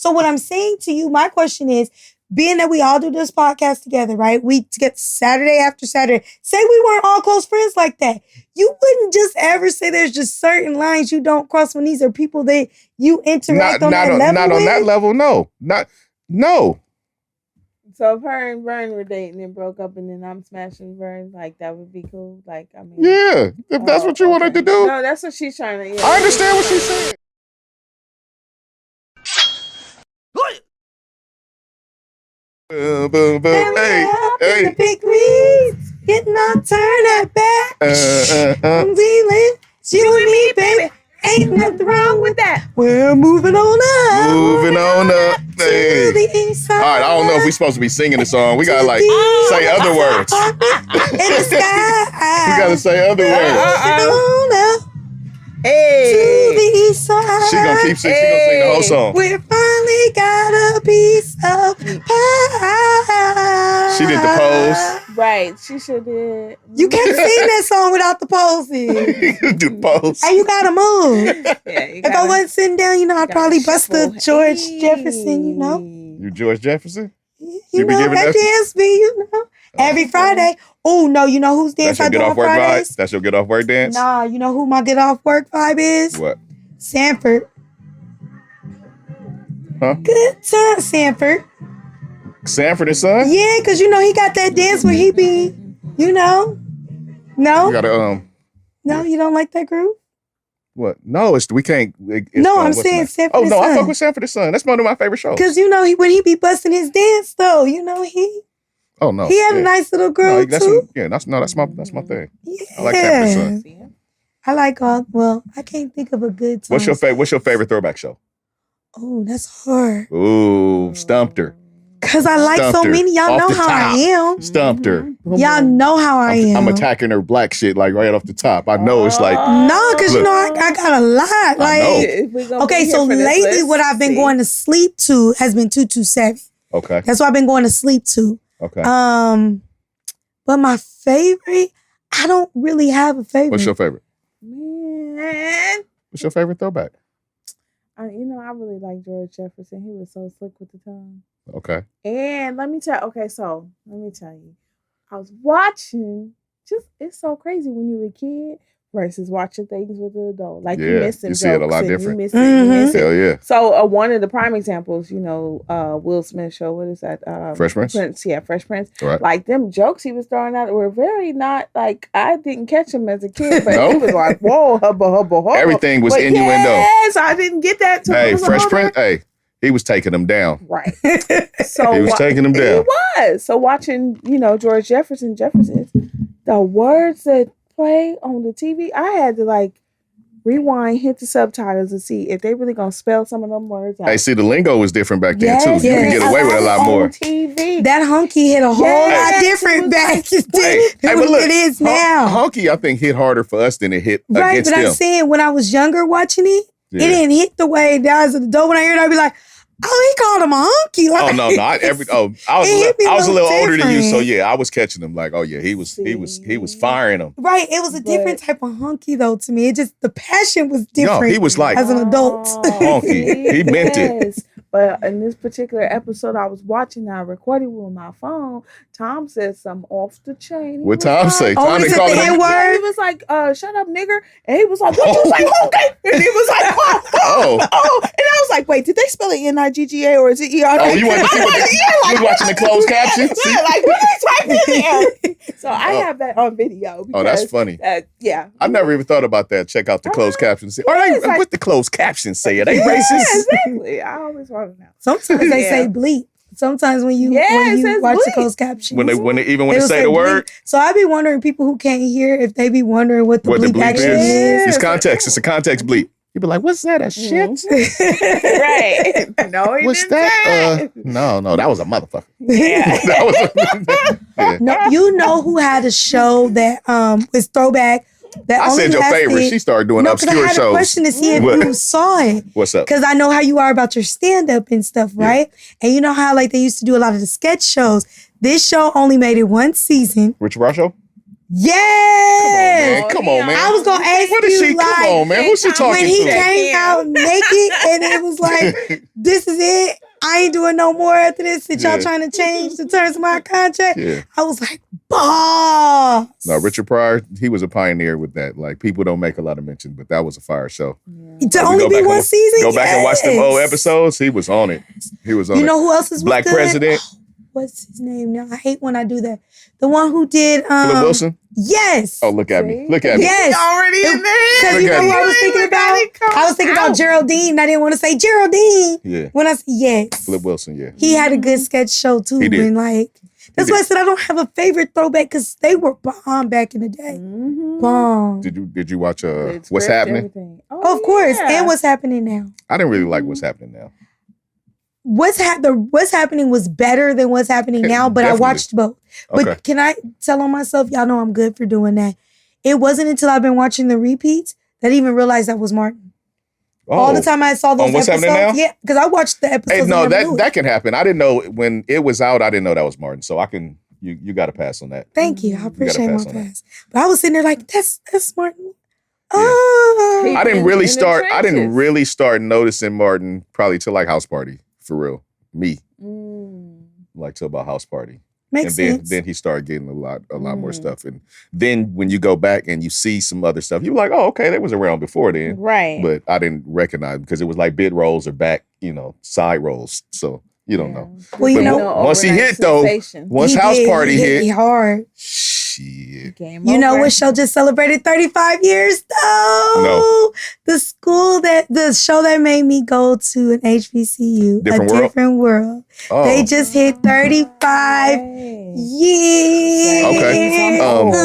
So what I'm saying to you, my question is, being that we all do this podcast together, right? We get Saturday after Saturday. Say we weren't all close friends like that. You wouldn't just ever say there's just certain lines you don't cross when these are people that you interact on that level Not with? on that level, no. No. So if her and Vern were dating and broke up and then I'm smashing Vern, like that would be cool. Like, I mean. Yeah, if that's what you wanted to do. No, that's what she's trying to. Yeah, I understand what she's saying. Boom, hey. The big reeds, getting on, turn that back. I'm feeling, you and me, baby. Ain't nothing wrong with that. We're moving on up. Moving on up. Hey. To the east side. All right, I don't know if we're supposed to be singing the song. We gotta like say other words. In the sky. We gotta say other words. Hey. To the east side. She gonna keep singing. She gonna sing the whole song. We finally got a piece of pie. She did the pose. Right, she should did. You can't sing that song without the poses. Do pose. And you gotta move. Yeah, If I wasn't sitting down, I'd probably bust the George Jefferson, You George Jefferson? You know, that dance me, Every Friday. Oh, no, you know whose dance I do on Fridays? That's your get off work dance? Nah, you know who my get off work vibe is? What? Sanford. Huh? Good time, Sanford. Sanford and Son? Yeah, because he got that dance where he be, No? You gotta, No, you don't like that groove? What? No, we can't. I'm saying Sanford and Son. Oh, no, I fuck with Sanford and Son. That's one of my favorite shows. Because, when he be busting his dance, though, he... Oh, no. He had a nice little groove, too. That's my thing. Yeah. I like Sanford and Son. I like I can't think of a good song. What's your favorite throwback show? Oh, that's hard. Ooh, Stumped Her. Because I like so many. Y'all know how I am. Stumped Her. Y'all know how I am. I'm attacking her black shit like right off the top. I know it's like. No, because I got a lot. Like, okay, so lately what I've been going to sleep to has been 227. Okay. That's what I've been going to sleep to. Okay. But my favorite, I don't really have a favorite. What's your favorite? Man. What's your favorite throwback? I really like George Jefferson. He was so slick with the tongue. Okay. And let me tell you, I was watching, it's so crazy when you're a kid versus watching things with an adult. Like, you miss you see it a lot different. You miss it. Hell yeah. So one of the prime examples, Will Smith show, what is that? Fresh Prince? Yeah, Fresh Prince. Right. Like, them jokes he was throwing out were very not, like, I didn't catch him as a kid, but No? he was like, whoa, hubba, hubba, hubba. Everything was But innuendo. Yes, I didn't get that till Hey, Fresh Prince, he was taking them down. Right. So he was taking them down. He was. So watching, George Jefferson, the words that play on the TV, I had to rewind, hit the subtitles and see if they really gonna spell some of them words out. Hey, see, the lingo was different back then too. Yes. You could get away with a lot more. TV. That hunky hit a whole lot different back than what it is now. Hunky, I think, hit harder for us than it hit right, against but them. I'm saying when I was younger watching it, it didn't hit the way it does at the door. When I hear it, I'd be like, oh, he called him a hunky. Like, I was a little older than you, so yeah, I was catching him. Like, oh yeah, he was firing them. Right, it was a different type of hunky though to me. It just the passion was different. No, he was like as an adult. Hunky. He meant it. But in this particular episode I was watching, I recorded with my phone. Tom said something off the chain. What Tom say? Tom didn't call him the N-word? He was like, shut up, nigger. And he was like, what you say, hunky? And he was like, oh. And I was like, wait, did they spell it N-I-G-G-A or is it E-R? Oh, you wanted to see you was watching the closed captions? Yeah, like, what are they typing in there? So I have that on video. Because, that's funny. Yeah. I never even thought about that. Check out the closed captions. What the closed captions say? Are they racist? Exactly. I always want to know. Sometimes they say bleep. Sometimes when you watch the closed captions. When they say the word. Bleep. So I be wondering, people who can't hear, if they be wondering what the bleep actually is. It's context. It's a context bleep. You be like, what's that? A shit? Right. No, he what's didn't that? No, that was a motherfucker. Yeah. No, you know who had a show that was throwback. That I said your favorite. She started doing obscure I had shows. A question to see if you saw it. What's up? Because I know how you are about your stand-up and stuff, right? And you know how they used to do a lot of the sketch shows. This show only made it one season. Rich Ross show? Yes. Come on, man. I was gonna ask What is you, she? like, Come on, man. Who's she talking when he to? came out naked and it was like, this is it. I ain't doing no more after this. That y'all trying to change the terms of my contract. Yeah. I was like, boss. No, Richard Pryor, he was a pioneer with that. Like, people don't make a lot of mention, but that was a fire show. To only be one season. Go back and watch them old episodes. He was on it. He was on it. You know who else is Black good? President. Oh, what's his name now? I hate when I do that. The one who did Flip Wilson? Yes. Oh, look at me. Look at me. Yes. Already in there. Because you know what I was thinking about? I was thinking about Geraldine. I didn't want to say Geraldine. Yeah. When I said yes. Flip Wilson, yeah. He had a good sketch show too. He did. When, like, that's why I said I don't have a favorite throwback because they were bomb back in the day. Bomb. Did you watch What's Happening? Oh, of course. And What's Happening Now. I didn't really like What's Happening Now. What's Happening was better than What's Happening Now, but Definitely. I watched both. But Okay. can I tell on myself? Y'all know I'm good for doing that. It wasn't until I've been watching the repeats that I even realized that was Martin. Oh. All the time I saw those On What's episodes. Happening Now? Yeah, because I watched the episodes. Hey, no, and never knew it. that can happen. I didn't know when it was out. I didn't know that was Martin. So I can. You got to pass on that. Thank you. I appreciate my pass on that. pass. But I was sitting there like, that's Martin. Yeah. Oh. I didn't in really the start. I didn't trenches. really start noticing Martin probably till like House Party for real. Me, like till about House Party. Makes and sense. then he started getting a lot more stuff. And then when you go back and you see some other stuff, you're like, oh, okay, that was around before then. Right. But I didn't recognize because it was like bid roles or back, side roles. So you don't know. Well, you But know, once he hit though, once he House did, Party he hit, hard. shit. You know what show just celebrated 35 years though? No. The show that made me go to an HBCU, Different World. Oh. They just hit 35 years. Okay.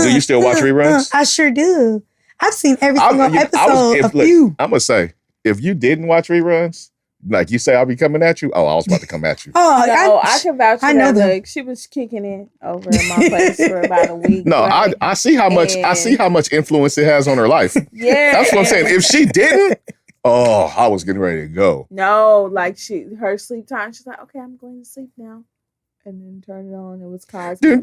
Do you still watch reruns? I sure do. I've seen every single episode. I'm gonna say, if you didn't watch reruns, like you say, I'll be coming at you. Oh, I was about to come at you. I can vouch for I know that. them. Like, she was kicking it over in my place for about a week. No, right? I see how much influence it has on her life. Yeah, that's what I'm saying. If she didn't, oh, I was getting ready to go. No, like her sleep time. She's like, okay, I'm going to sleep now. And then turn it on. It was Cosby. I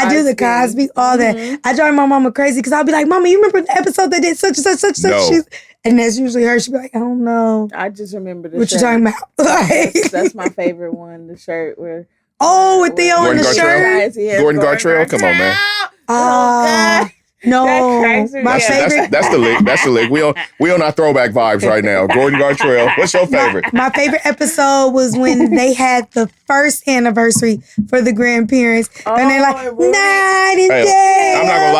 do the Cosby, all that. I drive my mama crazy because I'll be like, Mama, you remember the episode that did such and such, such, No. such? And that's usually her. She'll be like, I don't know. I just remember the what shirt. you're talking about. That's my favorite one. The shirt where. Oh, with Theo on the shirt. Yes, Gordon Gartrell. Come on, man. No, my favorite. That's the lick. That's the lick. We on our throwback vibes right now. Gordon Gartrell. What's your favorite? My favorite episode was when they had the first anniversary for the grandparents, and they're like, night and day. I'm not gonna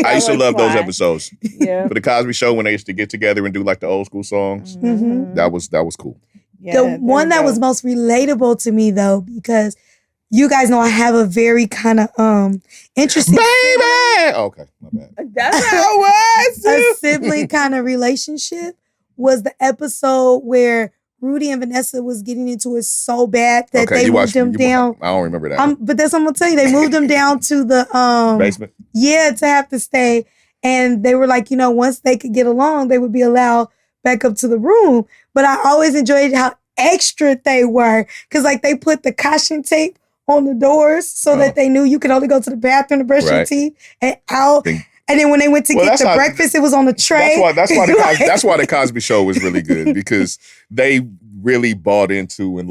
lie. I used to love those episodes. Yeah. For the Cosby Show, when they used to get together and do like the old school songs, that was cool. Yeah, the one that was most relatable to me though, because you guys know I have a very kind of interesting baby. Okay, my bad. That's how it was. A sibling kind of relationship was the episode where Rudy and Vanessa was getting into it so bad that they moved them down. I don't remember that. But that's what I'm gonna tell you. They moved them down to the basement. Yeah, to have to stay. And they were like, once they could get along, they would be allowed back up to the room. But I always enjoyed how extra they were. Cause like they put the caution tape on the doors so that they knew you could only go to the bathroom to brush your teeth and out. And then when they went to get the breakfast, it was on the tray. That's why the Cosby Show was really good because they really bought into and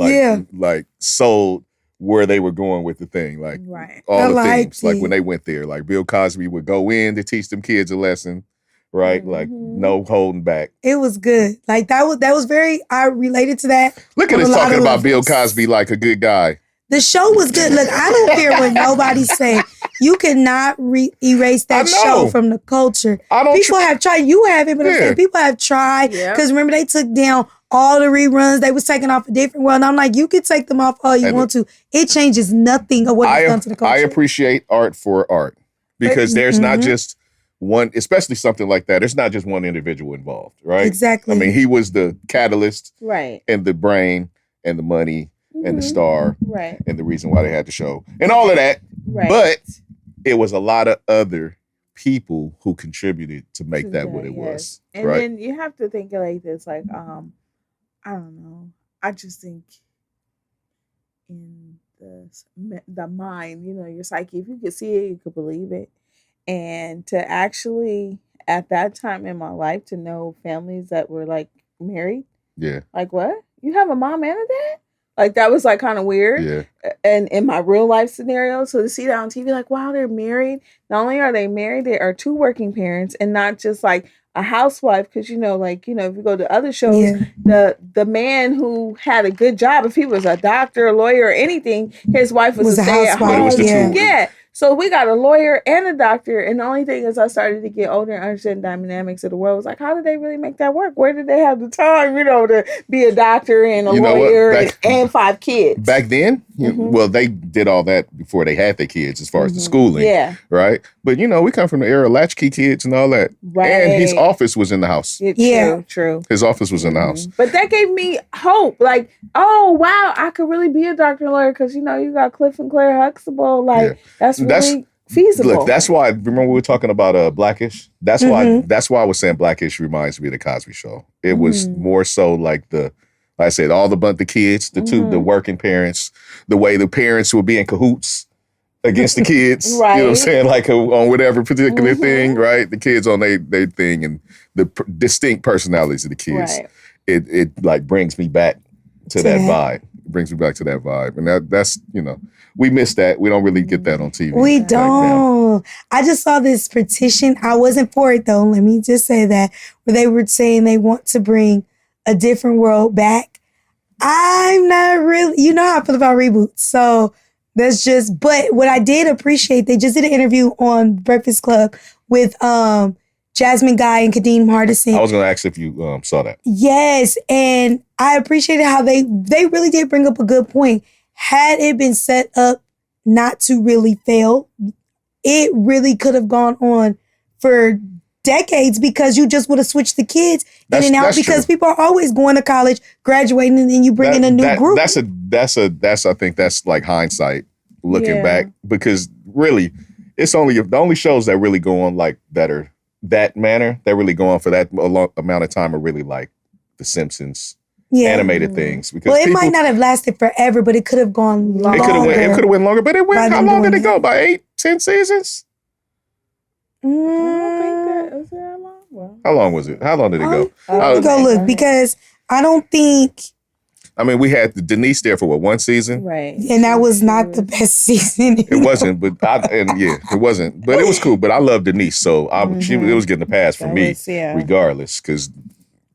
like sold where they were going with the thing. Like all the things. Like when they went there, like Bill Cosby would go in to teach them kids a lesson. Right? Like no holding back. It was good. Like that was very, I related to that. Look at us talking about Bill Cosby like a good guy. The show was good. Look, I don't care what nobody say. You cannot erase that show from the culture. People have tried. You haven't, but I'm saying people have tried. Because remember, they took down all the reruns. They was taking off a different world. And I'm like, you can take them off all you want to. It changes nothing of what it's done to the culture. I appreciate art for art because there's not just one, especially something like that. There's not just one individual involved, right? Exactly. I mean, he was the catalyst, right, and the brain and the money and the star, right, and the reason why they had the show and all of that. Right. But it was a lot of other people who contributed to make that what it was. And right? then you have to think like this, like I don't know. I just think in the mind, your psyche. If you could see it, you could believe it. And to actually, at that time in my life, to know families that were like married. Yeah. Like, what? You have a mom and a dad? Like, that was like kind of weird. Yeah. And in my real life scenario, so to see that on TV, like, wow, they're married. Not only are they married, they are two working parents and not just like a housewife. Because, if you go to other shows, the man who had a good job, if he was a doctor, a lawyer, or anything, his wife was a stay-at-home. Yeah. So we got a lawyer and a doctor, and the only thing is I started to get older and understand dynamics of the world. I was like, how did they really make that work? Where did they have the time, to be a doctor and a lawyer and 5 kids? Back then, well, they did all that before they had their kids as far as the schooling. Yeah. Right? But, we come from the era of latchkey kids and all that. Right. And his office was in the house. True. His office was in the house. But that gave me hope. Like, oh, wow, I could really be a doctor and lawyer because, you got Cliff and Claire Huxtable. Like, that's really feasible. Look, that's why, remember we were talking about Blackish? That's why I was saying Blackish reminds me of the Cosby Show. It was more so like I said, all the kids, the working parents, the way the parents would be in cahoots against the kids. Right. You know what I'm saying? Like on whatever particular thing, right? The kids on their thing and the distinct personalities of the kids. Right. It like brings me back to that vibe. It brings me back to that vibe. And that's, we miss that. We don't really get that on TV. We don't. I just saw this petition. I wasn't for it though. Let me just say that. Where they were saying they want to bring a different world back. I'm not really, you know how I feel about reboots. So that's just, but what I did appreciate, they just did an interview on Breakfast Club with Jasmine Guy and Kadeem Hardison. I was going to ask if you saw that. Yes. And I appreciated how they really did bring up a good point. Had it been set up not to really fail, it really could have gone on for decades because you just would have switched the kids in and out because people are always going to college, graduating, and then you bring in a new group. I think that's like hindsight looking back because really it's the only shows that really go on like that manner that really go on for that long amount of time are really like The Simpsons. Animated things. Because it might not have lasted forever, but it could have gone longer. It could have went longer, but it went. How long did it go? By 8-10 seasons? I don't think that was that long. Well, how long was it? How long did it go? I'll go look because I don't think. I mean, we had Denise there for one season, right? And that was not the best season. It wasn't, but it wasn't. But it was cool. But I love Denise, so it was getting a pass for me, regardless, because.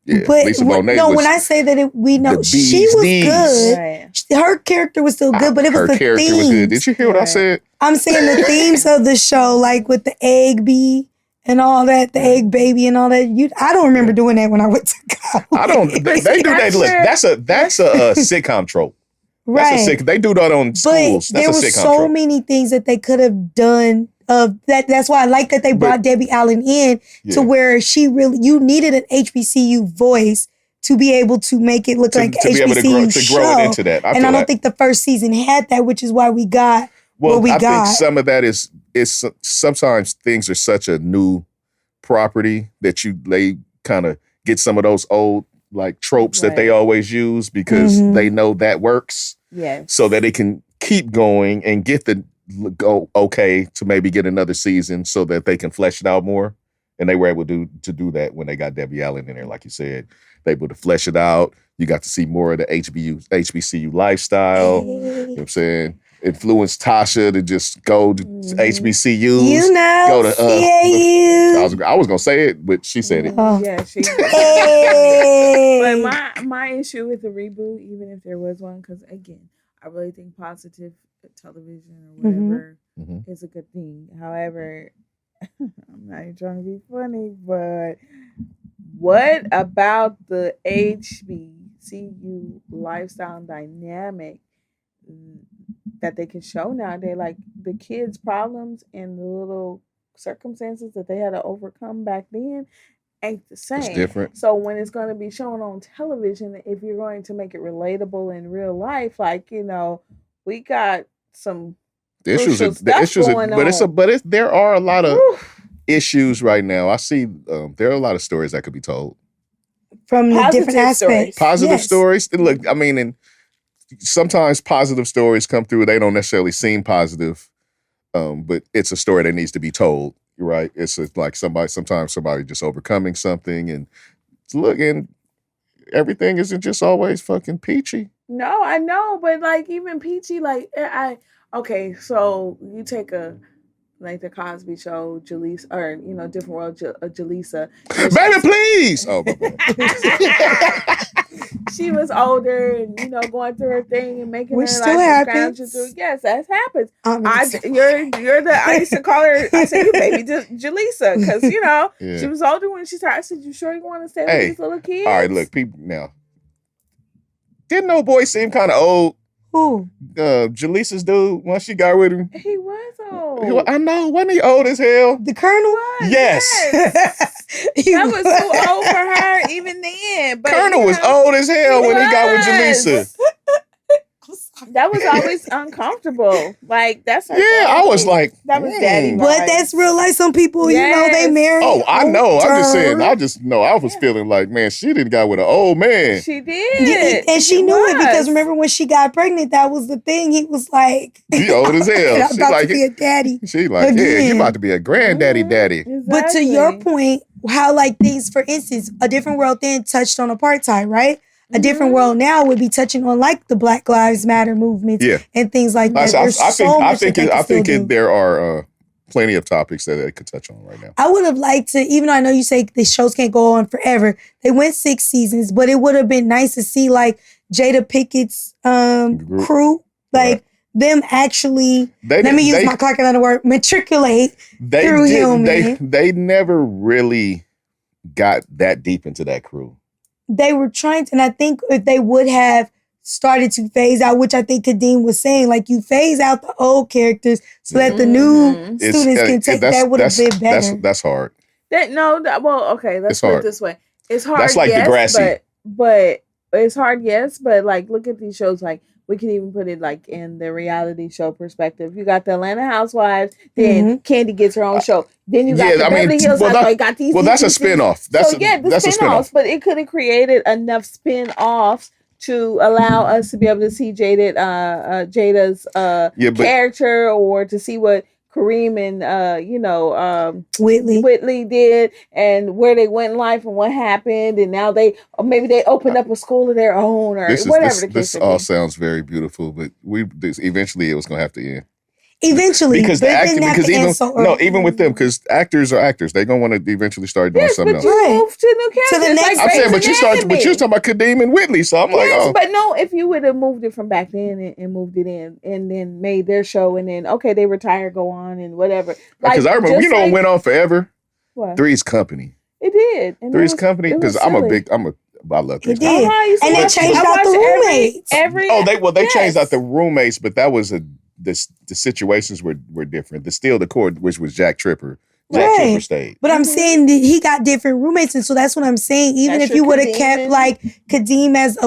Yeah, but when I say that we know she was good, right. Her character was still good, but it was the character themes. Was good. Did you hear what I said? I'm saying the themes of the show, like with the egg bee and all that, the egg baby and all that. I don't remember doing that when I went to college. I don't. They do that. Look, that's a sitcom trope. Right. They do that on schools. But there were so many things that they could have done. That's why I like that they brought Debbie Allen in to where you needed an HBCU voice to be able to make it look like an HBCU show. To grow it into that. I don't think the first season had that, which is why we got what we got. I think some of that is sometimes things are such a new property that they kind of get some of those old like tropes that they always use because they know that works. Yeah. So that it can keep going and get go okay to maybe get another season so that they can flesh it out more. And they were able to do that when they got Debbie Allen in there, like you said. They were able to flesh it out. You got to see more of the HBCU lifestyle. You know what I'm saying? Influenced Tasha to just go to HBCUs. Go to CAU. I was gonna say it, but she said it. Yeah, she did. But my issue with the reboot, even if there was one, because again, I really think positive television or whatever is a good thing. However, I'm not even trying to be funny, but what about the HBCU lifestyle dynamic that they can show nowadays? Like the kids' problems and the little circumstances that they had to overcome back then ain't the same. It's different. So when it's going to be shown on television, if you're going to make it relatable in real life, like, we got some issues, but there are a lot of issues right now. I see there are a lot of stories that could be told from the different aspects. Positive stories. Look, I mean, and sometimes positive stories come through. They don't necessarily seem positive, but it's a story that needs to be told, right? It's like sometimes somebody just overcoming something and looking. Everything isn't just always fucking peachy. No, I know, but like even peachy, like okay, so you take like the Cosby Show, Jaleesa, or Different World, Jaleesa. Baby, please. Oh, she was older and going through her thing and making Which her still life happens. Yes, that happens. You're I used to call her. I said, "You baby, Jaleesa," because she was older when she started. I said, "You sure you want to stay with these little kids?" All right, look, people now. Didn't old boy seem kind of old? Who? Jaleesa's dude, once she got with him. He was old. I know. Wasn't he old as hell? The Colonel? Yes. That was too old for her even then. But Colonel was old as hell when he got with Jaleesa. That was always uncomfortable. Like, that's her I was like, that was daddy. But that's real life. Some people, they marry. Oh, I know. I'm just saying. I just know. I was feeling like, man, she didn't got with an old man. She did. And she knew it because remember when she got pregnant, that was the thing. He was like, he old as hell. I'm about to be a daddy. She like, yeah, you about to be a granddaddy daddy. Exactly. But to your point, how like things, for instance, A Different World then touched on apartheid, right? A Different World now would be touching on like the Black Lives Matter movements and things like that. I think there are plenty of topics that they could touch on right now. I would have liked to, even though I know you say the shows can't go on forever, they went 6 seasons, but it would have been nice to see like Jada Pickett's crew, like them actually, let me use my Clark Atlanta word, matriculate through him. They never really got that deep into that crew. They were trying to, and I think if they would have started to phase out, which I think Kadeem was saying, like you phase out the old characters so that the new students can take, that would have been better. That's hard. Okay, let's put it this way. It's hard, that's like Degrassi. But it's hard, yes, but like look at these shows, like we can even put it like in the reality show perspective. You got the Atlanta Housewives, then Candy gets her own show. Then you got the Beverly Hills. Got these. Well, that's a spinoff. That's a spinoff. But it could have created enough spinoffs to allow us to be able to see Jada's character, or to see what Kareem and Whitley did, and where they went in life and what happened, and now maybe they opened up a school of their own, or whatever the case. This all sounds very beautiful, but eventually it was going to have to end. Eventually, because even with them, because actors are actors, they're gonna want to eventually start doing something else. Move to new characters. To the next. I'm saying, but you was talking about Kadeem and Whitley, so I'm like, but no, if you would have moved it from back then and moved it in, and then made their show, and then they retire, go on, and whatever. Because I remember, it went on forever. What? Three's Company. It did. And Three's Company, because I love Three's Company. And they changed out the roommates. They changed out the roommates, but that was the situations were different. The core, which was Jack Tripper. Jack Tripper stayed. But I'm saying that he got different roommates, and so that's what I'm saying. Even if you would have kept like Kadeem as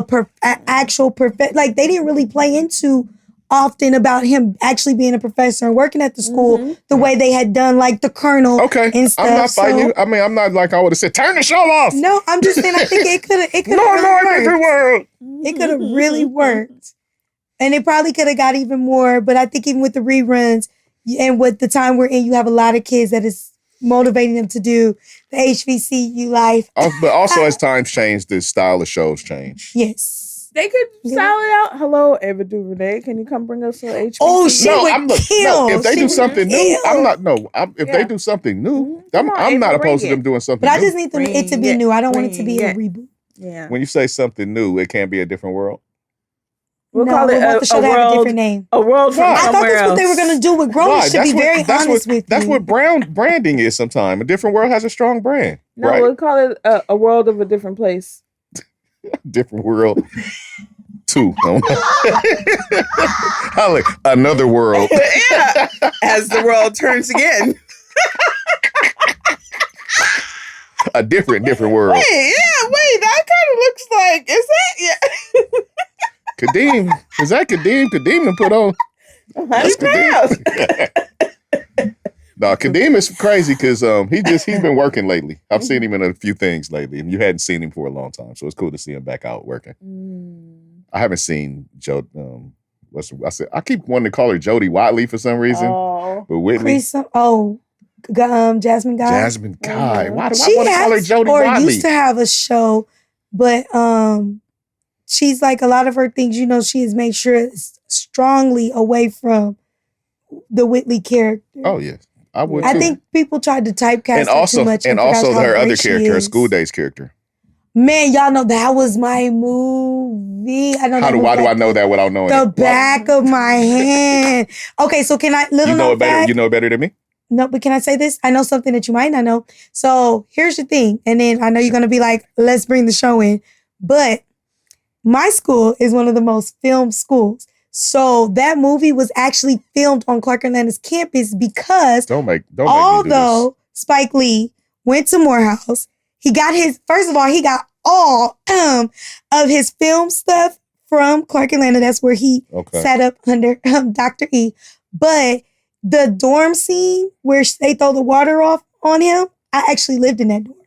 actual perfect, like they didn't really play into often about him actually being a professor and working at the school the way they had done, like the Colonel. And stuff. I'm not fighting you. I mean, I'm not like I would have said, turn the show off. No, I'm just saying I think it could have. It could have really worked. And it probably could have got even more, but I think even with the reruns and with the time we're in, you have a lot of kids that is motivating them to do the HBCU life. But also as times change, the style of shows change. Yes. They could style it out. Hello, Ava DuVernay. Can you come bring us some HBCU? Oh, she would kill. If they do something new, if they do something new, I'm not opposed to them doing something new. But I just need it to be new. I don't want it to be a reboot. Yeah. When you say something new, it can't be a different world. We'll call it a world, have a different name. A world from somewhere else. I thought that's what they were going to do with Grown. Should be very honest with you. That's what branding is sometimes. A different world has a strong brand. No, we'll call it a world of a different place. Different world. 2. Like another world. Yeah. As the world turns again. A different world. Wait, that kind of looks like, is that, yeah. Kadeem, is that Kadeem? Kadeem done put on. That's Kadeem. No, Kadeem is crazy because he's been working lately. I've seen him in a few things lately, and you hadn't seen him for a long time, so it's cool to see him back out working. I haven't seen Joe. I keep wanting to call her Jodie Watley for some reason. Oh. But Whitney. Jasmine Guy. Jasmine Guy. Why do I She want to call her Jodie or Watley? used to have a show, but she's like a lot of her things, she has made sure it's strongly away from the Whitley character. Oh, yeah. I would I too. think people tried to typecast her too much. And also her other character, her School Days character. Man, y'all know that was my movie. I know Why do I know that without knowing the back of my hand? Okay, so can I you know it better? You know it better than me? No, but can I say this? I know something that you might not know. So here's the thing, and then I know you're gonna be like, "Let's bring the show in," but my school is one of the most filmed schools. So that movie was actually filmed on Clark Atlanta's campus because although Spike Lee went to Morehouse, he got all of his film stuff from Clark Atlanta. That's where he sat up under Dr. E. But the dorm scene where they throw the water off on him, I actually lived in that dorm.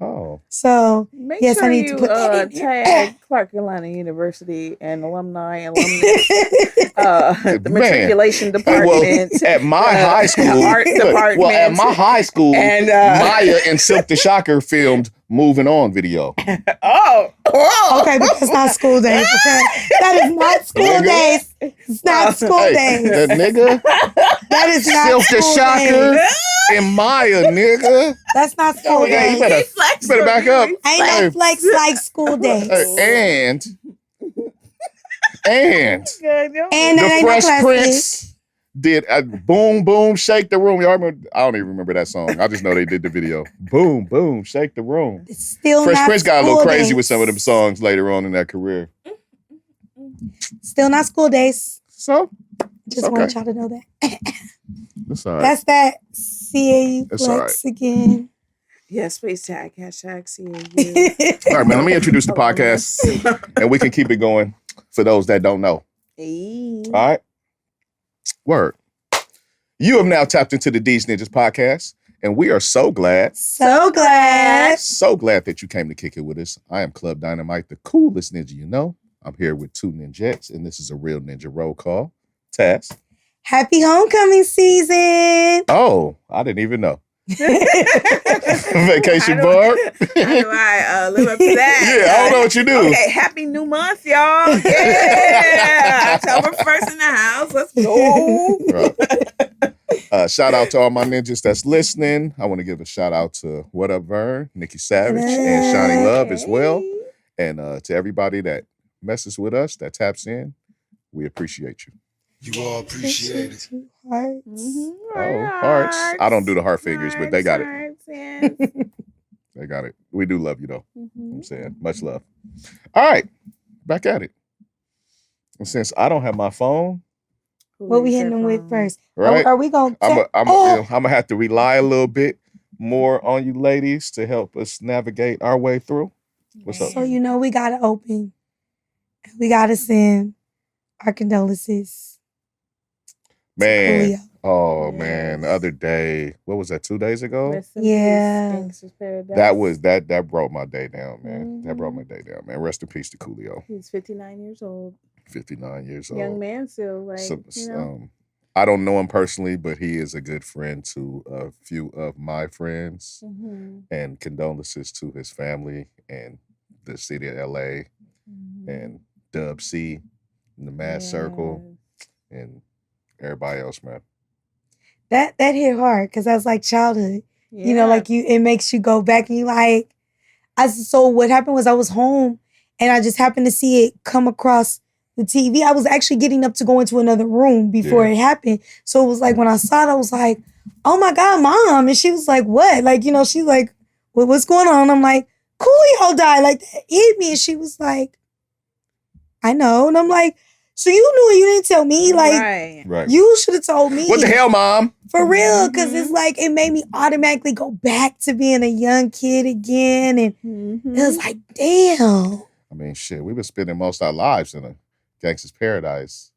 Oh. So, Make yes, sure I need to put that in tag Clark Atlanta University and alumni, the matriculation department. Well, at my high school, art department. Well, at my high school, and Maya and Silk the Shocker filmed Moving On video. Okay, but that's not school days. Okay? That is not school days. It's not school days. That nigga. That is not Silk the school Shocker days. and Maya, nigga. That's not school days. You better back up. Ain't no flex like school days. And the Fresh Prince did a Boom Boom Shake the Room. Y'all remember? I don't even remember that song. I just know they did the video. Boom Boom Shake the Room. Still Fresh not Prince got a little crazy days. with some of them songs later on in that career. Still not school days. So just want y'all to know that. That's all right. That's that CAU That's flex all right. again. Yeah, space tag, hashtag CAU. All right, man. Let me introduce the podcast, and we can keep it going for those that don't know. Hey. All right. Word. You have now tapped into the Deez Ninjas podcast, and we are so glad that you came to kick it with us. I am Club Dynamite, the coolest ninja you know. I'm here with two ninjettes, and this is a real ninja roll call. Tess. Happy homecoming season. Oh, I didn't even know. Vacation Barb. How do I live up to that? Yeah, I don't know what you do. Okay, happy new month, y'all. Yeah. October 1st in the house. Let's go. Right. Shout out to all my ninjas that's listening. I want to give a shout out to What Up Vern, Nikki Savage, and Shiny Love as well. And to everybody that messes with us, that taps in, we appreciate you. You all appreciate it. Hearts. Hearts. I don't do the heart fingers, but they got it. Yes. They got it. We do love you, though. I'm saying much love. All right. Back at it. And since I don't have my phone. What we hitting them with first? Right? Are we going to? I'm going to have to rely a little bit more on you ladies to help us navigate our way through. What's up? So, we got to open. We got to send our condolences. Man, man, the other day, what was that, 2 days ago? Yeah. That brought my day down, man. That brought my day down, man. Rest in peace to Coolio. He's 59 years old. 59 years old. Young man still, I don't know him personally, but he is a good friend to a few of my friends. And condolences to his family and the city of LA and Dub C and the Mad Circle and everybody else, man. That hit hard because I was like childhood. Yeah. It makes you go back and you like. So what happened was I was home and I just happened to see it come across the TV. I was actually getting up to go into another room before it happened. So it was like when I saw it, I was like, "Oh my God, Mom!" And she was like, "What?" She's like, "What's going on?" I'm like, "Coolio died." Like that hit me, and she was like, "I know," and I'm like. So you knew and you didn't tell me? Right. You should have told me. What the hell, Mom? For real, because it's like, it made me automatically go back to being a young kid again. And it was like, damn. I mean, shit, we've been spending most of our lives in a gangster's paradise.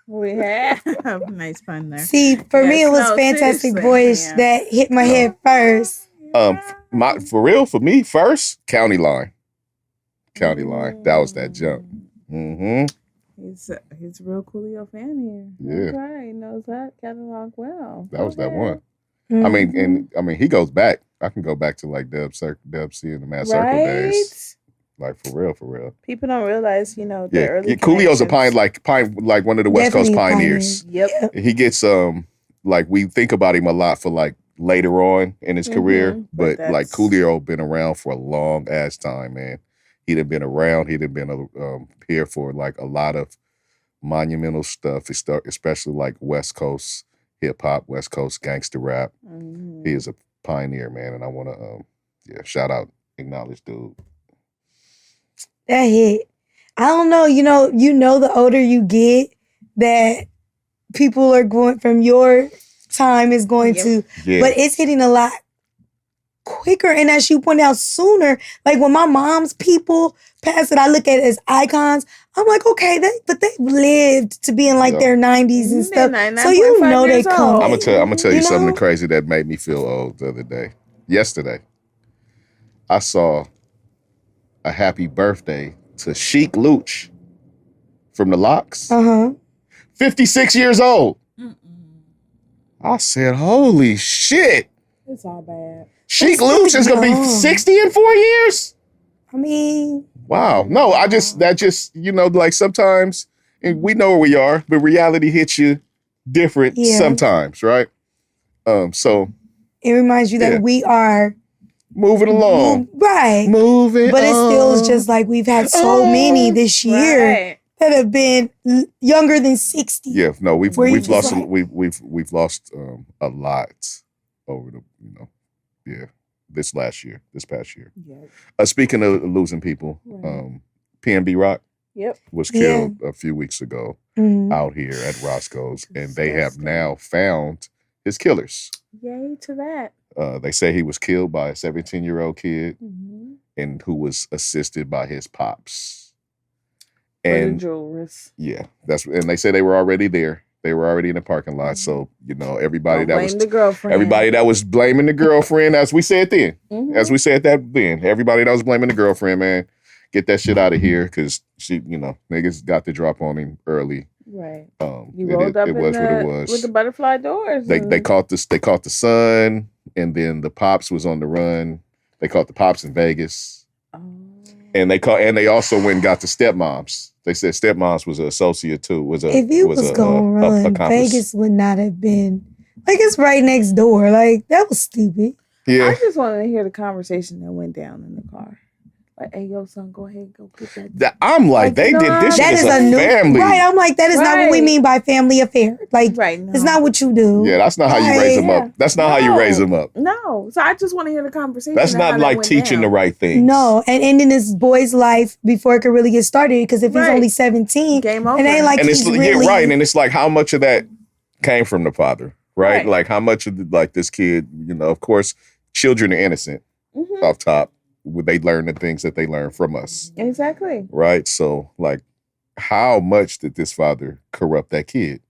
We have. Nice pun there. See, for me, it was Fantastic Voyage that hit my head first. For me, first, County Line. County Line. That was that jump. Mm-hmm. He's a real Coolio fan here. Yeah. Okay, he knows that catalog well. That was that one. Mm-hmm. I mean, he goes back. I can go back to like Dub C and the Mad Circle days. Like for real. People don't realize, the early Coolio's a pine like one of the West Coast pioneers. Yep. He gets like we think about him a lot for like later on in his career, but like Coolio been around for a long ass time, man. He'd have been around. He'd have been here for like a lot of monumental stuff, especially like West Coast hip hop, West Coast gangster rap. Mm-hmm. He is a pioneer, man, and I want to shout out, acknowledge dude. That hit. I don't know. You know, the older you get, that people are going from your time is going to, but it's hitting a lot quicker. And as you point out, sooner. Like when my mom's people pass it, I look at it as icons. I'm like, okay, but they've lived to be in like their 90s and stuff. So you know they come. I'm gonna tell you something crazy that made me feel old the other day. Yesterday, I saw a happy birthday to Chic Luch from the Locks. 56 years old. I said, holy shit. It's all bad. Chic Luch is going to be 60 in 4 years? I mean. Wow. No, like sometimes, and we know where we are, but reality hits you different sometimes, right? So. It reminds you that we are. Moving along. Right. Moving But it feels just like we've had so many this year that have been younger than 60. Yeah, no, we've lost we've lost a lot over the this past year. Yeah. Speaking of losing people, PNB Rock was killed a few weeks ago out here at Roscoe's, and they have now found his killers. Yay to that. They say he was killed by a 17-year-old kid and who was assisted by his pops. And yeah, and they say they were already there. They were already in the parking lot. So, everybody that was blaming the girlfriend, as we said then, everybody that was blaming the girlfriend, man, get that shit out of here, because she, niggas got the drop on him early. Right. He rolled up what it was with the butterfly doors. They caught the son, and then the pops was on the run. They caught the pops in Vegas. Oh. And they also went and got the stepmoms. They said stepmoms was an associate too. If you was gonna run, Vegas would not have been like, it's right next door. Like, that was stupid. Yeah. I just wanted to hear the conversation that went down in the car. Like, hey, yo, son, go ahead, go get that. I'm like they did this shit as a family. Right, I'm like, that is not what we mean by family affair. Like, it's not what you do. Yeah, that's not how you raise them up. That's not how you raise them up. No. So I just want to hear the conversation. That's not like teaching the right things. No, and ending this boy's life before it could really get started, because if he's only 17, game over. And ain't like, and he's really... right, and it's like, how much of that came from the father, right? Like, how much of this kid, of course, children are innocent off top. They learn the things that they learn from us. Exactly. Right? So, like, how much did this father corrupt that kid?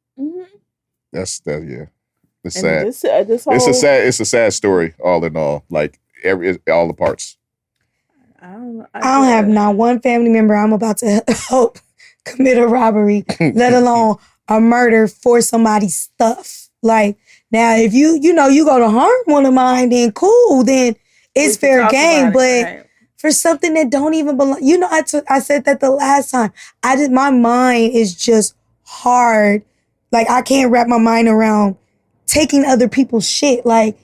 It's sad. It's a sad story, all in all. Like, all the parts. I don't have not one family member I'm about to help commit a robbery, let alone a murder for somebody's stuff. Like, now, if you go to harm one of mine, then cool, then it's fair game, but for something that don't even belong, I said that the last time. My mind is just hard. Like, I can't wrap my mind around taking other people's shit. Like,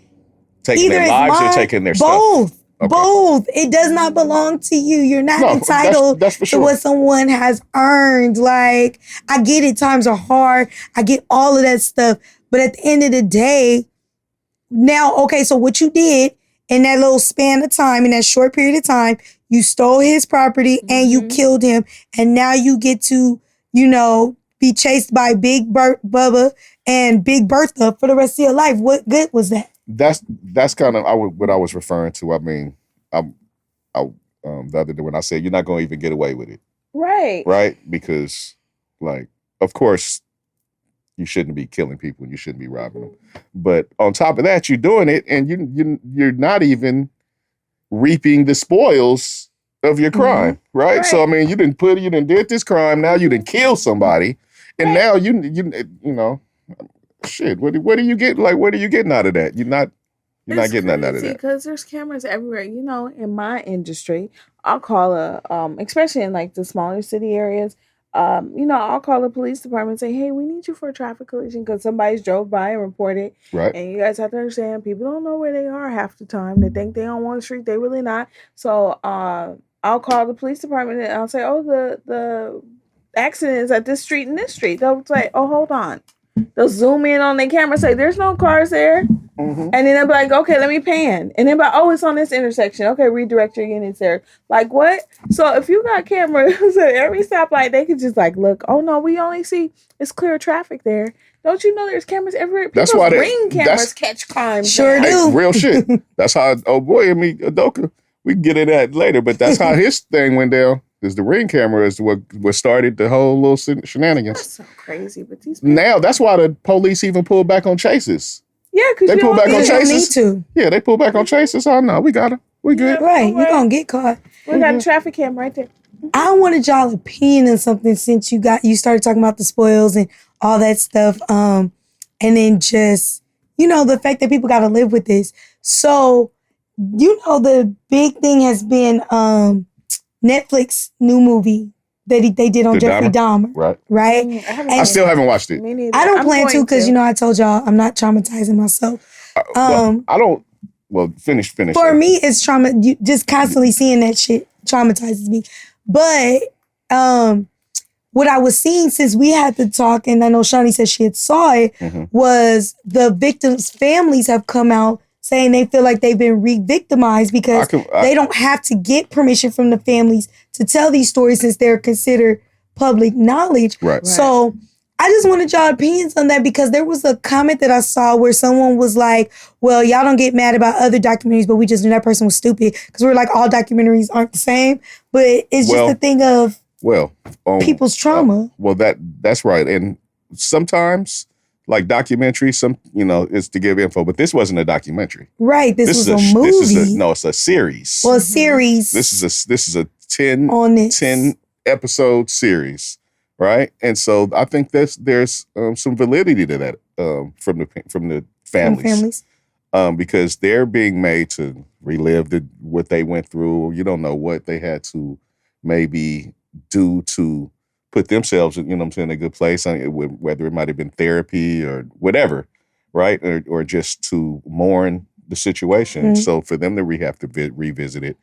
taking their lives or taking their both. stuff? Okay. Both. It does not belong to you. You're not entitled that's for sure. to what someone has earned. Like, I get it. Times are hard. I get all of that stuff. But at the end of the day, now, okay, so what you did in that little span of time, in that short period of time, you stole his property and you killed him. And now you get to, be chased by Big Bubba and Big Bertha for the rest of your life. What good was that? That's kind of what I was referring to. I mean, the other day when I said you're not going to even get away with it. Right. Right? Because, like, of course, you shouldn't be killing people and you shouldn't be robbing them. But on top of that, you're doing it and you're not even reaping the spoils of your crime, right? So I mean, you didn't did this crime. Now you didn't kill somebody, and now you know, shit. What do you get? Like, what are you getting out of that? You're not getting nothing out of that. Because there's cameras everywhere. You know, in my industry, I'll call especially in like the smaller city areas. I'll call the police department and say, hey, we need you for a traffic collision because somebody's drove by and reported. Right. And you guys have to understand, people don't know where they are half the time. They think they're on one street. They're really not. So I'll call the police department and I'll say, oh, the accident is at this street and this street. They'll say, oh, hold on. They'll zoom in on their camera and say, there's no cars there. Mm-hmm. And then they'll be like, okay, let me pan. And then be like, oh, it's on this intersection. Okay, redirect your units there. Like, what? So if you got cameras at every stoplight, they could just like, look, oh, no, we only see it's clear traffic there. Don't you know there's cameras everywhere? That's why ring cameras catch crime. Sure do. Real shit. That's how, Adoka, we can get into that later, but that's how his thing went down. Because the ring camera is what started the whole little shenanigans. That's so crazy. But now, that's why the police even pull back on chases. Yeah, because they pull back on chases. Need to. Yeah, they pull back on chases. Oh, no, we got it. We good. Right, you're going to get caught. We got a traffic cam right there. I wanted y'all opinion on something since you started talking about the spoils and all that stuff. And then just, the fact that people got to live with this. So, the big thing has been Netflix new movie that they did on Jeffrey Dahmer. Right? I still haven't watched it. Me neither. I don't plan to because, I told y'all I'm not traumatizing myself. I don't. Well, finish. For me, it's trauma. Just constantly seeing that shit traumatizes me. But what I was seeing since we had the talk, and I know Shani said she had saw it, was the victims' families have come out saying they feel like they've been re-victimized because they don't have to get permission from the families to tell these stories since they're considered public knowledge. Right. So I just wanted y'all opinions on that because there was a comment that I saw where someone was like, well, y'all don't get mad about other documentaries, but we just knew that person was stupid because we're like, all documentaries aren't the same. But it's just a thing of people's trauma. That's right. And sometimes, like documentaries, is to give info, but this wasn't a documentary. Right. This was a movie. It's a series. Well, a series. This is a 10 episode series. Right, and so I think there's some validity to that from the families, because they're being made to relive what they went through. You don't know what they had to maybe do to put themselves, in a good place. Whether it might have been therapy or whatever, right, or just to mourn the situation. Mm-hmm. So for them to have to revisit it,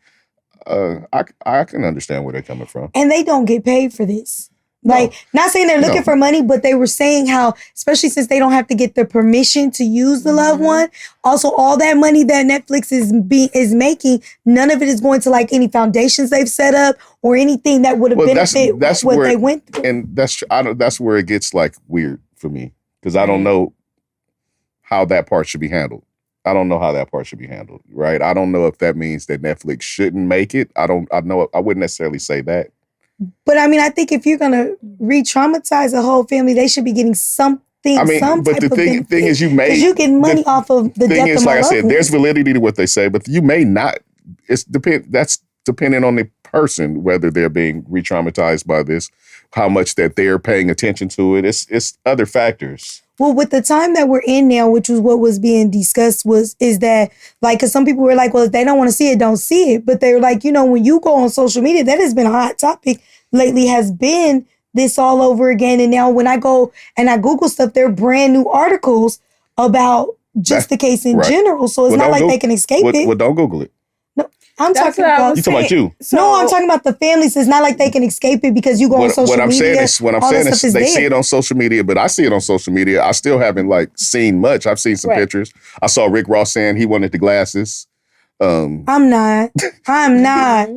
I can understand where they're coming from, and they don't get paid for this. Not saying they're looking for money, but they were saying how, especially since they don't have to get the permission to use the loved one. Also, all that money that Netflix is making, none of it is going to like any foundations they've set up or anything that would have benefited what they went through. And that's where it gets like weird for me because I don't know how that part should be handled. I don't know how that part should be handled, right? I don't know if that means that Netflix shouldn't make it. I wouldn't necessarily say that. But I mean, I think if you're gonna re-traumatize a whole family, they should be getting something. But the thing is, because you get money off of the death of my like I said, there's validity to what they say, but you may not. That's depending on the person whether they're being re-traumatized by this, how much that they're paying attention to it. It's other factors. Well, with the time that we're in now, which was what was being discussed, is that like, because some people were like, well, if they don't want to see it, don't see it. But they were like, when you go on social media, that has been a hot topic lately, has been this all over again. And now when I go and I Google stuff, they're brand new articles about just the case in general. So it's not like they can escape it. Well, don't Google it. No, I'm talking about. You talking about you? No, I'm talking about the families. It's not like they can escape it because you go on social media. What I'm saying is they see it on social media, but I see it on social media. I still haven't seen much. I've seen some pictures. I saw Rick Ross saying he wanted the glasses. I'm not. But I'm not.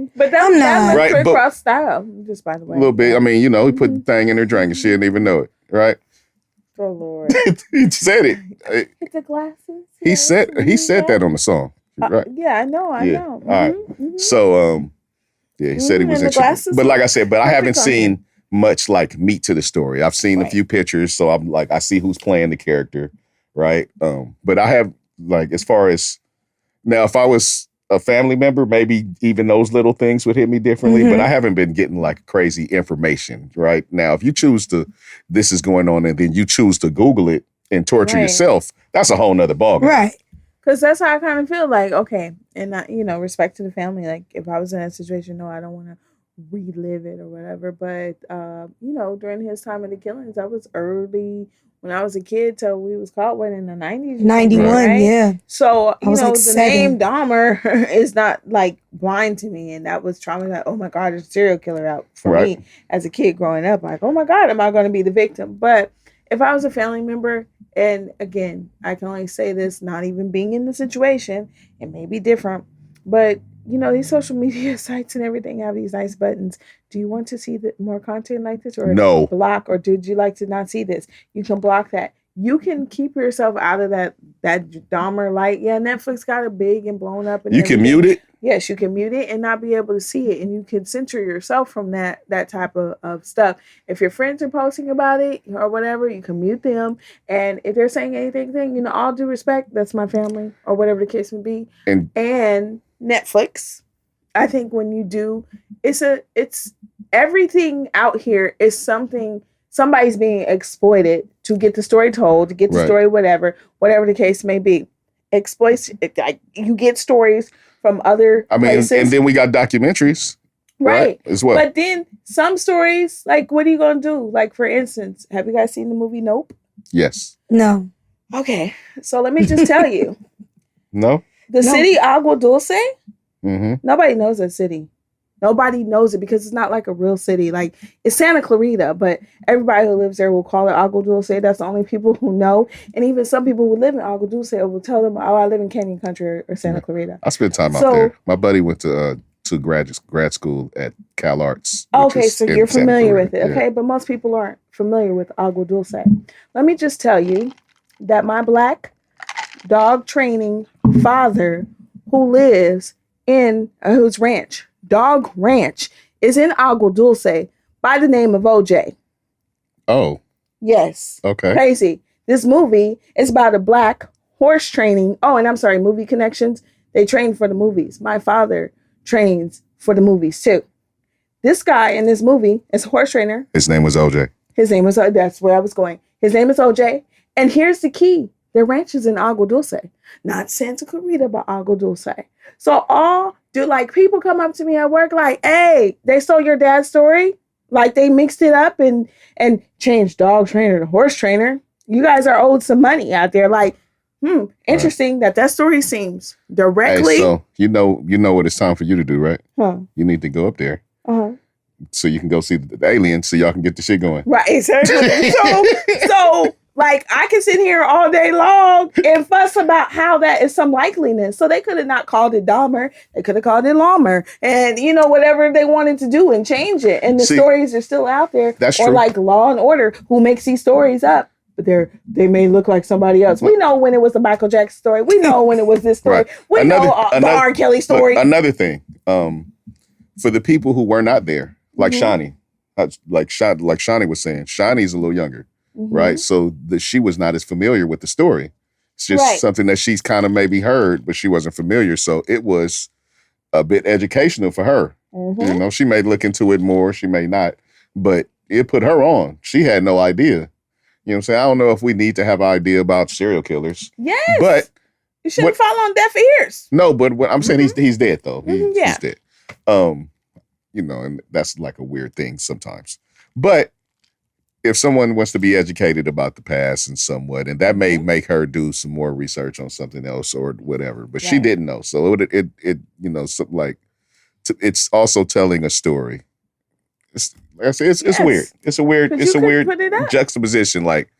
Right, Rick Ross style, just by the way. A little bit. I mean, he put the thing in her drink and she didn't even know it. Right. Oh Lord. He said it. With the glasses. He said that on the song. Right. Yeah, I know. All right. Mm-hmm. So, he said he was interested. But like I said, I haven't seen much meat to the story. I've seen a few pictures, so I'm I see who's playing the character, right? But I have as far as now, if I was a family member, maybe even those little things would hit me differently, but I haven't been getting like crazy information right now. If you choose to, this is going on, and then you choose to Google it and torture yourself, that's a whole nother ballgame. Right. Because that's how I kind of feel like, okay, and respect to the family. Like if I was in that situation, no, I don't want to relive it or whatever. But, during his time of the killings, that was early when I was a kid till we was caught in the 90s. 91, right? yeah. So, the name 7. Dahmer is not like blind to me. And that was trauma. Like, oh my God, there's a serial killer out for me as a kid growing up. Like, oh my God, am I going to be the victim? But if I was a family member, and again, I can only say this, not even being in the situation, it may be different, but these social media sites and everything have these nice buttons. Do you want to see more content like this, or no block, or did you like to not see this? You can block that. You can keep yourself out of that Dahmer light. Yeah, Netflix got it big and blown up. And you can mute it. Yes, you can mute it and not be able to see it. And you can censor yourself from that type of stuff. If your friends are posting about it or whatever, you can mute them. And if they're saying anything, all due respect, that's my family or whatever the case may be. And Netflix, I think when you do, it's everything out here is somebody's being exploited to get the story told, to get the story, whatever the case may be. You get stories from other places. And then we got documentaries. Right. As well. But then some stories, like, what are you going to do? Like, for instance, have you guys seen the movie Nope? Yes. No. Okay. So let me just tell you. No? The city Agua Dulce? Mm-hmm. Nobody knows that city. Nobody knows it because it's not like a real city. Like, it's Santa Clarita, but everybody who lives there will call it Agua Dulce. That's the only people who know. And even some people who live in Agua Dulce will tell them, oh, I live in Canyon Country or Santa Clarita. I spent time out there. My buddy went to grad school at Cal Arts. Okay, so you're familiar with it. Okay, but most people aren't familiar with Agua Dulce. Let me just tell you that my black dog training father who lives in whose dog ranch is in Agua Dulce by the name of OJ. Oh. Yes. Okay. Crazy. This movie is about a black horse training. Oh, and I'm sorry, movie connections. They train for the movies. My father trains for the movies too. This guy in this movie is a horse trainer. His name was OJ. That's where I was going. His name is OJ. And here's the key. Their ranch is in Agua Dulce. Not Santa Clarita, but Agua Dulce. So people come up to me at work like, hey, they stole your dad's story. Like they mixed it up and changed dog trainer to horse trainer. You guys are owed some money out there. Like, interesting that story seems directly. Hey, so you know what it's time for you to do, right? Huh? You need to go up there. So you can go see the aliens so y'all can get the shit going. Right, exactly. so like, I can sit here all day long and fuss about how that is some likeliness. So they could have not called it Dahmer. They could have called it Lawmer. And, whatever they wanted to do and change it. And the stories are still out there. That's true. Or like Law and Order, who makes these stories up. But they may look like somebody else. We know when it was the Michael Jackson story. We know when it was this story. Right. We know the R. Kelly story. Look, another thing, for the people who were not there, like Shani, like Shani was saying, Shani's a little younger. Right. So she was not as familiar with the story. It's just something that she's kind of maybe heard, but she wasn't familiar. So it was a bit educational for her. She may look into it more. She may not. But it put her on. She had no idea. You know what I'm saying? I don't know if we need to have an idea about serial killers. Yes. But you shouldn't fall on deaf ears. No, but what I'm saying, he's dead, though. He's dead. And that's like a weird thing sometimes. But if someone wants to be educated about the past and somewhat, and that may make her do some more research on something else or whatever, but she didn't know. So it's also telling a story. It's weird. It's a weird juxtaposition. Like,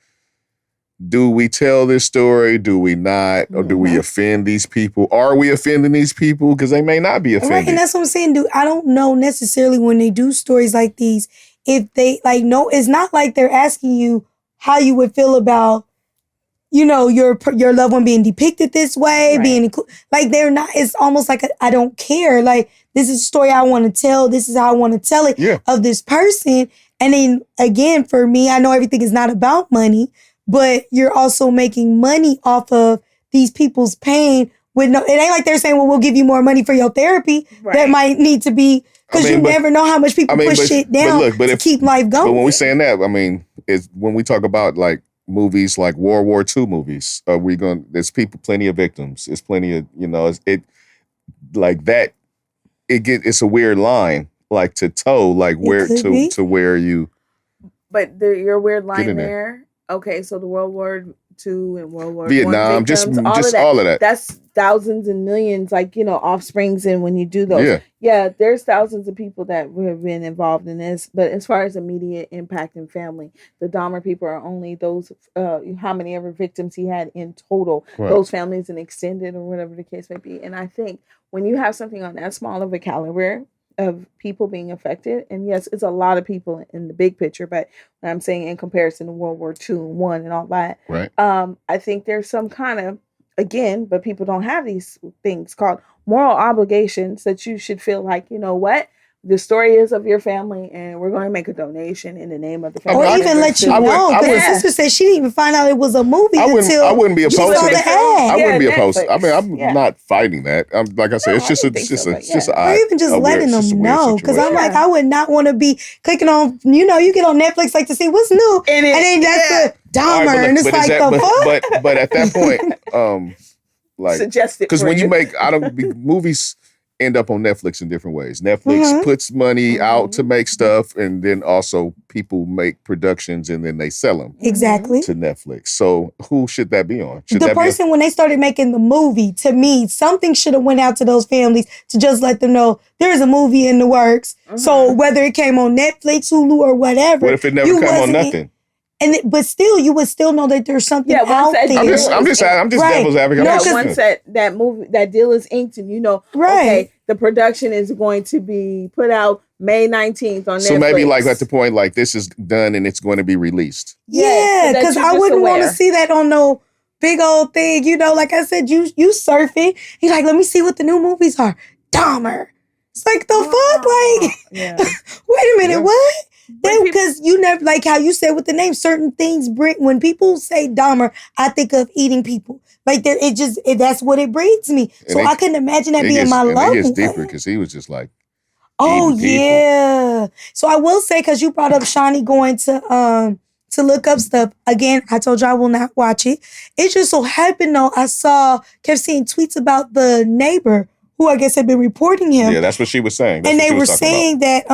do we tell this story? Do we not? Or do we offend these people? Are we offending these people? Because they may not be offended. Right, and that's what I'm saying, dude. I don't know necessarily when they do stories like these, if they it's not like they're asking you how you would feel about, your loved one being depicted this way, being included. Like, they're not. It's almost like I don't care. Like, this is a story I want to tell. This is how I want to tell it of this person. And then again, for me, I know everything is not about money, but you're also making money off of these people's pain with no, it ain't like they're saying, well, we'll give you more money for your therapy. Right. That might need to be, because you never know how much people push shit down to keep life going. But when we're saying that, I mean, it's when we talk about like movies like World War II movies, there's plenty of victims. There's plenty of, like that, it's a weird line, like to toe, like where to where you. But your weird line there. Okay, so the World War II and World War Vietnam, victims, all of that. That's thousands and millions, offsprings. And when you do those, there's thousands of people that have been involved in this. But as far as immediate impact and family, the Dahmer people are only those, how many ever victims he had in total, those families and extended or whatever the case may be. And I think when you have something on that small of a caliber of people being affected, and yes, it's a lot of people in the big picture, but when I'm saying in comparison to World War II and I and all that, I think there's some kind of, again, but people don't have these things called moral obligations that you should feel like, you know what? The story is of your family, and we're going to make a donation in the name of the family. Or even let you know, because the sister said she didn't even find out it was a movie until I wouldn't be opposed to that. I wouldn't be opposed. I mean, I'm not fighting that. Like I said, it's just or even just letting them know, because I'm like, I would not want to be clicking on. You get on Netflix like to see what's new, and then that's the Dahmer, and it's like the fuck. But at that point, like, because when you make movies end up on Netflix in different ways. Netflix puts money out to make stuff, and then also people make productions and then they sell them to Netflix. So who should that be on? The person, when they started making the movie, to me, something should have went out to those families to just let them know there's a movie in the works. So whether it came on Netflix, Hulu, or whatever. What if it never come on nothing? But still, you would still know that there's something out there. I'm just devil's advocate. Once that movie, that deal is inked, and okay, the production is going to be put out May 19th on Netflix. So maybe like at the point, like this is done and it's going to be released. Yeah, because I wouldn't want to see that on no big old thing. Like I said, you surfing. You're like, let me see what the new movies are. Dahmer. It's like the fuck, wait a minute, what? Because you never, like how you said with the name, certain things bring, when people say Dahmer, I think of eating people. Like that's what it breeds me. So I couldn't imagine that being my love. It gets deeper because he was just like, oh yeah. So I will say, because you brought up Shawnee going to look up stuff. Again, I told you I will not watch it. It just so happened though, kept seeing tweets about the neighbor who I guess had been reporting him. Yeah, that's what she was saying. And they were saying that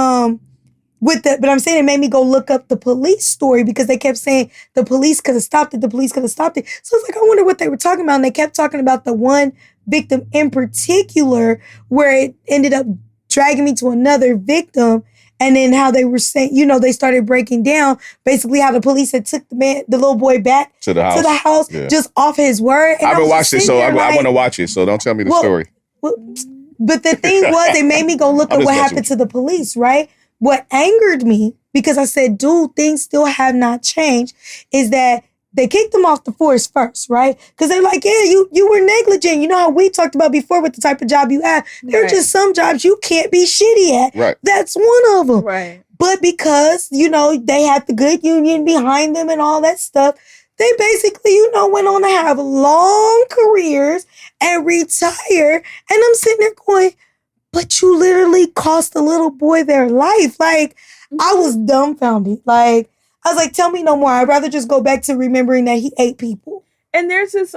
but I'm saying it made me go look up the police story, because they kept saying the police could have stopped it. The police could have stopped it. So I was like, I wonder what they were talking about. And they kept talking about the one victim in particular, where it ended up dragging me to another victim. And then how they were saying, they started breaking down basically how the police had took the little boy back to the house just off his word. And I haven't watched it, so I want to watch it. So don't tell me the story. Well, but the thing was, it made me go look at what happened to the police, right? What angered me, because I said, dude, things still have not changed, is that they kicked them off the force first, right? Because they're like, yeah, you were negligent. You know how we talked about before with the type of job you have. There are just some jobs you can't be shitty at. Right. That's one of them. Right. But because, they had the good union behind them and all that stuff, they basically, went on to have long careers and retire. And I'm sitting there going, but you literally cost a little boy their life. Like, I was dumbfounded. Like, I was like, tell me no more. I'd rather just go back to remembering that he ate people. And there's this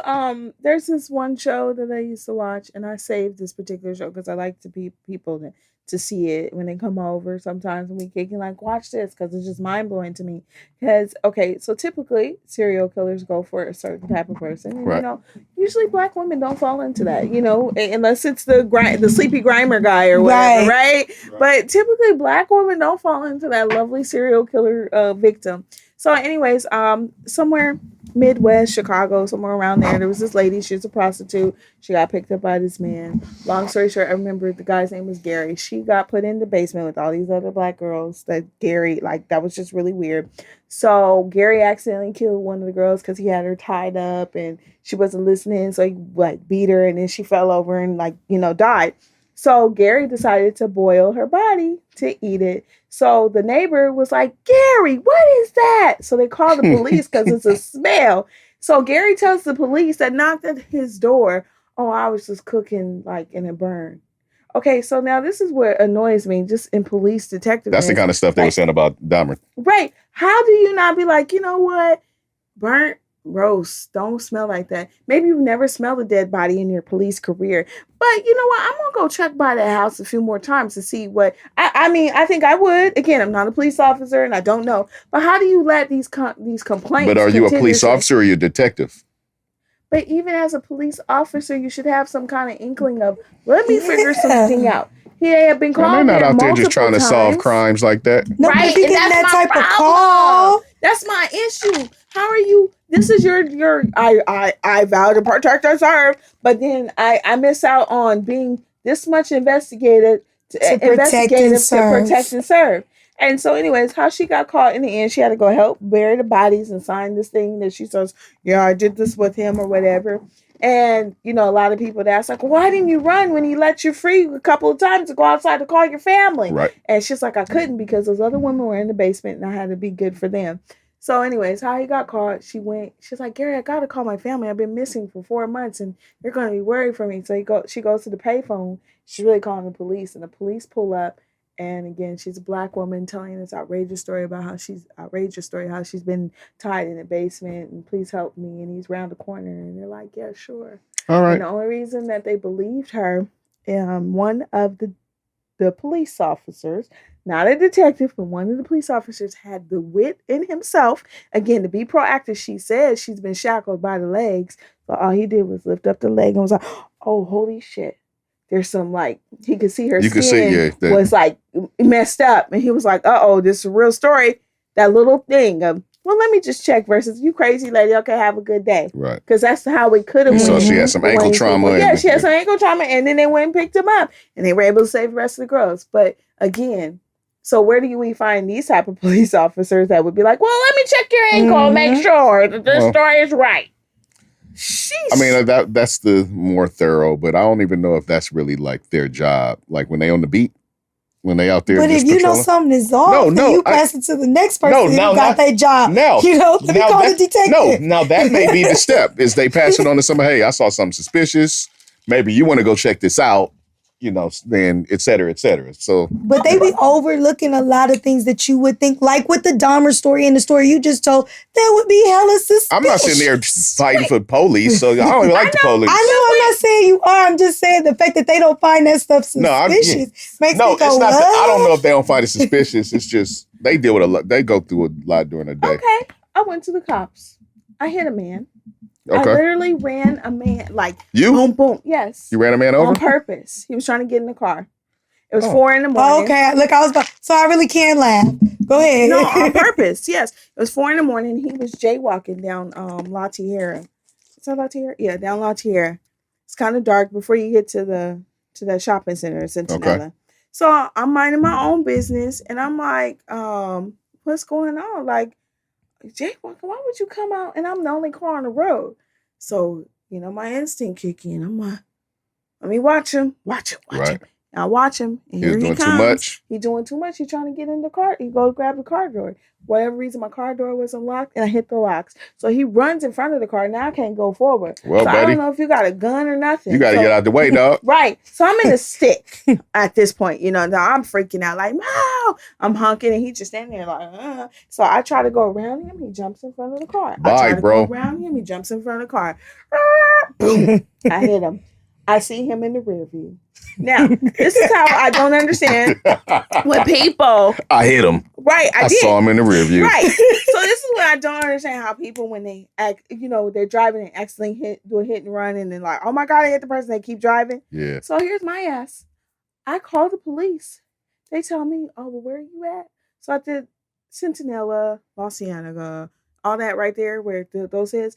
one show that I used to watch, and I saved this particular show because I like to be people to see it when they come over sometimes, and we can like, watch this, because it's just mind blowing to me. Because so typically serial killers go for a certain type of person, and usually black women don't fall into that, unless it's the sleepy grimer guy or whatever, right? But typically black women don't fall into that lovely serial killer victim. So anyways, somewhere Midwest, Chicago, somewhere around there was this lady. She was a prostitute. She got picked up by this man. Long story short, I remember the guy's name was Gary. She got put in the basement with all these other black girls. That was just really weird. So Gary accidentally killed one of the girls because he had her tied up and she wasn't listening. So he beat her, and then she fell over and died. So Gary decided to boil her body to eat it. So the neighbor was like, Gary, what is that? So they called the police because it's a smell. So Gary tells the police that knocked at his door, oh, I was just cooking like in a burn. Okay, so now this is what annoys me, just in police detective. That's the kind of stuff they were saying about Dahmer. Right. How do you not be like, you know what? Burnt roast don't smell like that. Maybe you've never smelled a dead body in your police career. But you know what? I'm going to go check by that house a few more times to see what... I mean, I think I would. Again, I'm not a police officer and I don't know. But how do you let these complaints... But are you a police officer or are you a detective? But even as a police officer, you should have some kind of inkling of, let me figure something out. He had been called. They're not out there just trying to solve crimes like that. No, right? But if you get that type of call, that's my issue. How are you? This is your. I vow to protect and serve, but then I miss out on being this much investigative to protect and serve. And so, anyways, how she got caught in the end, she had to go help bury the bodies and sign this thing that she says, yeah, I did this with him or whatever. And, you know, a lot of people that ask, like, why didn't you run when he let you free a couple of times to go outside to call your family? Right. And she's like, I couldn't because those other women were in the basement and I had to be good for them. So, anyways, how he got caught, she's like, Gary, I got to call my family. I've been missing for 4 months and they're going to be worried for me. So she goes to the payphone. She's really calling the police and the police pull up. And again, she's a Black woman telling this outrageous story about how she's been tied in the basement and please help me. And he's around the corner and they're like, yeah, sure. All right. And the only reason that they believed her, one of the police officers, not a detective, but one of the police officers had the wit in himself, again, to be proactive. She says she's been shackled by the legs. So all he did was lift up the leg and was like, oh, holy shit. There's some like, he could see her skin was like messed up. And he was like, uh-oh, this is a real story. That little thing of, well, let me just check versus you crazy lady. Okay, have a good day. Right. Because that's how we could have So she had some ankle trauma. Yeah, she had some ankle trauma. And then they went and picked him up. And they were able to save the rest of the girls. But again, so where do we find these type of police officers that would be like, well, let me check your ankle and make sure that this story is right. Sheesh. I mean, that's the more thorough, but I don't even know if that's really like their job. Like when they on the beat, when they out there. But if you know something is off, then you pass it to the next person who got their job. Now, you know, let me call the detective. Now that may be the step is they pass it on to somebody. Hey, I saw something suspicious. Maybe you want to go check this out. You know, then et cetera, et cetera. So, but they be overlooking a lot of things that you would think, like with the Dahmer story and the story you just told, that would be hella suspicious. I'm not sitting there fighting for police, so I don't even like the police. I know, I'm not saying you are. I'm just saying the fact that they don't find that stuff suspicious makes me go, it's not that, I don't know if they don't find it suspicious. It's just they deal with a lot. They go through a lot during the day. Okay, I went to the cops. I hit a man. Okay. I literally ran a man, like, you? Boom, boom. Yes. You ran a man over? On purpose. He was trying to get in the car. It was 4 a.m. Okay, look, so I really can laugh. Go ahead. No, on purpose, yes. It was 4 a.m. He was jaywalking down La Tierra. Is that La Tierra? Yeah, down La Tierra. It's kind of dark before you get to that shopping center in Centinela. Okay. So I'm minding my own business, and I'm like, what's going on? Like, jaywalking, why would you come out and I'm the only car on the road? So, you know, my instinct kick in. I'm like, let me watch him. Watch him. I watch him. And here he comes. Too much. He's doing too much. He's trying to get in the car. He go grab the car door. Whatever reason, my car door was unlocked and I hit the locks. So he runs in front of the car. Now I can't go forward. Well, so buddy, I don't know if you got a gun or nothing. You got to get out the way, dog. Right. So I'm in a stick at this point. You know, now I'm freaking out like, no. I'm honking and he's just standing there like, So I try to go around him. He jumps in front of the car. Bye, I try to bro. go around him. He jumps in front of the car. Boom. I hit him. I see him in the rear view. Now, this is how I don't understand when people... I hit him. Right, I did. Saw him in the rear view. Right. So this is what I don't understand, how people, when they act, you know, they're driving and accidentally do a hit and run and then like, oh my God, I hit the person, they keep driving. Yeah. So here's my ass. I call the police. They tell me, oh, well, where are you at? So I did Centinela, La Cienega, all that right there where those is.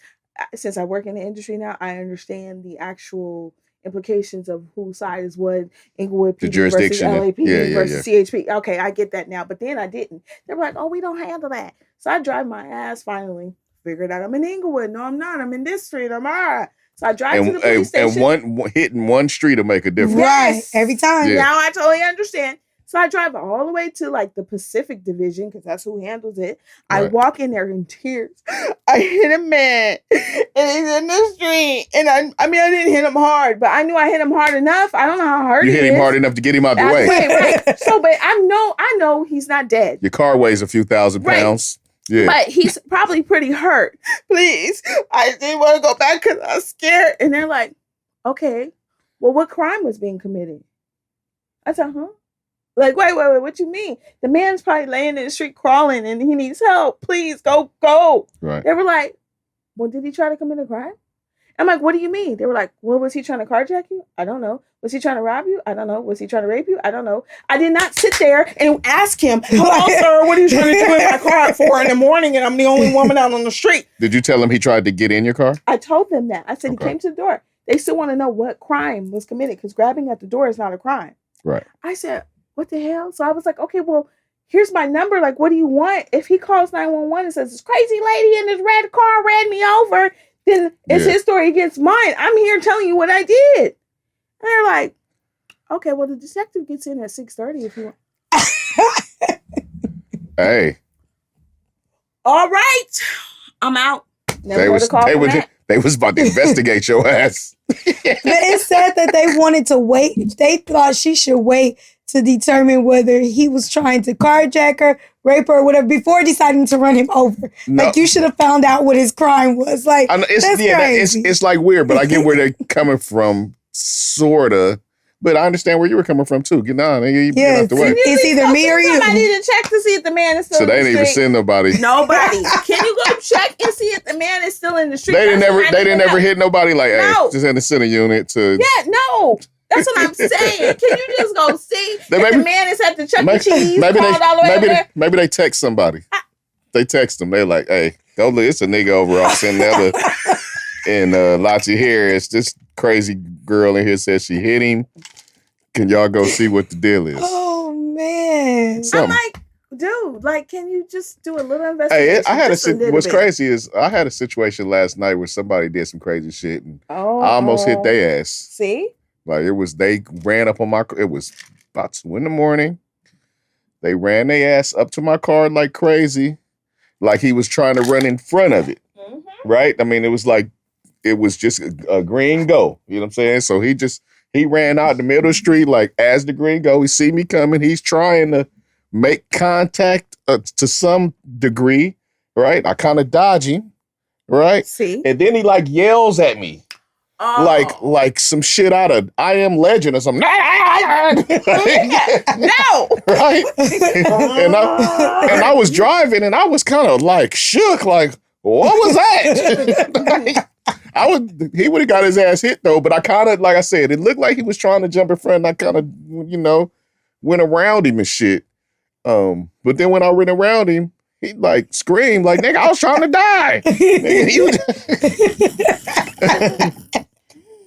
Since I work in the industry now, I understand the actual implications of whose side is what, Inglewood PD versus LAPD versus CHP. Okay, I get that now. But then I didn't. They were like, oh, we don't handle that. So I drive my ass finally. Figured out I'm in Inglewood. No, I'm not. I'm in this street. I'm all right. So I drive to the police station. And hitting one street will make a difference. Right. Every time. Yeah. Now I totally understand. So I drive all the way to like the Pacific Division because that's who handles it. Right. I walk in there in tears. I hit a man and he's in the street. And I mean, I didn't hit him hard, but I knew I hit him hard enough. I don't know how hard you hit him hard enough to get him out the way. Right. So, but I know he's not dead. Your car weighs a few thousand pounds. Yeah. But he's probably pretty hurt. Please, I didn't want to go back because I was scared. And they're like, okay, well, what crime was being committed? I said, huh? Like, wait, what you mean? The man's probably laying in the street crawling and he needs help. Please, go. Right. They were like, well, did he try to commit a crime? I'm like, what do you mean? They were like, well, was he trying to carjack you? I don't know. Was he trying to rob you? I don't know. Was he trying to rape you? I don't know. I did not sit there and ask him, hello, sir, what are you trying to do in my car at 4 a.m. and I'm the only woman out on the street? Did you tell him he tried to get in your car? I told them that. I said, okay. He came to the door. They still want to know what crime was committed because grabbing at the door is not a crime. Right. I said, what the hell? So I was like, okay, well, here's my number. Like, what do you want? If he calls 911 and says, this crazy lady in this red car ran me over, then it's his story against mine. I'm here telling you what I did. And they're like, okay, well, the detective gets in at 6:30 if you want. Hey. All right. I'm out. They was about to investigate your ass. But it said that they wanted to wait. They thought she should wait to determine whether he was trying to carjack her, rape her, or whatever before deciding to run him over. No. Like, you should have found out what his crime was. Like, it's like weird, but I get where they're coming from, sorta. But I understand where you were coming from too. Get on, you get out the way. It's either me or you. Somebody to check to see if the man is still in the street. So they didn't even send nobody. Nobody. Can you go check and see if the man is still in the street? They didn't ever hit nobody like, hey, just in the center unit to. Yeah, no. That's what I'm saying. Can you just go see if the man is at the Chuck E. Cheese? Maybe they text somebody. They text them. They're like, hey, go look. It's a nigga over off Cinderella and Lottie here. It's this crazy girl in here says she hit him. Can y'all go see what the deal is? Oh, man. I'm like, dude, like, can you just do a little investigation? Hey, what's crazy is I had a situation last night where somebody did some crazy shit and I almost hit their ass. See? Like, they ran up on my car. It was about 2 a.m. They ran their ass up to my car like crazy. Like he was trying to run in front of it. Mm-hmm. Right? I mean, it was just a green go. You know what I'm saying? So he ran out in the middle of the street, like as the green go, he see me coming. He's trying to make contact to some degree. Right? I kind of dodge him. Right? See? And then he like yells at me. Oh. Like some shit out of I Am Legend or something. No! Right? and I was driving and I was kind of like shook, like, what was that? He would have got his ass hit though, but I kind of, like I said, it looked like he was trying to jump in front and I kind of, went around him and shit. But then when I went around him, he like screamed like, nigga, I was trying to die.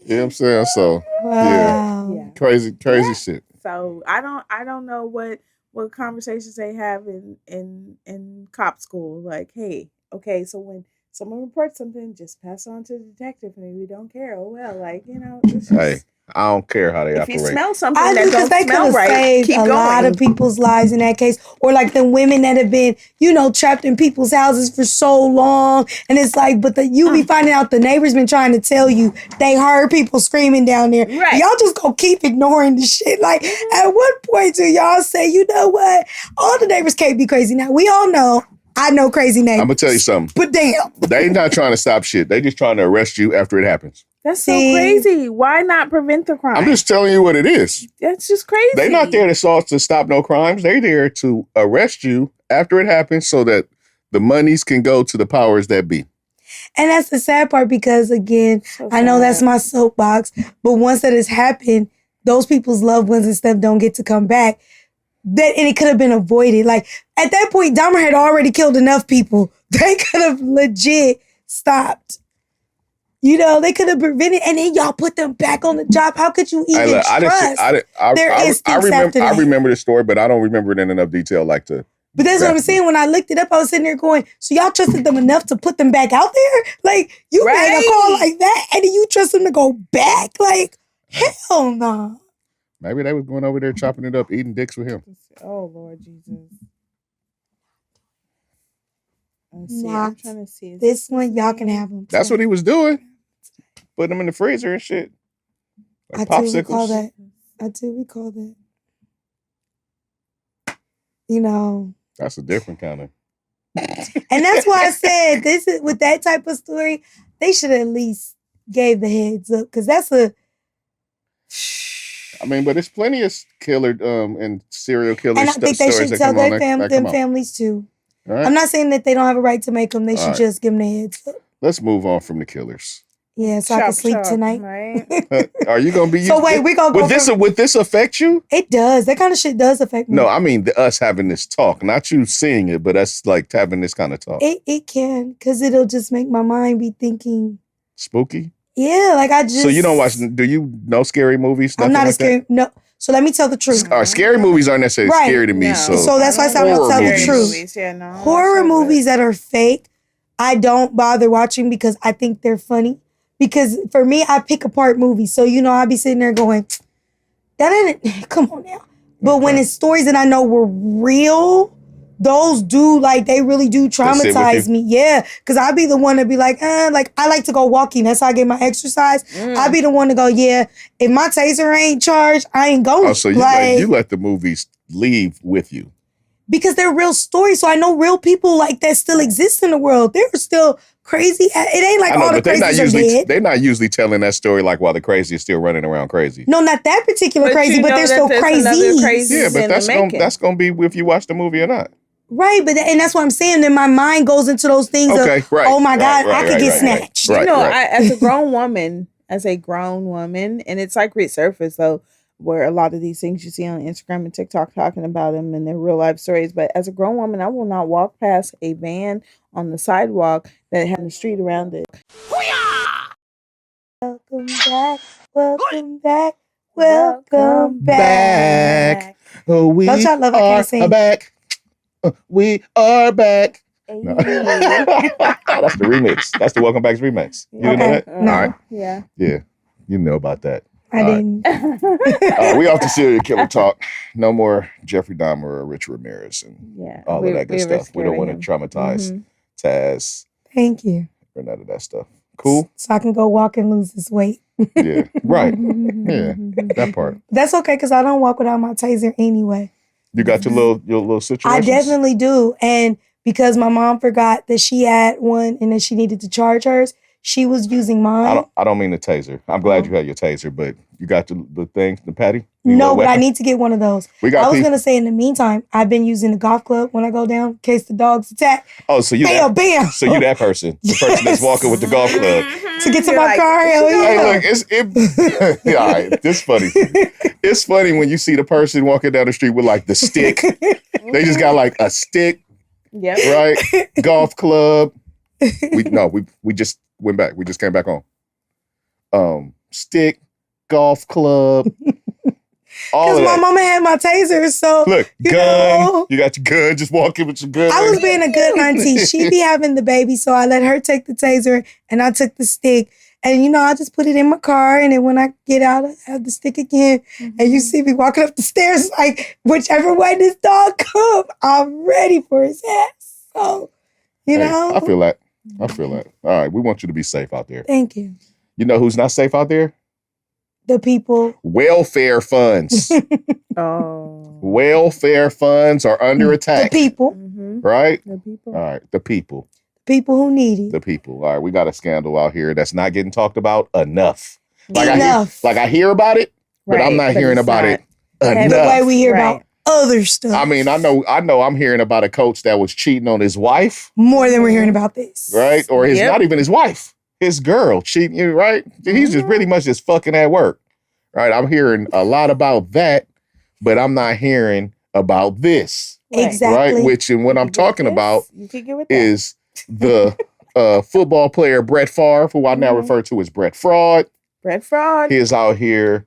You know what I'm saying? So yeah. Crazy shit. So I don't know what conversations they have in cop school. Like, hey, okay, so when someone reports something, just pass it on to the detective, and if you don't care, oh well, like, it's just, hey, I don't care how they operate. If you smell something that don't smell right, keep going. A lot of people's lives in that case. Or like the women that have been, trapped in people's houses for so long. And it's like, but you be finding out the neighbors been trying to tell you they heard people screaming down there. Right. Y'all just gonna keep ignoring the shit. Like, at what point do y'all say, you know what? All the neighbors can't be crazy. Now, we all know. I know crazy neighbors. I'm gonna tell you something. But damn. They not trying to stop shit. They just trying to arrest you after it happens. That's so crazy. Why not prevent the crime? I'm just telling you what it is. That's just crazy. They're not there to stop no crimes. They're there to arrest you after it happens so that the monies can go to the powers that be. And that's the sad part because, again, I know that's my soapbox, but once that has happened, those people's loved ones and stuff don't get to come back. And it could have been avoided. Like, at that point, Dahmer had already killed enough people. They could have legit stopped. They could have prevented, and then y'all put them back on the job. How could you even trust their instincts after that? I remember the story, but I don't remember it in enough detail like to. But that's what I'm saying. When I looked it up, I was sitting there going, so y'all trusted them enough to put them back out there? Like, you made a call like that, and then you trust them to go back? Like, hell no. Maybe they was going over there chopping it up, eating dicks with him. Oh, Lord Jesus. Let's see. Nah, I'm trying to see. This one, y'all can have them. That's what he was doing. Putting them in the freezer and shit. Like I do popsicles. recall that. I do recall that. You know. That's a different kind of. And that's why I said this is with that type of story, they should at least gave the heads up because that's a. I mean, but there's plenty of killer and serial killer and I think they should tell their families too. Right. I'm not saying that they don't have a right to make them. They should just give them the heads up. Let's move on from the killers. Yeah, so I can sleep tonight. Right? Are you gonna be? So wait, we gonna go. Would this affect you? It does. That kind of shit does affect me. No, I mean us having this talk, not you seeing it, but us like having this kind of talk. It can, because it'll just make my mind be thinking spooky. Yeah, like I just. So you don't watch? Do you know scary movies? I'm not a scary. No. So let me tell the truth. Scary movies aren't necessarily scary to me. No. So that's why I said I'm gonna tell the truth. Movies. Yeah, no, horror movies that are fake, I don't bother watching because I think they're funny. Because for me, I pick apart movies. So, I'll be sitting there going, that ain't, come on now. But when it's stories that I know were real, those do, they really do traumatize me. Yeah. Because I'll be the one to be like, I like to go walking. That's how I get my exercise. I'll be the one to go, yeah, if my taser ain't charged, I ain't going. Oh, so you let the movies leave with you. Because they're real stories. So I know real people that still exist in the world. They're still crazy. It ain't like all the crazies are dead. They're not usually telling that story while the crazy is still running around crazy. No, not that particular crazy, but they're still crazy. Yeah, but that's gonna be if you watch the movie or not. Right, and that's what I'm saying. Then my mind goes into those things of, oh my God, I could get snatched. As a grown woman, and it's resurfaced though, where a lot of these things you see on Instagram and TikTok talking about them and their real life stories. But as a grown woman, I will not walk past a van on the sidewalk that had the street around it. Welcome back. Welcome back. Welcome back. Oh, we don't y'all love are back. We are back. No. That's the remix. That's the Welcome Back's remix. You didn't know that? No. All right. Yeah. Yeah. You know about that. I didn't. We off the serial killer talk. No more Jeffrey Dahmer or Rich Ramirez and all of that good stuff. We don't want to traumatize Taz. Thank you. Or none of that stuff. Cool? So I can go walk and lose this weight. Yeah, right. Yeah, that part. That's okay because I don't walk without my taser anyway. You got your little situation? I definitely do. And because my mom forgot that she had one and that she needed to charge hers, she was using mine. I don't mean the taser. I'm glad you had your taser, but you got the thing, the patty? No, but I need to get one of those. I was going to say in the meantime, I've been using the golf club when I go down in case the dogs attack. Oh, so you bam. So you that person. The person that's walking with the golf club. To get to my car, hell yeah. Hey, look, all right, this funny. It's funny when you see the person walking down the street with the stick. They just got a stick. Yep. Right? Golf club. We just went back. We just came back on. Stick, golf club. Because my mama had my taser, so look, gun. You got your gun. Just walking with your gun. I was being a good auntie. She be having the baby, so I let her take the taser, and I took the stick. And I just put it in my car, and then when I get out, I have the stick again. Mm-hmm. And you see me walking up the stairs, whichever way this dog come, I'm ready for his ass. So, know. I feel that. All right, we want you to be safe out there. Thank you. You know who's not safe out there? The people. Welfare funds. Oh. Welfare funds are under attack. The people. Mm-hmm. Right? The people. All right, the people. People who need it. The people. All right, we got a scandal out here that's not getting talked about enough. I hear about it, but I'm not hearing about it enough. The way we hear about other stuff. I mean, I know I'm hearing about a coach that was cheating on his wife. More than we're hearing about this. Right? Or not even his wife. His girl cheating, right? He's just pretty much just fucking at work. Right? I'm hearing a lot about that, but I'm not hearing about this. Exactly. Right? Which, and what I'm talking about is the football player Brett Favre, who I now refer to as Brett Fraud. Brett Fraud. He is out here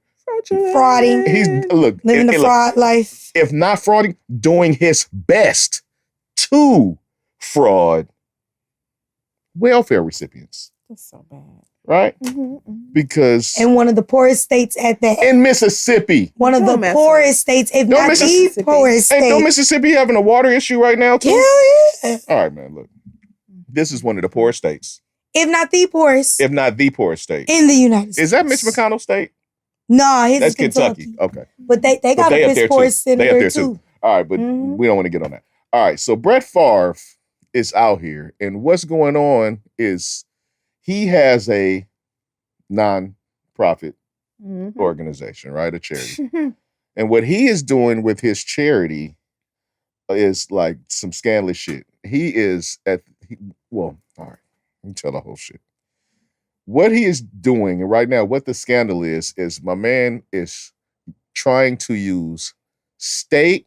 frauding. He's living the fraud life. If not frauding, doing his best to fraud welfare recipients. That's so bad. Right? Because in one of the poorest states at that. In Mississippi. One of the poorest states, if not the poorest state. Hey, don't Mississippi having a water issue right now too? Hell yeah. All right, man, look. This is one of the poorest states. If not the poorest. If not the poorest state. In the United States. Is that Mitch McConnell's state? No, his That's is Kentucky. Okay. But they got a piss poorest senator too. All right, but we don't want to get on that. All right, so Brett Favre is out here, and what's going on is he has a non-profit organization, right? A charity. And what he is doing with his charity is like some scandalous shit. He is all right, let me tell the whole shit. What he is doing right now, what the scandal is my man is trying to use state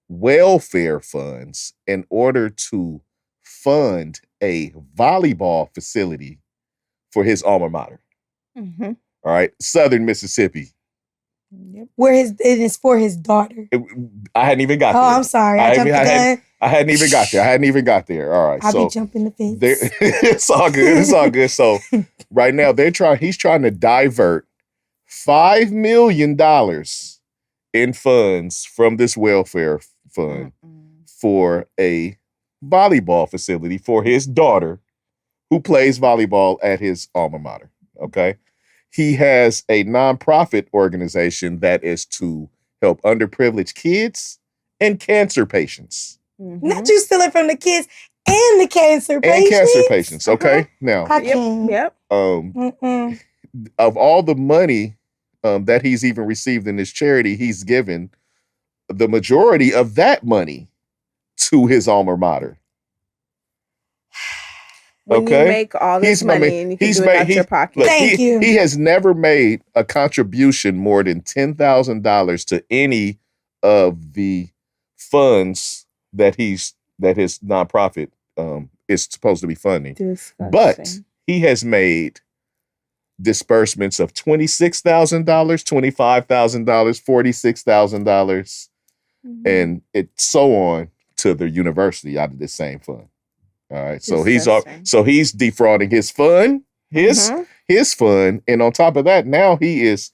welfare funds in order to fund a volleyball facility for his alma mater. All right, Southern Mississippi. Yep. It is for his daughter. I hadn't even got there. Oh, I'm sorry. I jumped the gun. I hadn't even got there. All right. I'll be jumping the fence. It's all good. It's all good. So right now he's trying to divert $5 million in funds from this welfare fund for a volleyball facility for his daughter who plays volleyball at his alma mater. Okay. He has a nonprofit organization that is to help underprivileged kids and cancer patients. Not you stealing from the kids and the cancer patients. And cancer patients, okay? Now, Yep. Of all the money that he's even received in this charity, he's given the majority of that money to his alma mater. When you make all this money and you can do it out your pocket. Look, Thank you. He has never made a contribution more than $10,000 to any of the funds that his nonprofit is supposed to be funding. Disgusting. But he has made disbursements of $26,000, $25,000, $46,000, and it's so on to the university out of this same fund. All right, so he's defrauding his fund, his fund, and on top of that, now he is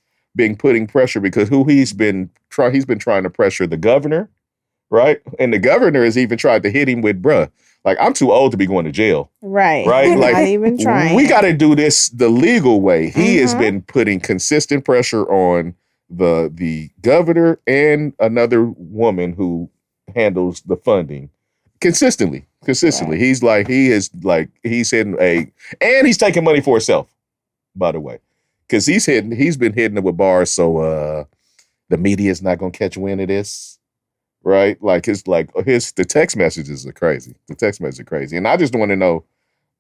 putting pressure because he's been trying to pressure the governor, right? And the governor has even tried to hit him with, bruh, like, I'm too old to be going to jail, right? Like, not even trying. We got to do this the legal way. He has been putting consistent pressure on the governor and another woman who handles the funding. Consistently. Right. He's hitting and he's taking money for himself, by the way. Because he's been hitting it with bars, so the media is not gonna catch wind of this. Right? The text messages are crazy. The text messages are crazy. And I just want to know,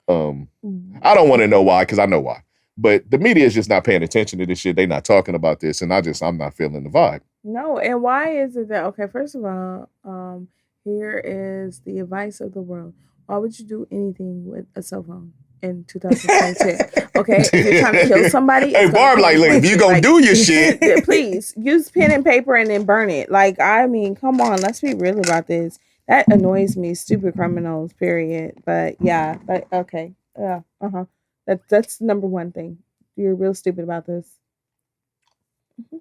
I don't want to know why, because I know why. But the media is just not paying attention to this shit. They're not talking about this, and I'm not feeling the vibe. No, and why is it that first of all, here is the advice of the world. Why would you do anything with a cell phone in 2022? Okay, if you're trying to kill somebody. Hey, Barb, look, if you're going to do your shit. Please, use pen and paper and then burn it. Come on, let's be real about this. That annoys me. Stupid criminals, period. But yeah, okay. That's number one thing. You're real stupid about this.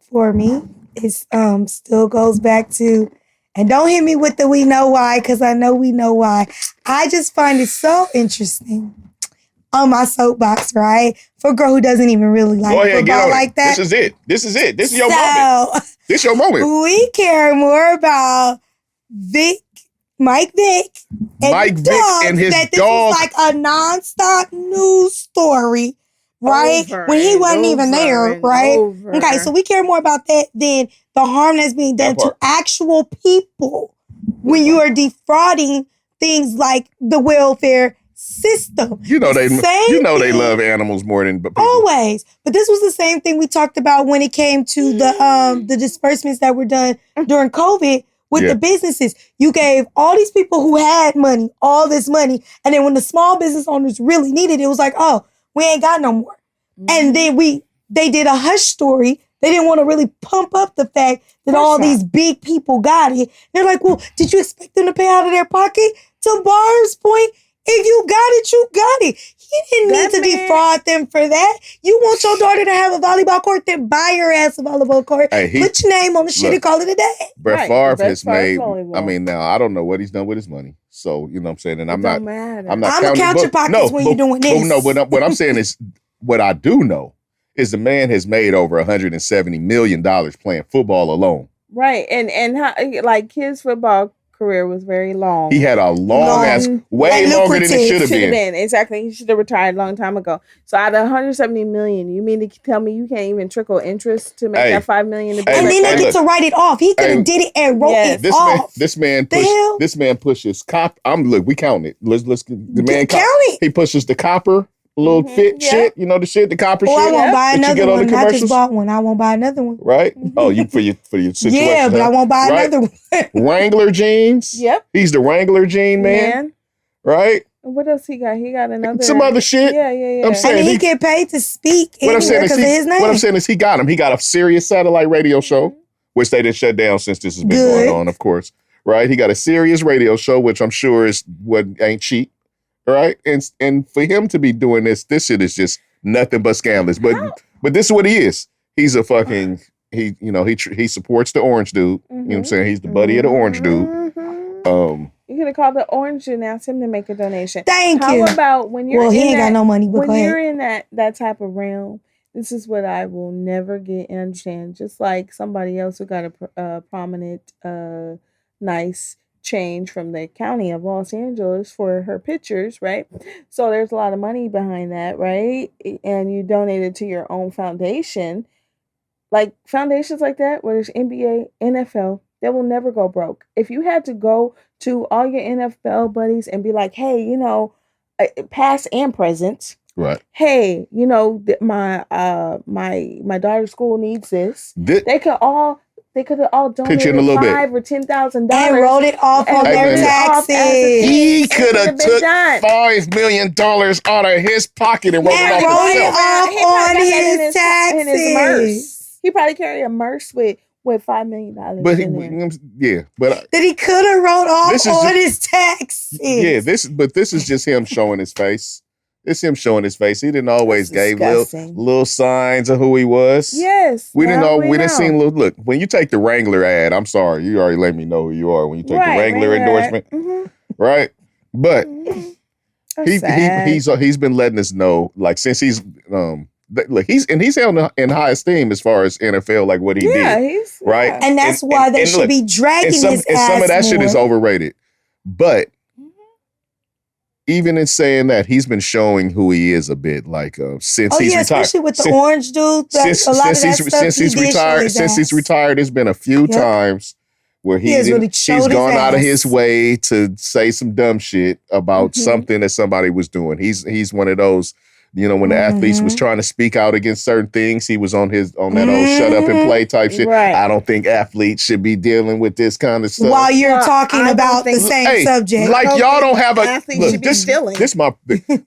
For me, it still goes back to, and don't hit me with the we know why, because I know we know why. I just find it so interesting on my soapbox, right? For a girl who doesn't even really like football like that. This is it. This is your moment. This is your moment. We care more about Mike Vick and his dog. This was like a nonstop news story, right? When he wasn't even there, right? Okay, so we care more about that than the harm that's being done to actual people when you are defrauding things like the welfare system. They love animals more than people. Always. But this was the same thing we talked about when it came to the disbursements that were done during COVID with the businesses. You gave all these people who had money, all this money, and then when the small business owners really needed it, it was like, oh, we ain't got no more. And then they did a hush story. They didn't want to really pump up the fact that all these big people got it. They're like, well, did you expect them to pay out of their pocket? To Barb's point, if you got it, you got it. He didn't need to defraud them for that. You want your daughter to have a volleyball court, then buy your ass a volleyball court. Hey, put your name on the shit and call it a day. Brett Favre has made, I mean, now, I don't know what he's done with his money. So, you know what I'm saying? And I'm not going to count your pockets when you're doing this. No, what I'm saying is, what I do know is the man has made over $170 million playing football alone. Right. And how, like, his football career was very long. He had a long ass, way longer than it should have been. Exactly. He should have retired a long time ago. So out of $170 million, you mean to tell me you can't even trickle interest to make that $5 million? And then they get to write it off. He could have did it and wrote it off. This man pushes cop. We count it. Let's the man count it. He pushes the copper. Little shit, you know the shit, the copper shit. I won't buy another one. I just bought one. I won't buy another one. Right? Oh, you for your situation. Yeah, but I won't buy another one. Wrangler jeans. Yep. He's the Wrangler jean man. Right? What else he got? He got another. Some other shit. Yeah. I'm saying and he get paid to speak because of his name. What I'm saying is he got him. He got a Sirius satellite radio show, which they didn't shut down since this has been going on, of course. Right? He got a Sirius radio show, which I'm sure is what ain't cheap. Right, and for him to be doing this shit is just nothing but scandalous. But this is what he is. He's a fucking he supports the orange dude. You know what I'm saying? He's the buddy of the orange dude. You could have called the orange and asked him to make a donation. Thank you. How about when you're he ain't got no money, but when you're in that type of realm? This is what I will never get and understand. Just like somebody else who got a prominent, nice change from the county of Los Angeles for her pictures, right? So there's a lot of money behind that, right? And you donated to your own foundation. Like foundations like that, where there's NBA, NFL, they will never go broke. If you had to go to all your NFL buddies and be like, hey, past and present, right? Hey, my daughter's school needs this. They could have all donated $5,000 or $10,000 and wrote it off on their taxes. He could have took $5 million out of his pocket and wrote it off on his taxes. In his purse. He probably carried a purse with $5 million. But that he could have wrote off on his taxes. Yeah, this is just him showing his face. It's him showing his face. He didn't always give little signs of who he was. Yes. We didn't see look, when you take the Wrangler ad, I'm sorry, you already let me know who you are when you take the Wrangler endorsement. Right? But he's been letting us know, like, since he's he's held in high esteem as far as NFL, like what he did. Right? And that's why they should be dragging his ass. And some of that shit is overrated. But even in saying that, he's been showing who he is a bit, like since he's retired. Especially with the orange dude. Since he's retired, there's been a few times where he's gone out of his way to say some dumb shit about something that somebody was doing. He's one of those. When the athletes was trying to speak out against certain things, he was on that old shut up and play type shit. Right. I don't think athletes should be dealing with this kind of stuff. While you're talking about the same subject. Like y'all don't have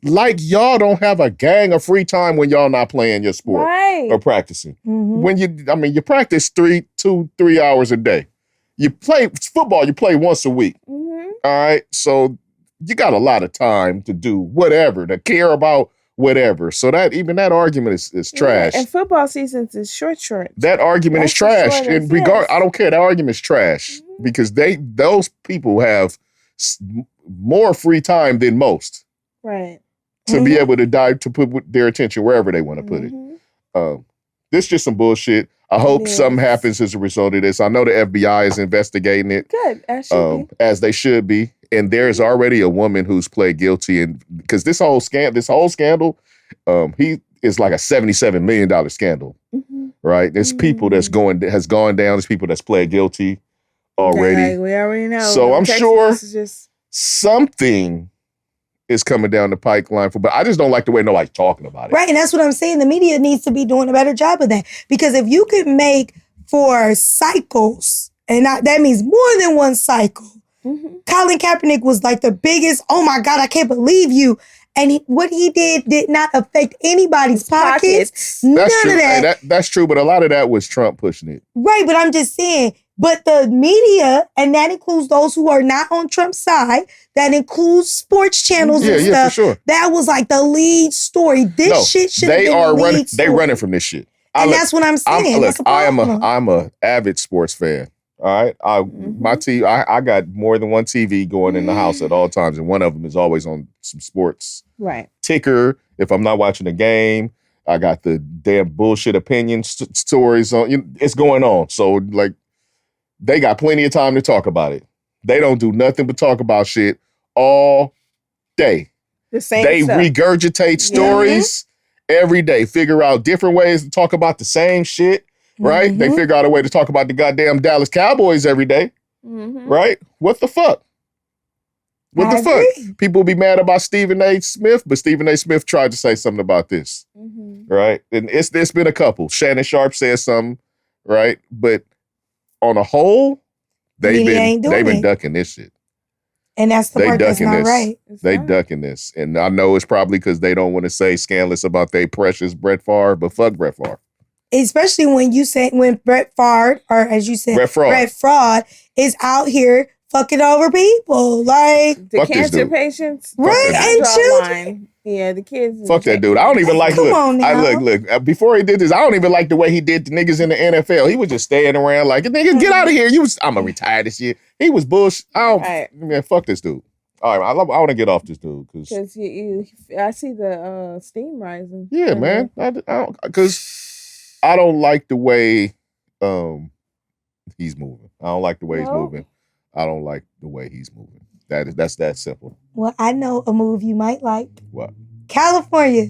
like y'all don't have a gang of free time when y'all not playing your sport or practicing. When you practice 3 hours a day. You play football, you play once a week. All right. So you got a lot of time to do whatever, to care about whatever. So that argument is trash. And football seasons is short. That argument is trash. I don't care. That argument is trash because those people have more free time than most. Right. To be able to put their attention wherever they want to put it. This is just some bullshit. I hope something happens as a result of this. I know the FBI is investigating it. Good, as they should be. And there's already a woman who's pled guilty, and because this whole scandal, he is like a $77 million scandal, right? There's people has gone down. There's people that's pled guilty already. Okay, we already know. So I'm sure something is coming down the pipeline but I just don't like the way nobody's talking about it. Right, and that's what I'm saying. The media needs to be doing a better job of that, because if you could make for cycles, and that means more than one cycle. Colin Kaepernick was like the biggest, oh my God, I can't believe you And what he did not affect anybody's pockets. None That's true. of that. Hey, that's true, but a lot of that was Trump pushing it. Right, but I'm just saying, but the media, and that includes those who are not on Trump's side, that includes sports channels and stuff. For sure. That was like the lead story. This shit should have been the lead story. They running from this shit. And that's what I'm saying. I'm a avid sports fan. All right, my TV. I got more than one TV going in the house at all times, and one of them is always on some sports ticker. If I'm not watching a game, I got the damn bullshit opinion stories on. It's going on, so like they got plenty of time to talk about it. They don't do nothing but talk about shit all day. The same. They stuff. regurgitate stories every day. Figure out different ways to talk about the same shit. Right? They figure out a way to talk about the goddamn Dallas Cowboys every day. Right? What the fuck? What the fuck? People be mad about Stephen A. Smith, but Stephen A. Smith tried to say something about this. Right? And it's been a couple. Shannon Sharp said something, right? But on a whole, they've been ducking this shit. And that's the part that's not right. They ducking this. And I know it's probably because they don't want to say scandalous about their precious Brett Favre, but fuck Brett Favre. Especially when Brett Favre, or as you said, Brett Fraud is out here fucking over people. Like the cancer patients. Right, and children. Yeah, the kids. Fuck that dude. I don't even like look. Before he did this, I don't even like the way he did the niggas in the NFL. He was just staying around like, nigga, get out of here. I'm gonna retire this year. He was bullshit. Man, fuck this dude. All right, I want to get off this dude because I see the steam rising. Yeah, man. Because I don't like the way he's moving. I don't like the way he's moving. I don't like the way he's moving. That's that simple. Well, I know a move you might like. What? California.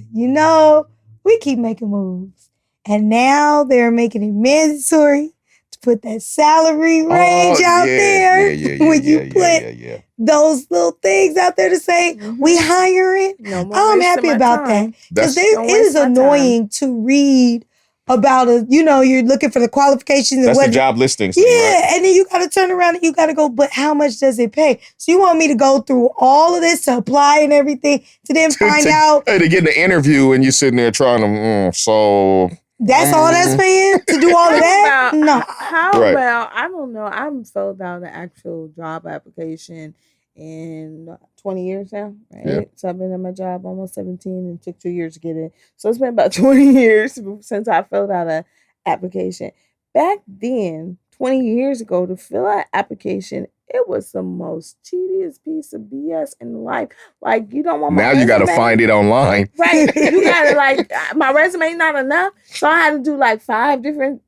We keep making moves. And now they're making it mandatory to put that salary range out there. When you put those little things out there to say, we hiring. I'm happy about that. Because it is annoying to read about you're looking for the qualifications. That's the job listings. Yeah, right? And then you got to turn around and you got to go, but how much does it pay? So you want me to go through all of this to apply and everything to then find out. Hey, to get an interview and you sitting there trying to, so. That's all that's paying to do all of that? No. How about, I don't know, I haven't filled out an actual job application in 20 years now, right? Yeah. So I've been at my job almost 17 and took 2 years to get in. So it's been about 20 years since I filled out an application. Back then, 20 years ago, to fill out an application, it was the most tedious piece of BS in life. Like, you don't want my resume. Now you got to find it online. Right. You got to, my resume not enough. So I had to do 5 different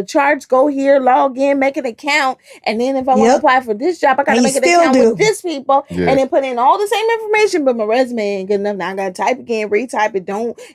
charts. Go here, log in, make an account. And then if I want to apply for this job, I got to make an account with this people. Yeah. And then put in all the same information, but my resume ain't good enough. Now I got to type again, retype it.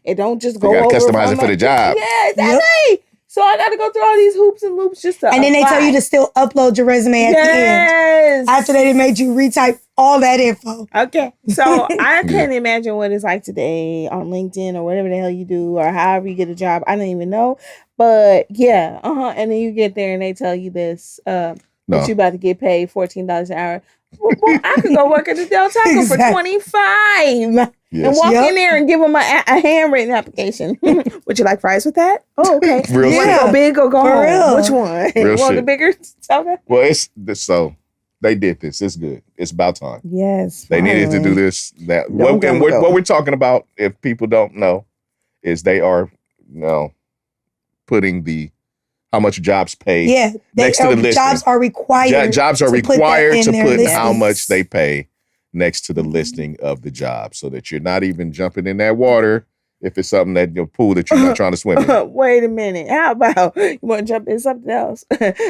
It don't just go over. You got to customize it for the job. Yeah, exactly. Yep. So I got to go through all these hoops and loops just to And then they tell you to still upload your resume at the end. After they made you retype all that info. Okay. So I can't imagine what it's like today on LinkedIn or whatever the hell you do or however you get a job. I don't even know. But yeah. And then you get there and they tell you this, that you about to get paid $14 an hour. Well, I could go work at the Del Taco for $25 and walk in there and give them a handwritten application. Would you like fries with that? Oh, okay. Real you want to go big or go home? Real. Which one? Real want the bigger taco? Well, so they did this. It's good. It's about time. Yes. They needed to do this. What we're talking about, if people don't know, is they are putting how much jobs pay next to the listing. Jobs are required. Jobs are required to put how much they pay next to the listing of the job, so that you're not even jumping in that water if it's something that pool that you're not trying to swim in. Wait a minute. How about you want to jump in something else? That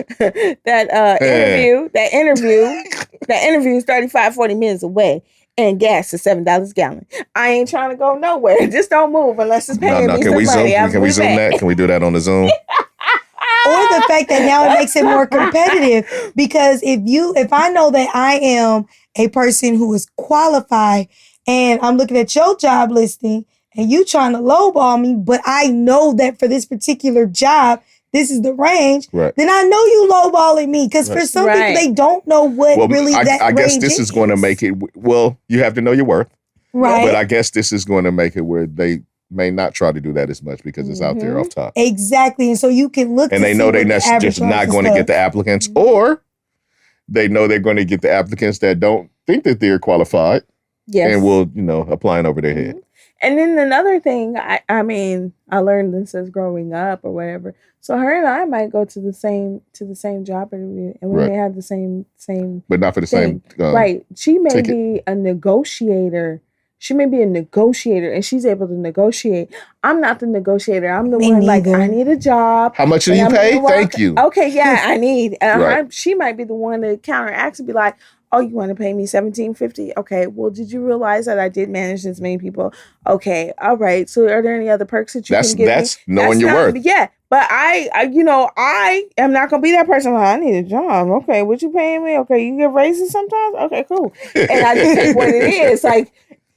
interview is 35-40 minutes away. And gas is $7 a gallon. I ain't trying to go nowhere. Just don't move unless it's paying me some money. Can we zoom that? Can we do that on the Zoom? Or the fact that now it makes it more competitive, because if I know that I am a person who is qualified and I'm looking at your job listing and you trying to lowball me, but I know that for this particular job, this is the range, then I know you lowballing me. Because for some people, they don't know what that range is. I guess this is going to make it, you have to know your worth. Right. But I guess this is going to make it where they may not try to do that as much because it's out there off top. Exactly. And so you can look and they know they're just not going to get the applicants, or they know they're going to get the applicants that don't think that they're qualified and will, applying over their head. And then another thing, I mean, I learned this as growing up or whatever. So her and I might go to the same job interview, and we may have the same, but not for the same. Right. She may ticket. be a negotiator. She may be a negotiator, and she's able to negotiate. I'm not the negotiator. I'm the one neither. I need a job. How much do you pay? Thank you. Okay, yeah, I need. Right. She might be the one to counteract and be like, oh, you want to pay me $17.50? Okay. Well, did you realize that I did manage this many people? Okay. All right. So, are there any other perks that you can give That's me? knowing your worth. Yeah. But I am not gonna be that person. Well, I need a job. Okay. What you paying me? Okay. You get raises sometimes. Okay. Cool. And I just take what it is. Like,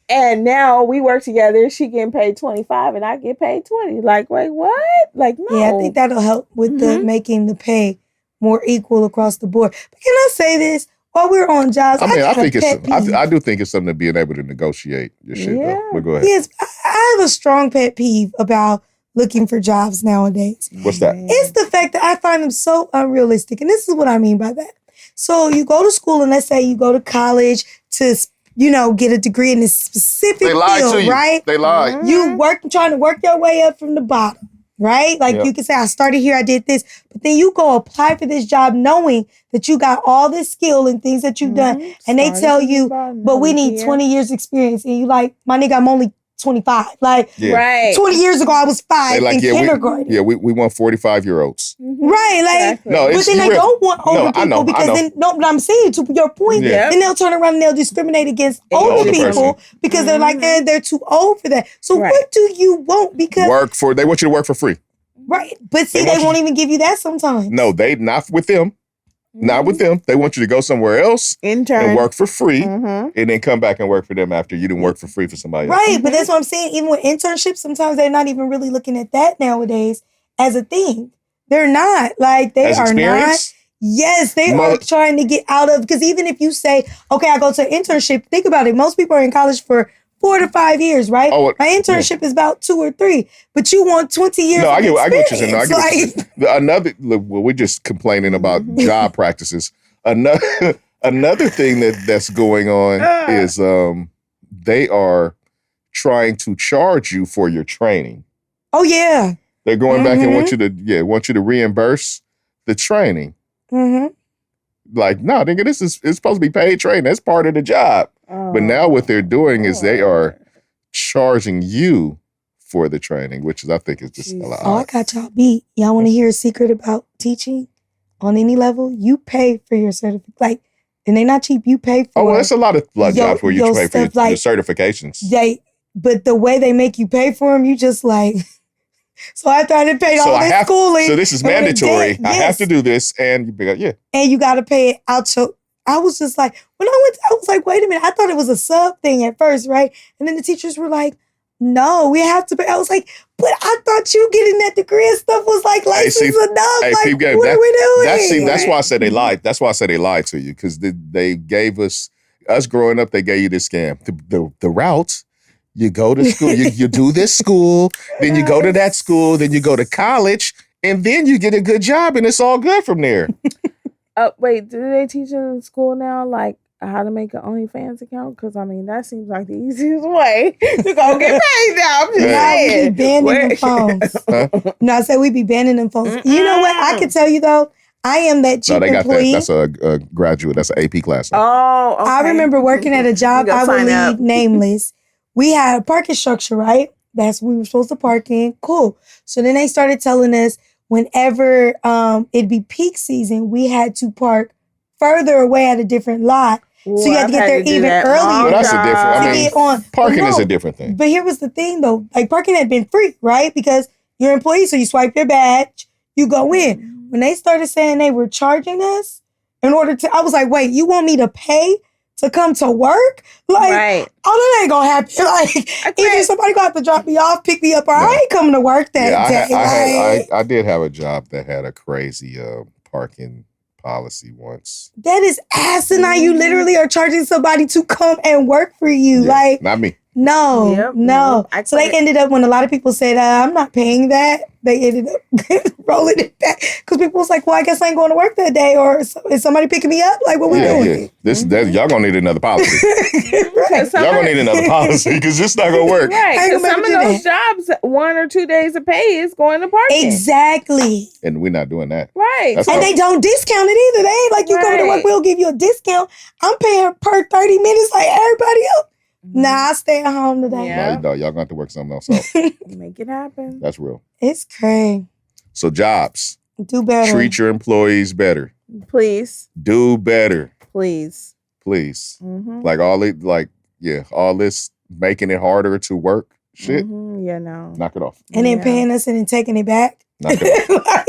and now we work together. She getting paid $25, and I get paid $20. Like, wait, what? Like, no. Yeah, I think that'll help with the making the pay more equal across the board. But can I say this? While we're on jobs, I do think it's something to being able to negotiate your shit. Yeah. Though. But go ahead. Yes, I have a strong pet peeve about looking for jobs nowadays. What's that? It's the fact that I find them so unrealistic. And this is what I mean by that. So you go to school, and let's say you go to college to, get a degree in a specific They lied field, to you. right? They lied. You trying to work your way up from the bottom, right? Like you can say, I started here, I did this, but then you go apply for this job knowing that you got all this skill and things that you've done. And they tell you, but we need 20 years experience. And you like, my nigga, I'm only 25. Like, right. 20 years ago, I was 5 in kindergarten. We want 45-year-olds. Right, like, Exactly. but then they don't want older people because then, but I'm saying to your point, then they'll turn around and they'll discriminate against older people because they're like, they're too old for that. So what do you want? Because they want you to work for free. Right, but see, they won't even give you that sometimes. No, not with them. Not with them. They want you to go somewhere else and work for free and then come back and work for them after you didn't work for free for somebody else. Right, but that's what I'm saying. Even with internships, sometimes they're not even really looking at that nowadays as a thing. They're not. Like, they are not. Yes, they are trying to get out of, because even if you say, okay, I go to an internship, think about it. Most people are in college for 4 to 5 years, right? My internship is about 2 or 3, but you want 20 years. No, I get what you're saying. We're just complaining about job practices. Another thing that's going on is they are trying to charge you for your training. Oh yeah, they're going back and want you to reimburse the training. Like, no, nigga, it's supposed to be paid training. That's part of the job. But now what they're doing is they are charging you for the training, which I think is just a lot. Oh, I got y'all beat. Y'all want to hear a secret about teaching on any level? You pay for your certificate. Like, and they're not cheap. You pay for. Oh, well, there's a lot of jobs where you pay for your certifications. But the way they make you pay for them, you just like. So after I done paid all this schooling. So this is mandatory. I have to do this, and and you got to pay it out. So I was just like, when I was like, wait a minute. I thought it was a sub thing at first, right? And then the teachers were like, no, we have to pay. I was like, but I thought you getting that degree and stuff was like license enough. Like, what are we doing? That's why I said they lied. That's why I said they lied to you, because they gave us growing up. They gave you this scam. The route. You go to school, you do this school, then you go to that school, then you go to college, and then you get a good job, and it's all good from there. Wait, do they teach in school now, like, how to make an OnlyFans account? Because, I mean, that seems like the easiest way to go get paid now. I'm just saying. We be banning them phones. No, I said we be banning them phones. You know what? I can tell you, though, I am that cheap employee. That's a graduate. That's an AP class. Oh, okay. I remember working at a job, I will leave nameless. We had a parking structure, right? That's we were supposed to park in. Cool. So then they started telling us whenever it'd be peak season, we had to park further away at a different lot. Ooh, so you had to get there even earlier. Well, that's a different. Parking is a different thing. But here was the thing, though. Like, parking had been free, right? Because you're an employee, so you swipe your badge, you go in. When they started saying they were charging us in order to, I was like, wait, you want me to pay to come to work? Like, that ain't gonna happen. Like, either somebody gonna have to drop me off, pick me up, or I ain't coming to work that day. I did have a job that had a crazy parking policy once. That is asinine. You literally are charging somebody to come and work for you. Yeah, like, not me. No. So they ended up, when a lot of people said, I'm not paying that, they ended up rolling it back. Because people was like, well, I guess I ain't going to work that day. Or is somebody picking me up? Like, what we doing? Yeah. Y'all going to need another policy. Right. Y'all going to need another policy because this not going to work. Right. Because some of those jobs, 1 or 2 days of pay is going to parking. Exactly. And we're not doing that. Right. And they don't discount it either. They ain't like, you come to work, we'll give you a discount. I'm paying per 30 minutes like everybody else. Nah, I stay at home today. Yeah. No, y'all going to have to work something else out. Make it happen. That's real. It's crazy. So jobs. Do better. Treat your employees better. Please. Do better. Please. Mm-hmm. Like all this making it harder to work shit. Mm-hmm. Yeah, no. Knock it off. And then paying us and then taking it back. Knock it off.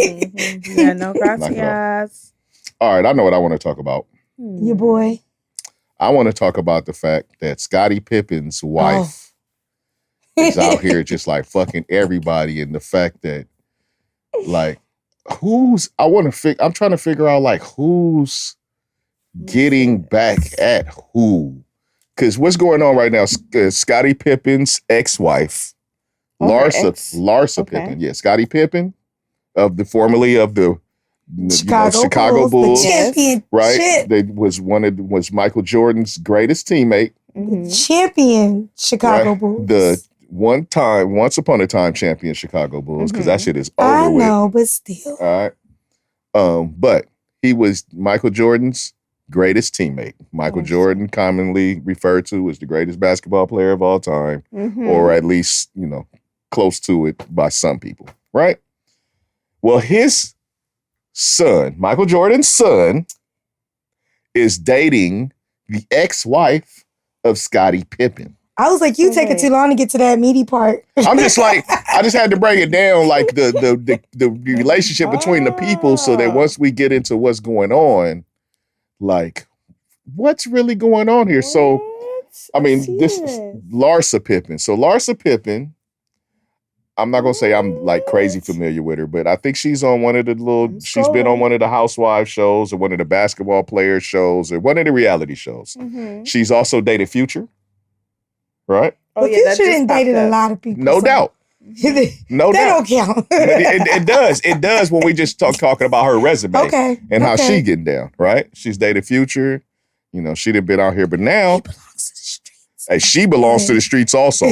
Yeah, no gracias. All right, I know what I want to talk about. Your boy. I want to talk about the fact that Scottie Pippen's wife is out here just like fucking everybody, and the fact that like I'm trying to figure out like who's getting back at who. Because what's going on right now, Scottie Pippen's ex-wife, Larsa Pippen. Yeah, Scottie Pippen, formerly of the Chicago Bulls, the champion, right? They was Michael Jordan's greatest teammate. The champion Chicago Bulls. The once upon a time champion Chicago Bulls, because that shit is over with. I know, but still. All right. But he was Michael Jordan's greatest teammate. Michael Jordan, commonly referred to as the greatest basketball player of all time, or at least, close to it by some people, right? Well, his son, Michael Jordan's son, is dating the ex-wife of Scottie Pippen. I was like, you taking too long to get to that meaty part. I'm just like, I just had to break it down, like the relationship between the people, so that once we get into what's going on, like, what's really going on here? So, I mean, this is Larsa Pippen. So Larsa Pippen, I'm not gonna say I'm like crazy familiar with her, but I think she's on one of the she's been on one of the housewife shows or one of the basketball player shows or one of the reality shows. She's also dated Future, right? But Future didn't dated a lot of people. No doubt. No doubt. That don't count. It does when we just talking about her resume and how she getting down, right? She's dated Future. She done been out here, but now she belongs to the streets also.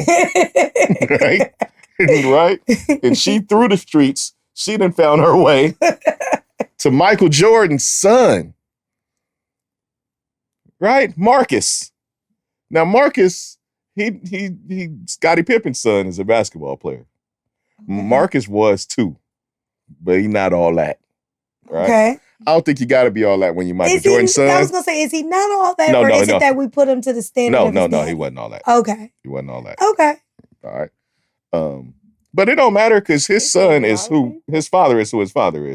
Right? Right? And she through the streets, she done found her way to Michael Jordan's son. Right? Marcus. Now Marcus, he Scottie Pippen's son is a basketball player. Marcus was too, but he not all that. Right? Okay. I don't think you got to be all that when you Michael Jordan's son. I was going to say, is he not all that, or is it that we put him to the standard? No, he wasn't all that. Okay. He wasn't all that. Okay. All right. But it don't matter because his son is who his father is.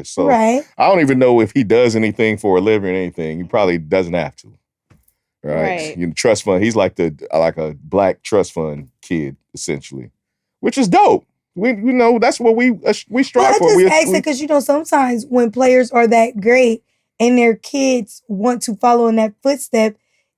So I don't even know if he does anything for a living or anything. He probably doesn't have to. Right. Trust fund. He's like a black trust fund kid essentially, which is dope. We that's what we strive for. I just ask it because sometimes when players are that great and their kids want to follow in that footstep,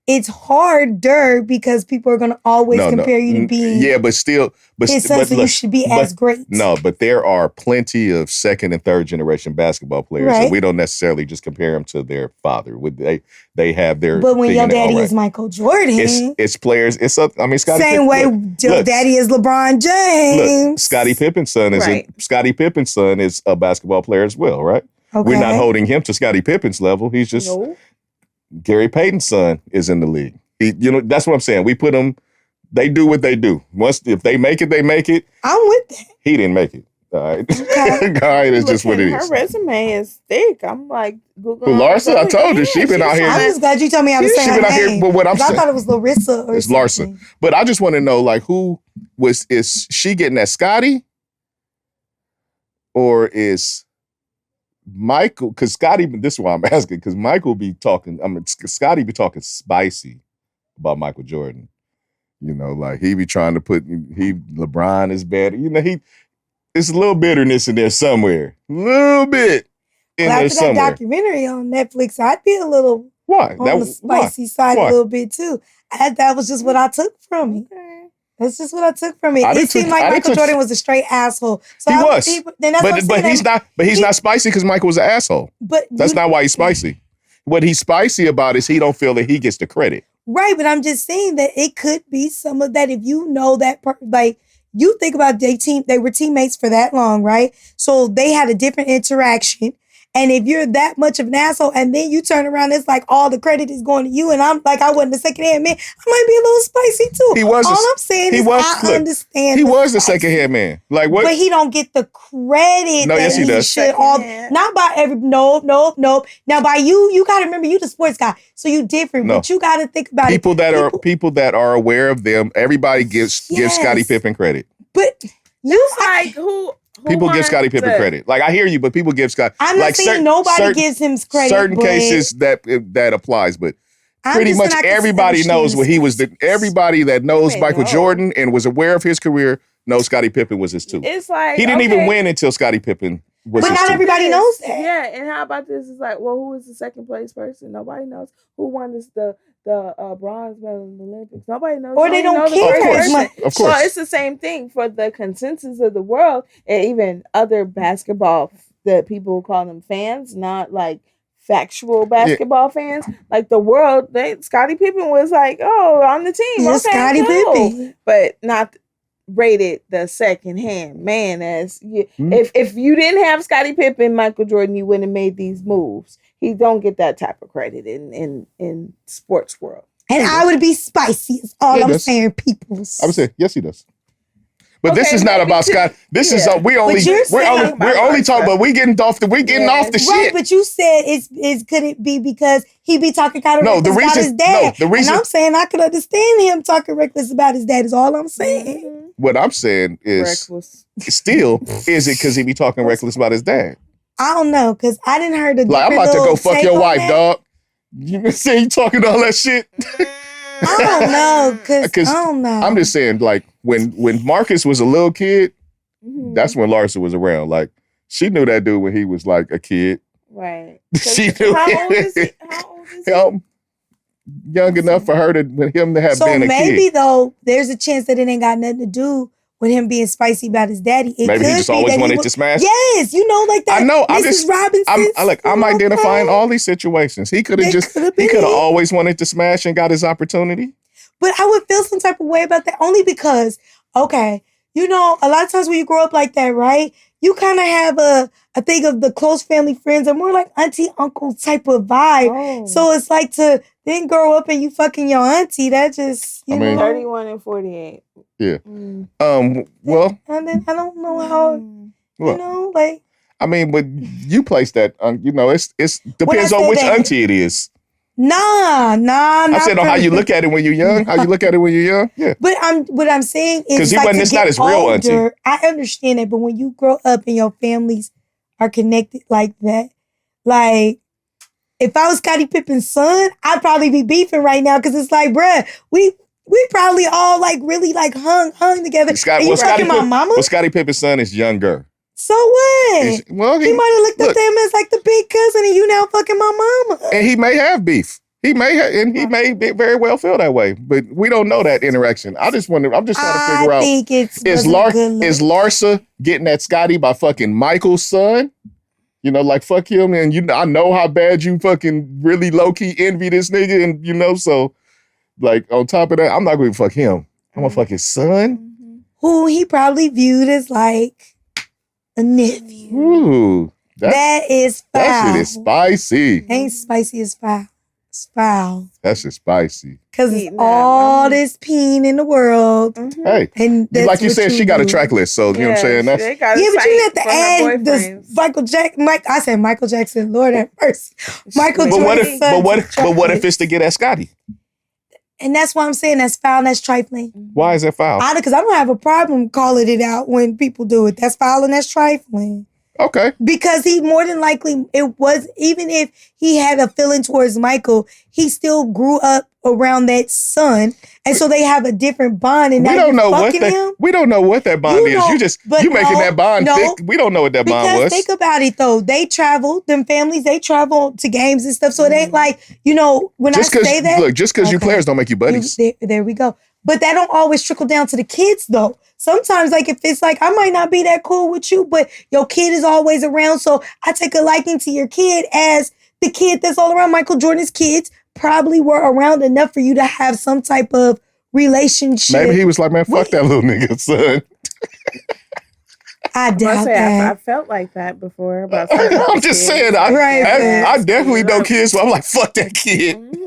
it's harder because people are going to always compare you to being but still his son, so you should be as great. No, but there are plenty of second and third generation basketball players, and we don't necessarily just compare them to their father. They have their. But when your daddy is Michael Jordan, it's players. Scottie same way your daddy is LeBron James. Look, Scottie Pippen's son is a basketball player as well, right? Okay. We're not holding him to Scottie Pippen's level. He's just. No. Gary Payton's son is in the league. That's what I'm saying. We put them, they do what they do. If they make it, they make it. I'm with that. He didn't make it. All right. Okay. All right, it's just what it is. Her resume is thick. I'm like, Googling. Larsa, I told you, she been out here. I'm just glad you told me how to say her name. But what I'm saying, I thought it was Larissa or it's something. Larsa. But I just want to know, like, is she getting at Scottie? Or is Michael, because Scottie, this is why I'm asking, because Michael be talking, Scottie be talking spicy about Michael Jordan. Like he be trying to put, LeBron is better. It's a little bitterness in there somewhere. A little bit in there somewhere. After that documentary on Netflix, I'd be a little on the spicy side a little bit too. That was just what I took from it. Okay. That's just what I took from it. It seemed like Michael Jordan was a straight asshole. So he was. Then that's what but he's not. But he's not spicy because Michael was an asshole. But that's not why he's spicy. What he's spicy about is he don't feel that he gets the credit. Right, but I'm just saying that it could be some of that if you know that, you think about they were teammates for that long, right? So they had a different interaction. And if you're that much of an asshole and then you turn around, it's like all the credit is going to you. And I'm like, I wasn't the second-hand man. I might be a little spicy too. I'm saying is I understand. He was the second-hand man. Like what? But he don't get the credit. No, yes, he does. Not by every, nope. Now by you got to remember, you the sports guy. So you different, but you got to think about people that are aware of them. Everybody gives Scottie Pippen credit. But who? People give Scottie Pippen credit. Like I hear you, but people give Scott. I'm not saying nobody gives him credit. Certain cases that applies, but pretty much everybody knows what he was. Everybody that knows Michael Jordan and was aware of his career knows Scottie Pippen was his two. It's like he didn't even win until Scottie Pippen was his two. But not everybody knows that. Yeah, and how about this? It's like, well, who is the second place person? Nobody knows. Who won the bronze medal in the Olympics? Nobody knows. Or they don't care as much. Of course. So it's the same thing for the consensus of the world, and even other basketball that people call them fans, not like factual basketball fans. Like the world, Scottie Pippen was like, oh, on the team. Just Scottie Pippen. But not rated the second hand man as if you didn't have Scottie Pippen, Michael Jordan, you wouldn't have made these moves. He don't get that type of credit in sports world. And I would be spicy is all I'm saying, peoples. I would say, yes, he does. But this is not about Scott. This is we're only talking about we getting off the shit. Right, but you said could it be because he be talking kind of reckless about his dad? No, the reason, and I'm saying I could understand him talking reckless about his dad is all I'm saying. Mm-hmm. What I'm saying is still is it because he be talking reckless about his dad? I don't know, because I didn't heard the I'm about to go fuck your wife, dog. You say you talking all that shit? I don't know, because I don't know. I'm just saying, like, when Marcus was a little kid, that's when Larsa was around. Like, she knew that dude when he was, like, a kid. Right. She knew How old is he? Young enough for her him to have been a kid. So maybe, though, there's a chance that it ain't got nothing to do with him being spicy about his daddy. Maybe he just always wanted to smash. Yes, like that. I know. I'm identifying all these situations. He could have always wanted to smash and got his opportunity. But I would feel some type of way about that only because, a lot of times when you grow up like that, right? You kind of have a thing of the close family friends are more like auntie, uncle type of vibe. Oh. So it's like to then grow up and you fucking your auntie. That just, you know. 31 and 48. Yeah. Well. And then I don't know how, but you place that, it's depends on which auntie it is. Nah. I said on how you look at it when you're young. How you look at it when you're young. Yeah. But what I'm saying is because it's not his real auntie. I understand it, but when you grow up and your families are connected like that, like if I was Scottie Pippen's son, I'd probably be beefing right now because it's like, bruh, we probably all like really like hung together. Scottie Pippen's son is younger. So what? He might have looked up to him as like the big cousin, and you now fucking my mama. And he may have beef. He may very well feel that way, but we don't know that interaction. I'm just trying to figure out: is Larsa getting at Scottie by fucking Michael's son? Like fuck him, and I know how bad you fucking really low key envy this nigga, and so like on top of that, I'm not going to fuck him. I'm gonna fuck his son, who he probably viewed as like a nephew. Ooh, that is foul. That shit is spicy. Ain't spicy as foul. It's foul. That's just spicy. Because it's all this peen in the world. Mm-hmm. Hey, and like you said, she got a track list. So, you know what I'm saying? But you have to add this I said Michael Jackson. Lord have mercy. Michael Jackson. But what if it's to get at Scottie? And that's why I'm saying that's foul and that's trifling. Why is that foul? Because I don't have a problem calling it out when people do it. That's foul and that's trifling. Okay. Because he more than likely, it was, even if he had a feeling towards Michael, he still grew up around that son. And so they have a different bond. And we don't know what that bond is. You making that bond thick. We don't know what that bond was. Think about it though. They travel, them families, they travel to games and stuff. So it ain't like, when I say that. Look, just because you players don't make you buddies. There we go. But that don't always trickle down to the kids, though. Sometimes, like, if it's like, I might not be that cool with you, but your kid is always around, so I take a liking to your kid as the kid that's all around. Michael Jordan's kids probably were around enough for you to have some type of relationship. Maybe he was like, man, fuck that little nigga, son. I doubt that. I felt like that before. About I'm just saying, I definitely know kids, so I'm like, fuck that kid.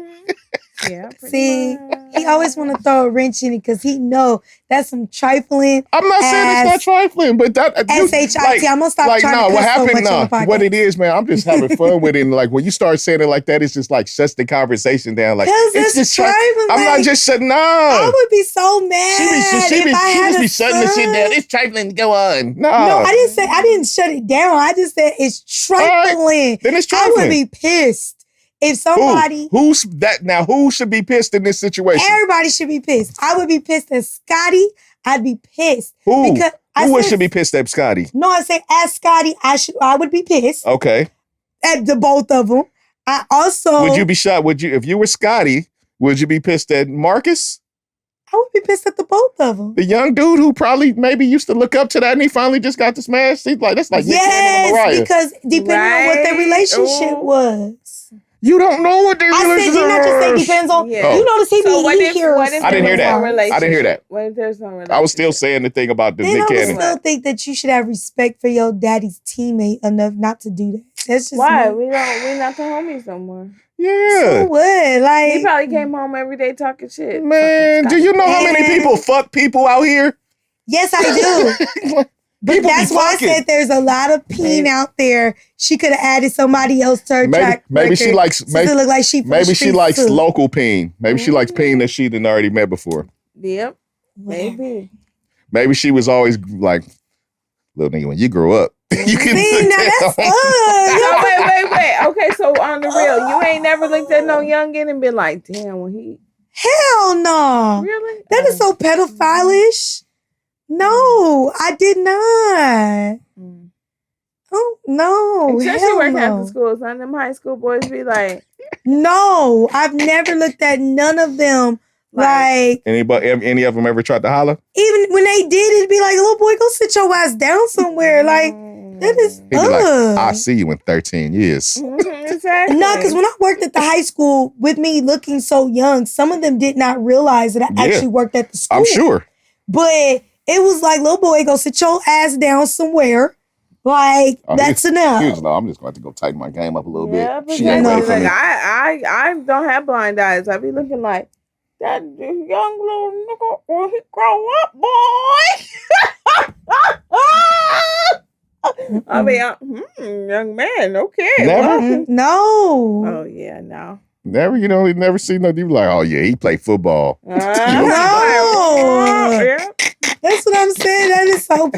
Yeah. See, he always want to throw a wrench in it because he know that's some trifling. I'm not saying it's not trifling, but that S-H-I-T. I'm gonna stop trying to what cuss so happened? much on the podcast. What it is, man. I'm just having fun with it. And like when you start saying it like that, it's just like shuts the conversation down. Like it's just trifling. I'm not just shutting up. I would be so mad. She be shutting the shit down. It's trifling. Go on. No, I didn't shut it down. I just said it's trifling. Right, then it's trifling. I would be pissed. If somebody who's that now? Who should be pissed in this situation? Everybody should be pissed. I would be pissed at Scotty. I'd be pissed. Who should be pissed at Scotty? No, I say at Scotty. I would be pissed. Okay. At the both of them. I also would you be shot? If you were Scotty? Would you be pissed at Marcus? I would be pissed at the both of them. The young dude who probably maybe used to look up to that and he finally just got to smash. He's like, that's like yes, because depending on what their relationship was. You don't know what their relationship is. I said, didn't I just say depends on, you know, the CBE heroes. I didn't hear that. I didn't hear that. What if there's no relationship? I was still saying the thing about the Nick Cannon. I still think that you should have respect for your daddy's teammate enough not to do that. That's just why? We're not the homies no more. Yeah. So what? Like, he probably came home every day talking shit. Man, do you know how many people fuck people out here? Yes, I do. But that's why I said there's a lot of peen out there. She could have added somebody else to her track. Maybe she likes. Maybe look like she likes local peen. Maybe she likes peen that she didn't already met before. Yep. Maybe. Maybe she was always like, little nigga, when you grow up, you can. See, now that's fun. Wait. Okay, so on the real, you ain't never looked at no youngin and been like, damn, when he. Hell no. Really? That is so pedophile-ish. No, I did not. Oh, no. Especially working after school. Some of them high school boys be like... No, I've never looked at none of them like... Any of them ever tried to holler? Even when they did, it'd be like, little boy, go sit your ass down somewhere. Like, that is... He'd be like, I'll see you in 13 years. Exactly. No, because when I worked at the high school, with me looking so young, some of them did not realize that I actually worked at the school. I'm sure. But... It was like, little boy, go sit your ass down somewhere. Like, that's enough. I'm just going to have to go tighten my game up a little bit. She ain't ready for me. I don't have blind eyes. I be looking like, that young little nigga, when he grow up, boy. I mean, young man, okay. Never? No. Oh, yeah, no. Never, you never see no dude like, oh, yeah, he played football. No. That's what I'm saying. That is so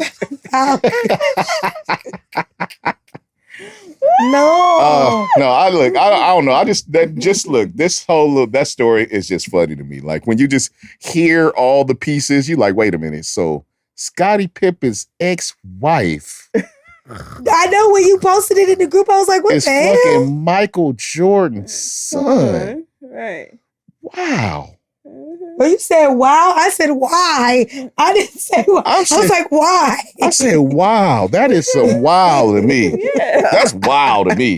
No. No, I don't know. This whole that story is just funny to me. Like when you just hear all the pieces, you like, wait a minute. So Scottie Pippen's ex-wife. I know when you posted it in the group, I was like, what the hell? It's fucking Michael Jordan's son. Right. Wow. Well, you said wow. I said why. I didn't say why. I was like, why? I said, wow. That is some wow to me. Yeah. That's wow to me.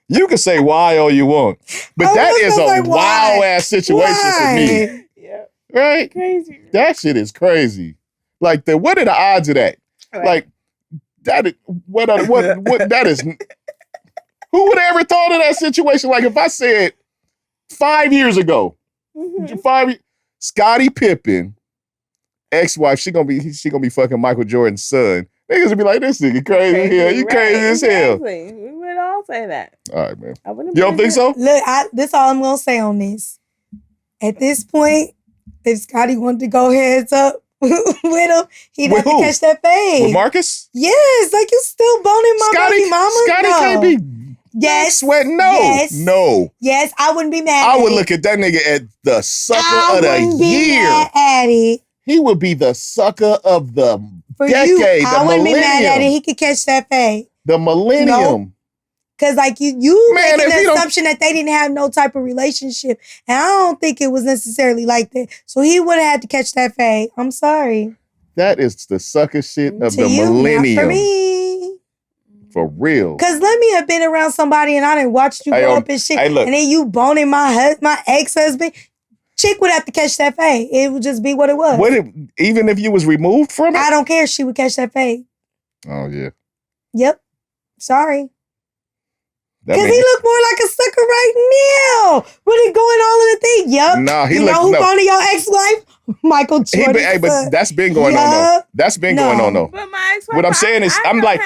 You can say why all you want, but that is a wow ass situation for me. Yeah. Right? Crazy. That shit is crazy. Like what are the odds of that? Right. Like that is what that is. Who would have ever thought of that situation? Like if I said 5 years ago. Scottie Pippen, ex-wife, she gonna be fucking Michael Jordan's son. Niggas would be like, this nigga crazy here. You crazy as hell. We would all say that. All right, man. You don't think so? Look, this all I'm gonna say on this. At this point, if Scottie wanted to go heads up with him, he'd have to catch that fade. With Marcus? Yes, like you still boning my baby mama. Scottie can't be. Yes. Sweat. No. Yes. No. Yes, I wouldn't be mad I would look at that nigga as the sucker of the year. I wouldn't be mad at it. He would be the sucker of the decade, the millennium. I wouldn't be mad at it. He could catch that fade. The millennium. Because like you making the assumption that they didn't have no type of relationship. And I don't think it was necessarily like that. So he would have had to catch that fade. I'm sorry. That is the sucker shit of to the you, millennium. Not for me. For real. Because let me have been around somebody and I didn't watch you grow up and shit. Hey, look. And then you boning my ex-husband. Chick would have to catch that fade. It would just be what it was. Even if you was removed from it? I don't care. She would catch that fade. Oh, yeah. Yep. Sorry. Because he look more like a sucker right now. Really going all in the thing. Yep. No, you know who boning your ex-wife? Michael Jordan. Hey, but that's been going on though. That's been going on though. But my ex-wife, what I'm saying is, I'm like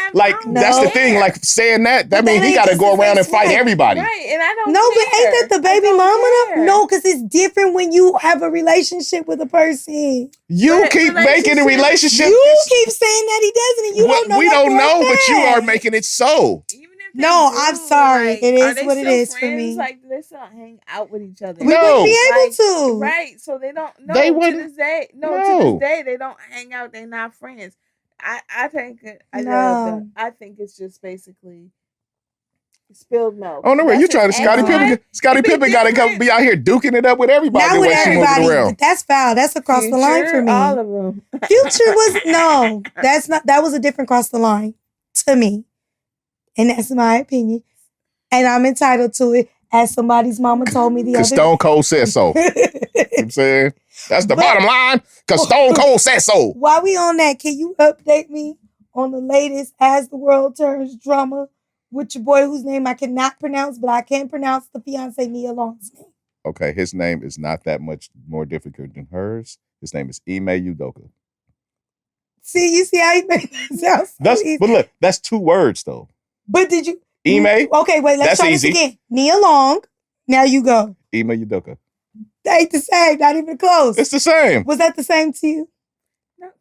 that's the thing. Like saying that means he got to go around and fight everybody. Right, and I don't. No, but ain't that the baby mama though? No, because it's different when you have a relationship with a person. You keep making a relationship. You keep saying that he doesn't, and you don't know. We don't know, but you are making it so. No, I'm sorry. It is what it is for me. Like they still hang out with each other. We wouldn't be able to. Right. So they don't. No, they wouldn't. To this day, they don't hang out. They're not friends. I think. I think it's just basically spilled milk. Oh no, way! You trying to Scottie Pippen? Scottie Pippen got to come be out here duking it up with everybody. Not with everybody. But that's foul. That's across the line for me. All of them. Future was no. That's not. That was a different cross the line to me. And that's my opinion. And I'm entitled to it, as somebody's mama told me the other day. Because Stone Cold said so. You know what I'm saying? That's the bottom line. Because Stone Cold said so. While we on that, can you update me on the latest As the World Turns drama with your boy whose name I cannot pronounce, but I can pronounce the fiance Nia Long's name? Okay, his name is not that much more difficult than hers. His name is Ime Udoka. See, you see how he made that sound so easy. But look, that's 2 words though. But did you? Ime? Okay, wait, let's try this again. Nia Long. Now you go. Ime Udoka. They ain't the same, not even close. It's the same. Was that the same to you?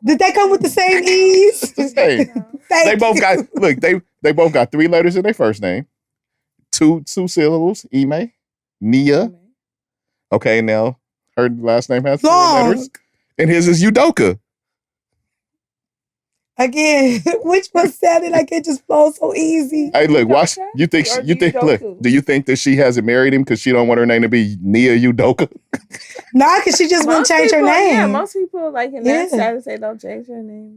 Did they come with the same ease? It's the same. They both got, look, they both got 3 letters in their first name. 2 syllables. Ime. Nia. Okay, now her last name has 4 letters. And his is Udoka. Again, which one sounded like it just flows so easy? Hey, look, watch. Do you think that she hasn't married him because she don't want her name to be Nia Udoka? Nah, because she just wouldn't change her name. Yeah, most people like in that status, they don't change their name.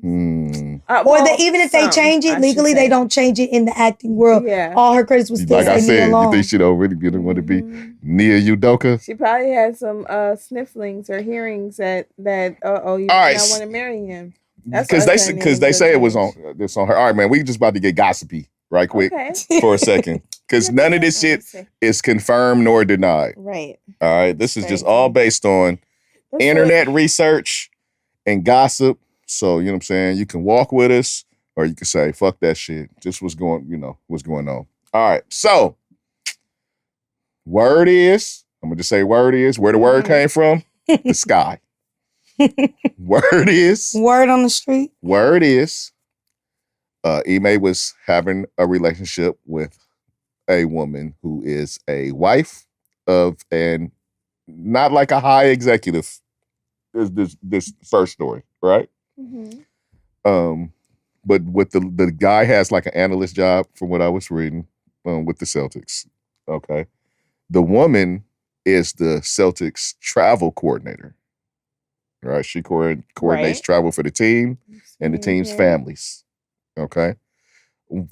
Even if they change it legally, they don't change it in the acting world. Yeah. All her credits was still like I said, you think she don't really want to be Nia Udoka? She probably had some snifflings or hearings that you don't want to marry him. Because they say it was on her. All right, man, we just about to get gossipy right quick for a second. Because none of this shit is confirmed nor denied. Right. All right. This is just all based on internet research and gossip. So, you know what I'm saying? You can walk with us or you can say, fuck that shit. Just what's going on. All right. So, word is, I'm going to just say word is, where the word came from, the sky. Word is. Word on the street. Word is. Ime was having a relationship with a woman who is a wife of not like a high executive. This first story, right? Mm-hmm. But what the guy has like an analyst job from what I was reading with the Celtics. Okay. The woman is the Celtics travel coordinator. Right, she coordinates travel for the team and the team's families. Okay,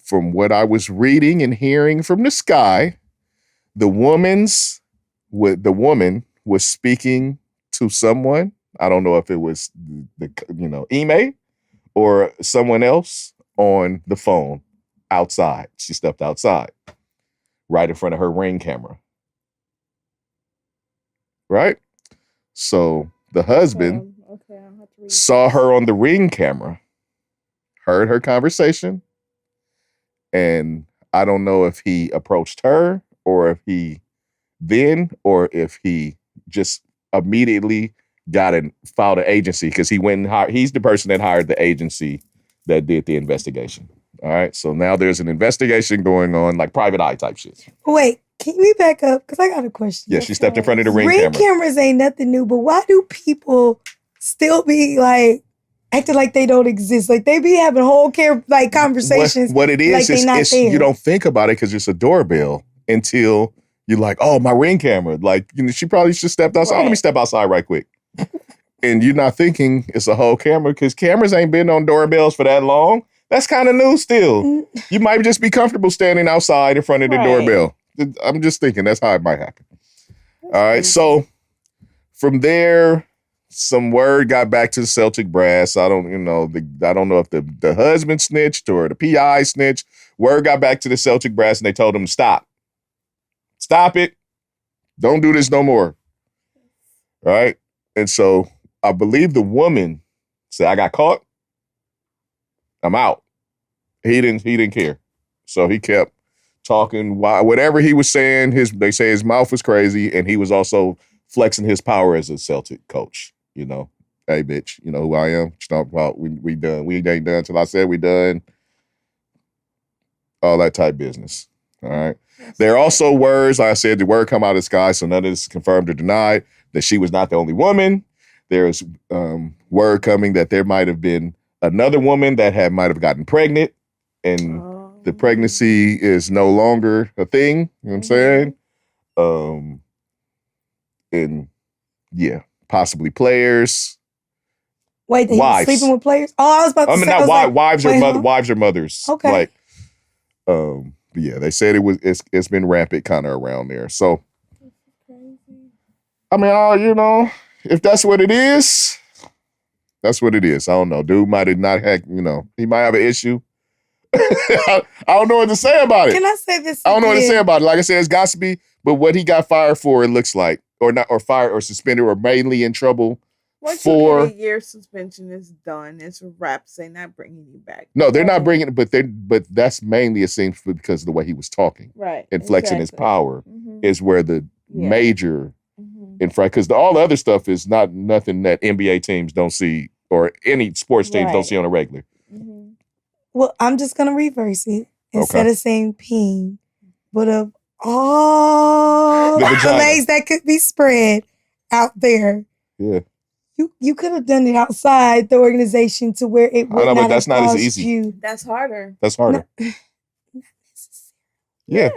from what I was reading and hearing from the sky, the woman was speaking to someone. I don't know if it was Ime or someone else on the phone outside. She stepped outside, right in front of her Ring camera. Right, so. The husband saw her on the Ring camera, heard her conversation, and I don't know if he approached her or if he just immediately filed an agency because he's the person that hired the agency that did the investigation. All right, so now there's an investigation going on, like private eye type shit. Wait. Can we back up? Because I got a question. Yeah, she stepped in front of the Ring camera. Ring cameras ain't nothing new, but why do people still be like acting like they don't exist. Like they be having whole conversations. What it is, it's you don't think about it because it's a doorbell until you're like, oh, my Ring camera. Like, she probably should step outside. Right. Oh, let me step outside right quick. And you're not thinking it's a whole camera because cameras ain't been on doorbells for that long. That's kind of new still. You might just be comfortable standing outside in front of the doorbell. I'm just thinking that's how it might happen. All right, so from there, some word got back to the Celtic brass. I don't know if the husband snitched or the PI snitched. Word got back to the Celtic brass and they told him to stop. Stop it. Don't do this no more. All right. And so I believe the woman said, I got caught. I'm out. He didn't care. So he kept talking. Whatever he was saying, they say his mouth was crazy, and he was also flexing his power as a Celtic coach. Hey, bitch, you know who I am? What you talking about? We done. We ain't done till I said we done. All that type business. All right. There are also words, like I said, the word come out of the sky, so none of this is confirmed or denied, that she was not the only woman. There's word coming that there might have been another woman that might have gotten pregnant, and the pregnancy is no longer a thing. You know what I'm saying? And yeah, possibly players. Wait, he was sleeping with players? Oh, I was about to say. Wives or mothers. Okay. But yeah, they said it's been rampant kind of around there. So, I mean, if that's what it is, that's what it is. I don't know. Dude might have not had, he might have an issue. I don't know what to say about it. Can I say this? I don't know what to say about it. Like I said, it's gossipy, but what he got fired for, it looks like, or not, or fired or suspended or mainly in trouble. Once you get a year suspension, is done. It's wrapped. They're not bringing you back. No, they're not bringing it, but that's mainly, it seems, because of the way he was talking. Right. And flexing his power is where the major infraction, because all the other stuff is nothing that NBA teams don't see or any sports teams don't see on a regular. Well, I'm just going to reverse it. Instead of saying peen, but of all the legs that could be spread out there. Yeah. You could have done it outside the organization to where it would not have cost you. That's harder. That's harder. Yeah.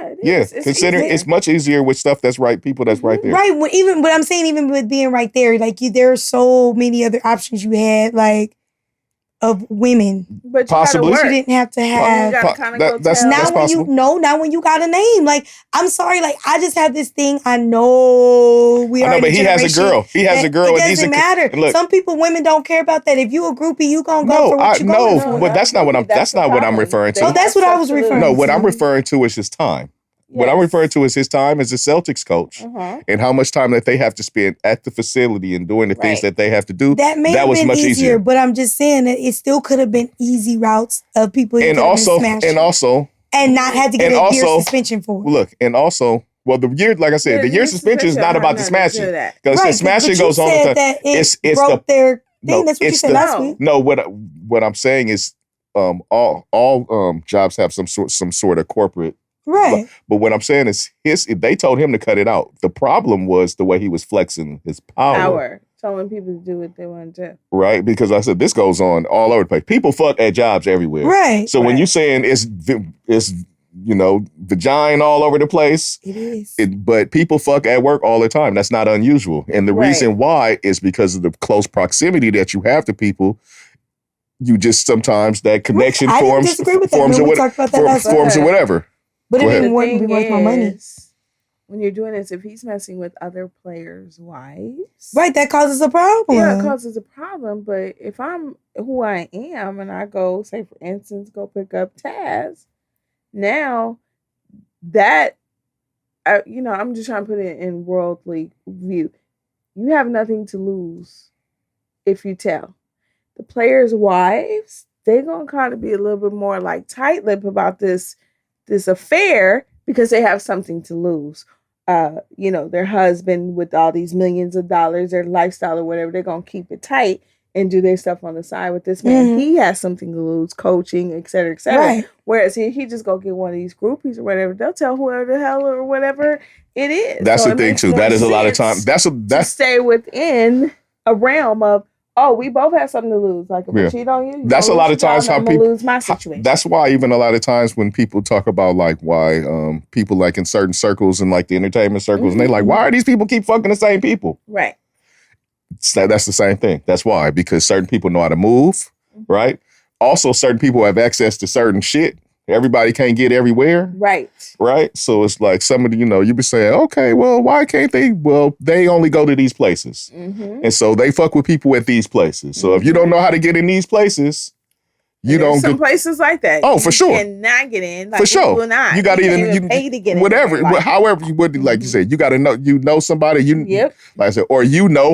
Consider it's much easier with stuff that's right, people that's right there. Right. But I'm saying even with being right there, like there are so many other options you had, like of women. But possibly you didn't have to have. That's possible. Not when you got a name. Like, I'm sorry, like I just have this thing. I know but he has a girl. He has a girl. It doesn't matter. Look, some women don't care about that. If you a groupie, you gonna go for what you going for. But that's not what I'm referring to. Oh, that's what I was referring to. No, what I'm referring to is his time. Yes. What I'm referring to is his time as a Celtics coach and how much time that they have to spend at the facility and doing the things that they have to do. That was much easier. But I'm just saying that it still could have been easy routes of people who and not had to get a year suspension for. Look, and also, well, the year, like I said, the year suspension is not about the smashing, because the smashing goes on. It's their thing. That's what you said last week. No, what I'm saying is, all jobs have some sort of corporate. Right. But what I'm saying is they told him to cut it out. The problem was the way he was flexing his power. Telling people to do what they want to do. Right. Because I said, this goes on all over the place. People fuck at jobs everywhere. Right. So when you're saying it's vagina all over the place. It is. But people fuck at work all the time. That's not unusual. And the reason why is because of the close proximity that you have to people. You just sometimes that connection forms or whatever. But it didn't be worth my money. When you're doing this, if he's messing with other players' wives. Right, that causes a problem. Yeah, it causes a problem. But if I'm who I am and I go, say, for instance, go pick up Taz, now that, I'm just trying to put it in worldly view. You have nothing to lose if you tell. The players' wives, they're going to kind of be a little bit more like tight-lipped about this affair because they have something to lose. Their husband with all these millions of dollars, their lifestyle or whatever, they're going to keep it tight and do their stuff on the side with this man. Mm-hmm. He has something to lose, coaching, et cetera, et cetera. Right. Whereas he just go get one of these groupies or whatever, they'll tell whoever the hell or whatever it is. That's the thing too. That is a lot of time. That's to stay within a realm of, Oh, we both have something to lose. Like if I cheat on you, that's a lot of times how people lose my situation. That's why even a lot of times when people talk about like why people like in certain circles and like the entertainment circles, and they like, why are these people keep fucking the same people? Right. So that's the same thing. That's why, because certain people know how to move, right? Also, certain people have access to certain shit. Everybody can't get everywhere. Right. Right. So it's like somebody, you be saying, okay, well, why can't they? Well, they only go to these places. And so they fuck with people at these places. So if you don't know how to get in these places, you don't some places like that. Oh, for sure. You cannot get in. Like, for sure. You not. You got to even pay to get whatever, in. Like, however you would, like you said, you got to know somebody, like I said, or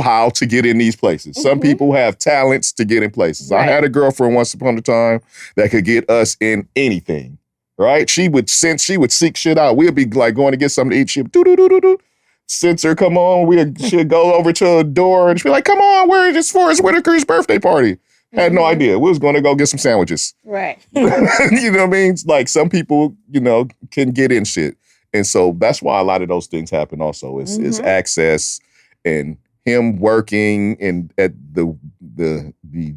how to get in these places. Some people have talents to get in places. Right. I had a girlfriend once upon a time that could get us in anything. Right? She would seek shit out. We'd be like going to get something to eat. She'd sensor, come on. She'd go over to a door and she'd be like, come on, where is Forrest Whitaker's birthday party? Had no idea. We was going to go get some sandwiches. Right. You know what I mean? Like some people, can get in shit. And so that's why a lot of those things happen also. It's access and him working and at the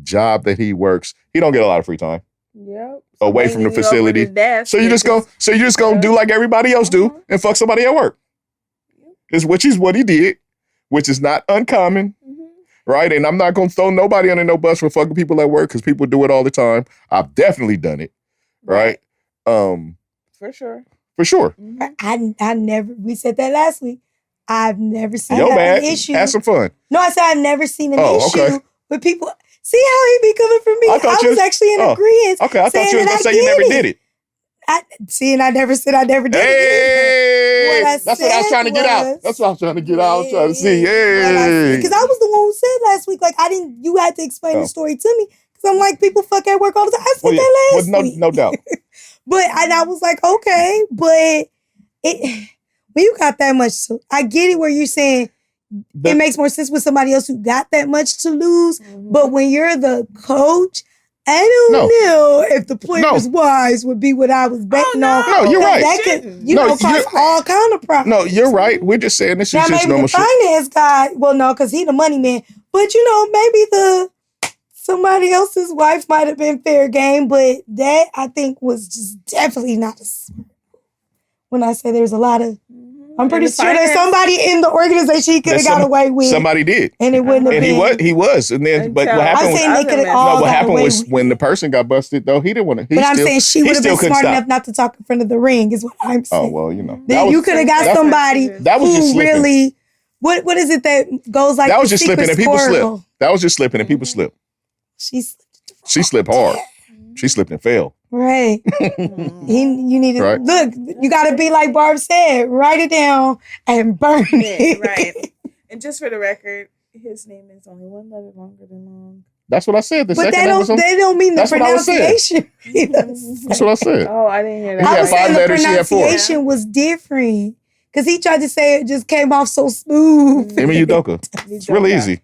job that he works. He don't get a lot of free time. Yep. Away from the facility. So you just gonna do like everybody else do and fuck somebody at work. Which is what he did, which is not uncommon. Right? And I'm not gonna throw nobody under no bus for fucking people at work because people do it all the time. I've definitely done it. Right? For sure. For sure. I never, we said that last week. I've never seen an issue. Have some fun. No, I said I've never seen an issue with people. See how he be coming from me? I was actually in agreement. Okay, I thought you was going to say you never did it. And I never said I never did it. That's what I was trying to get out. That's what I was trying to get out. I was trying to see. Because I was the one who said last week, like, you had to explain the story to me. Because I'm like, people fuck at work all the time. I said that last week. No doubt. And I was like, okay, but when you got that much, I get it where you're saying, it makes more sense with somebody else who got that much to lose. But when you're the coach, I don't know if the players' wives would be what I was betting on. No, you're right. That could, cause all kind of problems. No, you're right. We're just saying this is just normal shit. Now, maybe the finance guy, well, no, because he the money man. But, maybe somebody else's wife might have been fair game. But that, I think, was just definitely not a smart. When I say there's a lot of... I'm pretty sure there's somebody in the organization he could have got away with. Somebody did. And it wouldn't have been. And he was. And then, but what happened was when the person got busted, though, he didn't want to. But I'm saying she would have been smart enough not to talk in front of the ring, is what I'm saying. Oh, well, You could have got somebody who really, what is it that goes like that was just slipping and people slip. That was just slipping and people slip. She slipped hard. She slipped and fell. Right. You need to look. You got to be like Barb said. Write it down and burn it. Right. And just for the record, his name is only one letter longer than long. That's what I said. But they don't mean the pronunciation. That's what I said. Oh, I didn't hear that. I was saying the pronunciation was different because he tried to say it just came off so smooth. I mean, Udoka. It's really easy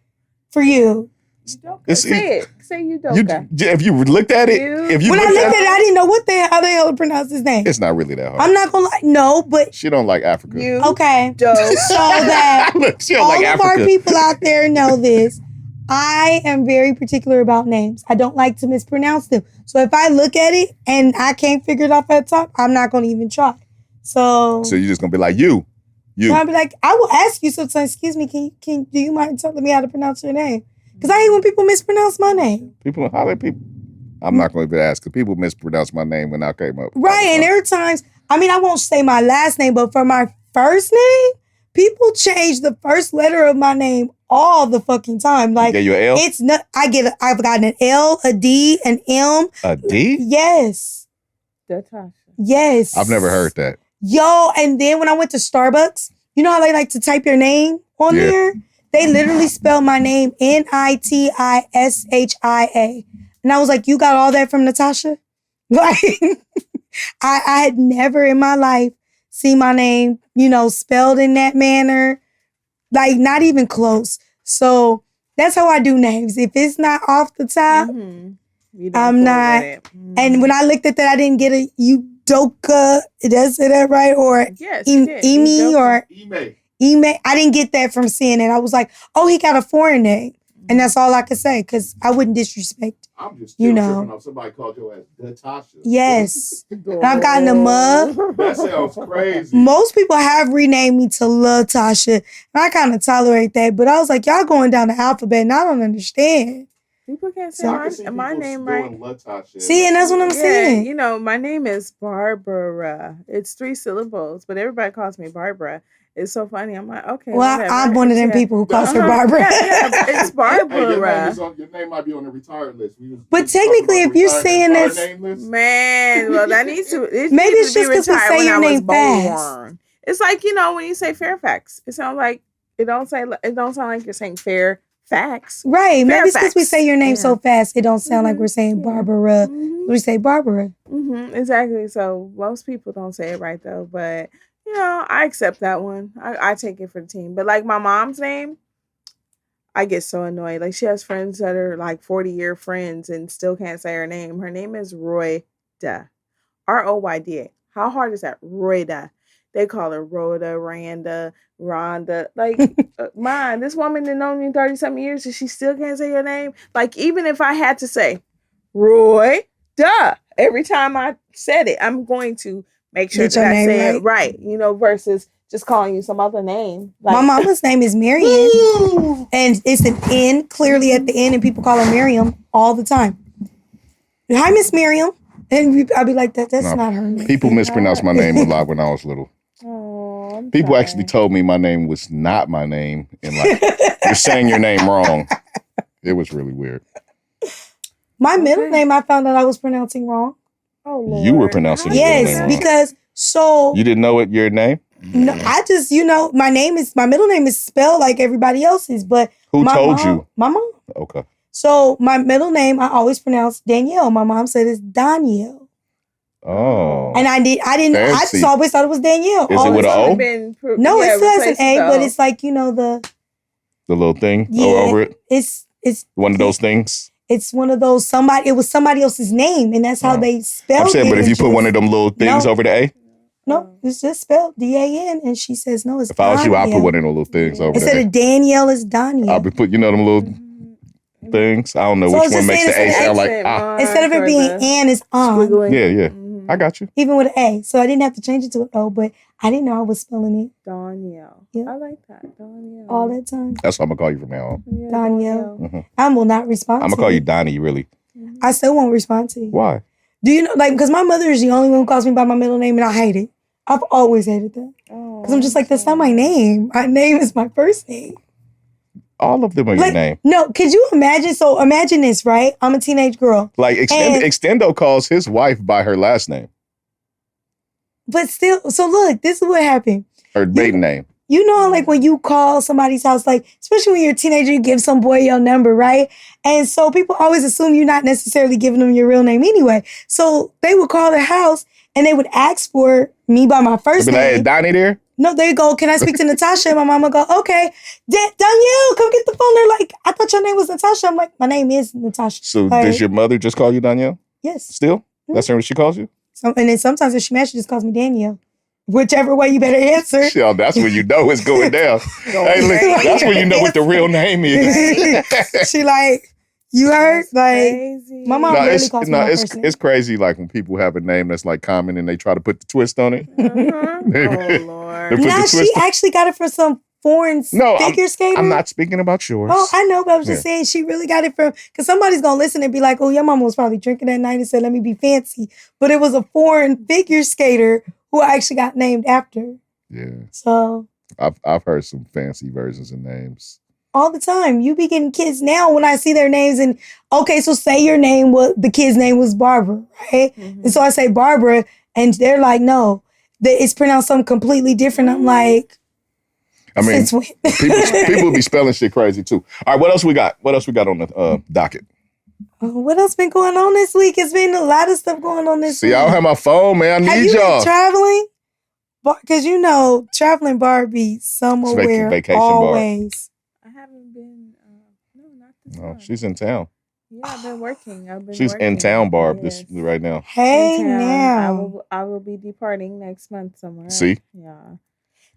for you. Say Udoka. If you looked at it, when I looked at it, I didn't know how the hell to pronounce his name. It's not really that hard. I'm not gonna lie. No, but she don't like Africa. Okay, so that she don't all like of Africa. Our people out there know this. I am very particular about names. I don't like to mispronounce them. So if I look at it and I can't figure it off at the top, I'm not gonna even try. So you're just gonna be like you. I'll be like, I will ask you sometimes. Excuse me, do you mind telling me how to pronounce your name? Because I hate when people mispronounce my name. I'm not going to be asked because people mispronounce my name when I came up. Right, and there are times, I won't say my last name, but for my first name, people change the first letter of my name all the fucking time. Like, you an L? It's not. I've gotten an L, a D, an M. A D? Yes. Natasha. Yes. I've never heard that. Yo, and then when I went to Starbucks, you know how they like to type your name on there? They literally spelled my name Nitisha. And I was like, you got all that from Natasha? Like, I had never in my life seen my name, spelled in that manner. Like, not even close. So that's how I do names. If it's not off the top, I'm not. And when I looked at that, I didn't get a Udoka. Did I say that right? Or Emi or Ime. I didn't get that from seeing it. I was like, oh, he got a foreign name. And that's all I could say, because I wouldn't disrespect. I'm just still tripping off somebody called your ass Natasha. Yes. And I've gotten the mug. That sounds crazy. Most people have renamed me to Latasha. And I kind of tolerate that. But I was like, y'all going down the alphabet and I don't understand. People can't say my name right. See, and that's what I'm saying. You know, my name is Barbara. It's 3 syllables, but everybody calls me Barbara. It's so funny. I'm like, okay. Well, whatever. I'm one of them people who calls her Barbara. Yeah, it's Barbara. Your name might be on the retired list. But technically, if you're saying this, man, well, that needs to. Maybe it's just because we say your name fast. It's like, you know, when you say Fairfax, it sounds like it don't sound like you're saying Fairfax. Right. Maybe it's because we say your name so fast, it don't sound like we're saying Barbara. We say Barbara. Exactly. So most people don't say it right though, but. You know, I accept that one. I take it for the team. But like my mom's name, I get so annoyed. Like she has friends that are like 40-year friends and still can't say her name. Her name is Royda. Royda. How hard is that? Royda. They call her Rhoda, Rhonda. Like, mine, this woman that known me 30-something years and she still can't say her name. Like, even if I had to say Royda every time I said it, I'm going to make sure that I say it right, you know, versus just calling you some other name. Like, my mama's name is Marion, and it's an N clearly at the end, and people call her Miriam all the time. Hi, Miss Miriam. And I'd be like, that's not her name. People mispronounced my name a lot when I was little. Oh, people actually told me my name was not my name, and like, you're saying your name wrong. It was really weird. My middle name, I found out I was pronouncing wrong. Oh, Lord. You were pronouncing your name wrong. Because you didn't know what your name? No, I just, you know, my middle name is spelled like everybody else's, but who told you? My mom. Okay. So my middle name I always pronounce Danielle. My mom said it's Danielle. Oh. And I didn't. Fancy. I just always thought it was Danielle. Is it with an O? No, it still has an A, but it's like, you know, the little thing over it. It's one of those things. It's one of those it was somebody else's name, and that's how they spelled it. I'm saying, but if you put one of them little things over the A? No, it's just spelled D-A-N, and she says, no, it's If I was you, I'd put one of them little things over there. Instead of Danielle, it's Danielle. I'll be putting, you know, them little things. I don't know which one makes the A sound like Instead of it being Ann, it's on. Yeah. I got you. Even with an A. So I didn't have to change it to an O, but I didn't know I was spelling it. Danielle. Yeah. I like that. Danielle. All that time. That's what I'm going to call you from now on. Yeah, Danielle. Mm-hmm. I will not respond I'm going to call you Donnie, really. I still won't respond to you. Why? Do you know, like, because my mother is the only one who calls me by my middle name, and I hate it. I've always hated that. Because I'm just like, that's not my name. My name is my first name. All of them are your name. No, could you imagine? So imagine this, right? I'm a teenage girl. Like, Extendo calls his wife by her last name. But still, so look, this is what happened. Her maiden name. You know, like when you call somebody's house, like, especially when you're a teenager, you give some boy your number, right? And so people always assume you're not necessarily giving them your real name anyway. So they would call their house and they would ask for me by my first name. Hey, Donnie there? No, they go, can I speak to Natasha? And my mama go, okay. Danielle, come get the phone. They're like, I thought your name was Natasha. I'm like, my name is Natasha. So does your mother just call you Danielle? Yes. Still? Mm-hmm. That's what she calls you? And then sometimes if she mad, she just calls me Danielle. Whichever way you better answer. Yeah, that's when you know it's going down. Hey, look, that's when you know what the real name is. She like, you heard? Like, my mom really calls me my first name. It's crazy, like, when people have a name that's, like, common and they try to put the twist on it. Oh, Lord. Nah, she actually got it for some foreign figure skater. I'm not speaking about yours. Oh, I know, but I was just saying she really got it from, because somebody's going to listen and be like, oh, your mama was probably drinking that night and said, let me be fancy. But it was a foreign figure skater who I actually got named after. Yeah. So. I've heard some fancy versions of names. All the time. You be getting kids now when I see their names and, okay, so say your name the kid's name was Barbara, right? Mm-hmm. And so I say Barbara and they're like, no, it's pronounced something completely different. I'm like, I mean, people be spelling shit crazy too. All right, what else we got? What else we got on the docket? What else been going on this week? It's been a lot of stuff going on this week. See, I don't have my phone, man. I need y'all. Have you been traveling? Because you know, traveling Barbie somewhere vacation always. Barb. I haven't been. No, not this time. Oh, she's in town. Yeah, I've been working. She's in town, Barb. Yes. This right now. Hey, now I will be departing next month somewhere. See? Yeah.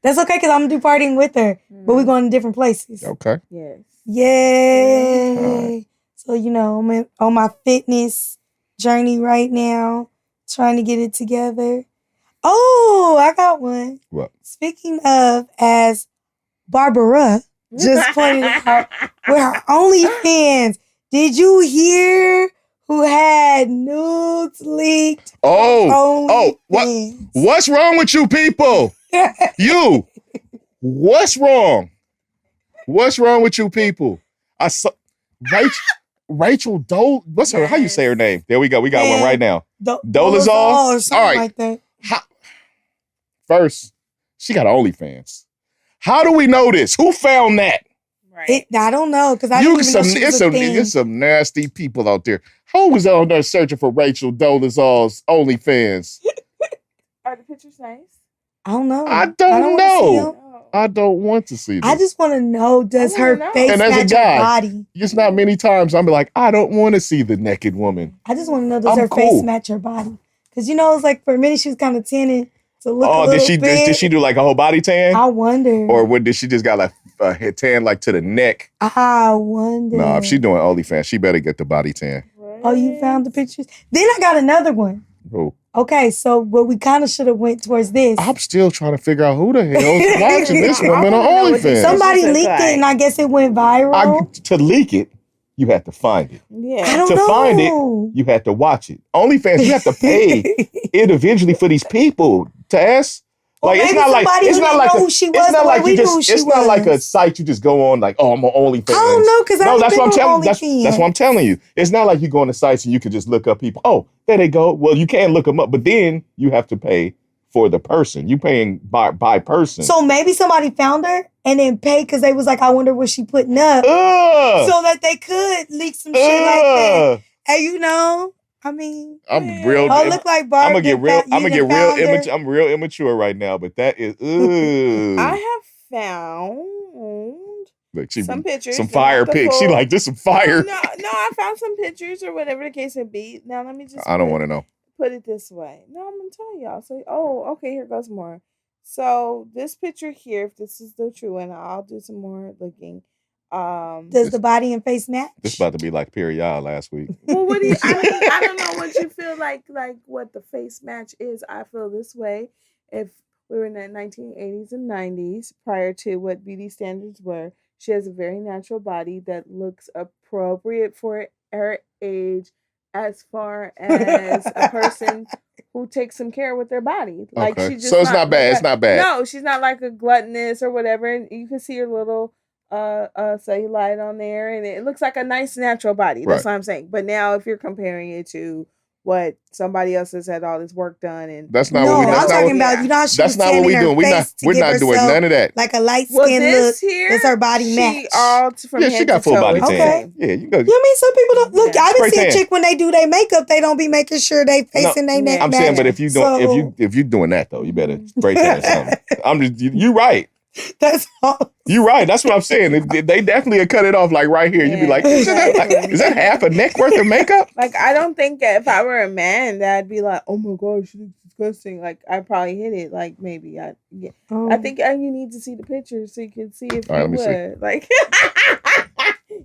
That's okay because I'm gonna do partying with her, but we're going to different places. Okay. Yes. Yay! Right. So I'm on my fitness journey right now, trying to get it together. Oh, I got one. What? Speaking of, as Barbara just pointed out, with her OnlyFans, did you hear who had nudes leaked? Oh, what's wrong with you people? You, what's wrong? What's wrong with you people? I saw Rachel Dole. What's her? How you say her name? There we go. We got one right now. Dolezal. All right. Like that. First, she got OnlyFans. How do we know this? Who found that? Right. I don't know because I didn't even know she was a thing. It's some nasty people out there. Who was out there searching for Rachel Dolezal's OnlyFans? Are the pictures nice? I don't know. I don't know. I don't want to see this. I just want to know, does her face match her body? It's not many times I'm like, I don't want to see the naked woman. I just want to know, does her face match her body? Because it's like for a minute she was kind of tinted to look a little bit. Did she do like a whole body tan? I wonder. Or did she just got like a head tan like to the neck? I wonder. No, if she doing OnlyFans, she better get the body tan. Oh, you found the pictures? Then I got another one. Who? Okay, so we kind of should have went towards this. I'm still trying to figure out who the hell is watching this woman on OnlyFans. Somebody leaked it, and I guess it went viral. To leak it, you have to find it. Yeah. I don't know. To find it, you have to watch it. OnlyFans, you have to pay individually for these people. Tess. Like it's not like it's not like who she was. It's not like it's not like a site you just go on like, oh, I'm on OnlyFans. I don't know because that's what I'm telling. That's what I'm telling you. It's not like you go on the sites and you can just look up people. Oh, there they go. Well, you can look them up, but then you have to pay for the person. You paying by person. So maybe somebody found her and then paid because they was like, I wonder what she putting up, so that they could leak some shit like that. And I mean, I'm real. Oh, look like Barb. I'm real immature right now, but that is. I have found some pictures, some fire pics. She like this some fire. No, I found some pictures or whatever the case may be. Now let me just. I don't want to know. Put it this way. No, I'm gonna tell y'all. So, okay, here goes more. So this picture here, if this is the true one, I'll do some more looking. Does the body and face match? This about to be like period last week. Well, what do you? I don't know what you feel like what the face match is. I feel this way. If we were in the 1980s and 90s, prior to what beauty standards were, she has a very natural body that looks appropriate for her age, as far as a person who takes some care with their body. Like okay. She just so it's not bad. It's not bad. No, she's not like a gluttonous or whatever. And you can see her little cellulite on there, and it looks like a nice natural body. That's what I'm saying. But now, if you're comparing it to what somebody else has had all this work done, and that's not what we. I'm talking about. That's not what we doing. We're not doing none of that. Like a light skin look. Does her body match? She got full body tan. Okay. Yeah, you go. You know what I mean? Some people don't look. I been seeing a chick when they do their makeup, they don't be making sure they facing their neck. I'm saying, but if you don't, if you're doing that though, you better spray tan or something. I'm just you right. That's all. You're right. That's what I'm saying. They definitely cut it off like right here. You'd be like, is that half a neck worth of makeup? Like, I don't think if I were a man, that'd be like, oh my gosh, she looks disgusting. Like, I'd probably hit it. Like, maybe I think you need to see the picture so you can see if you would. Like,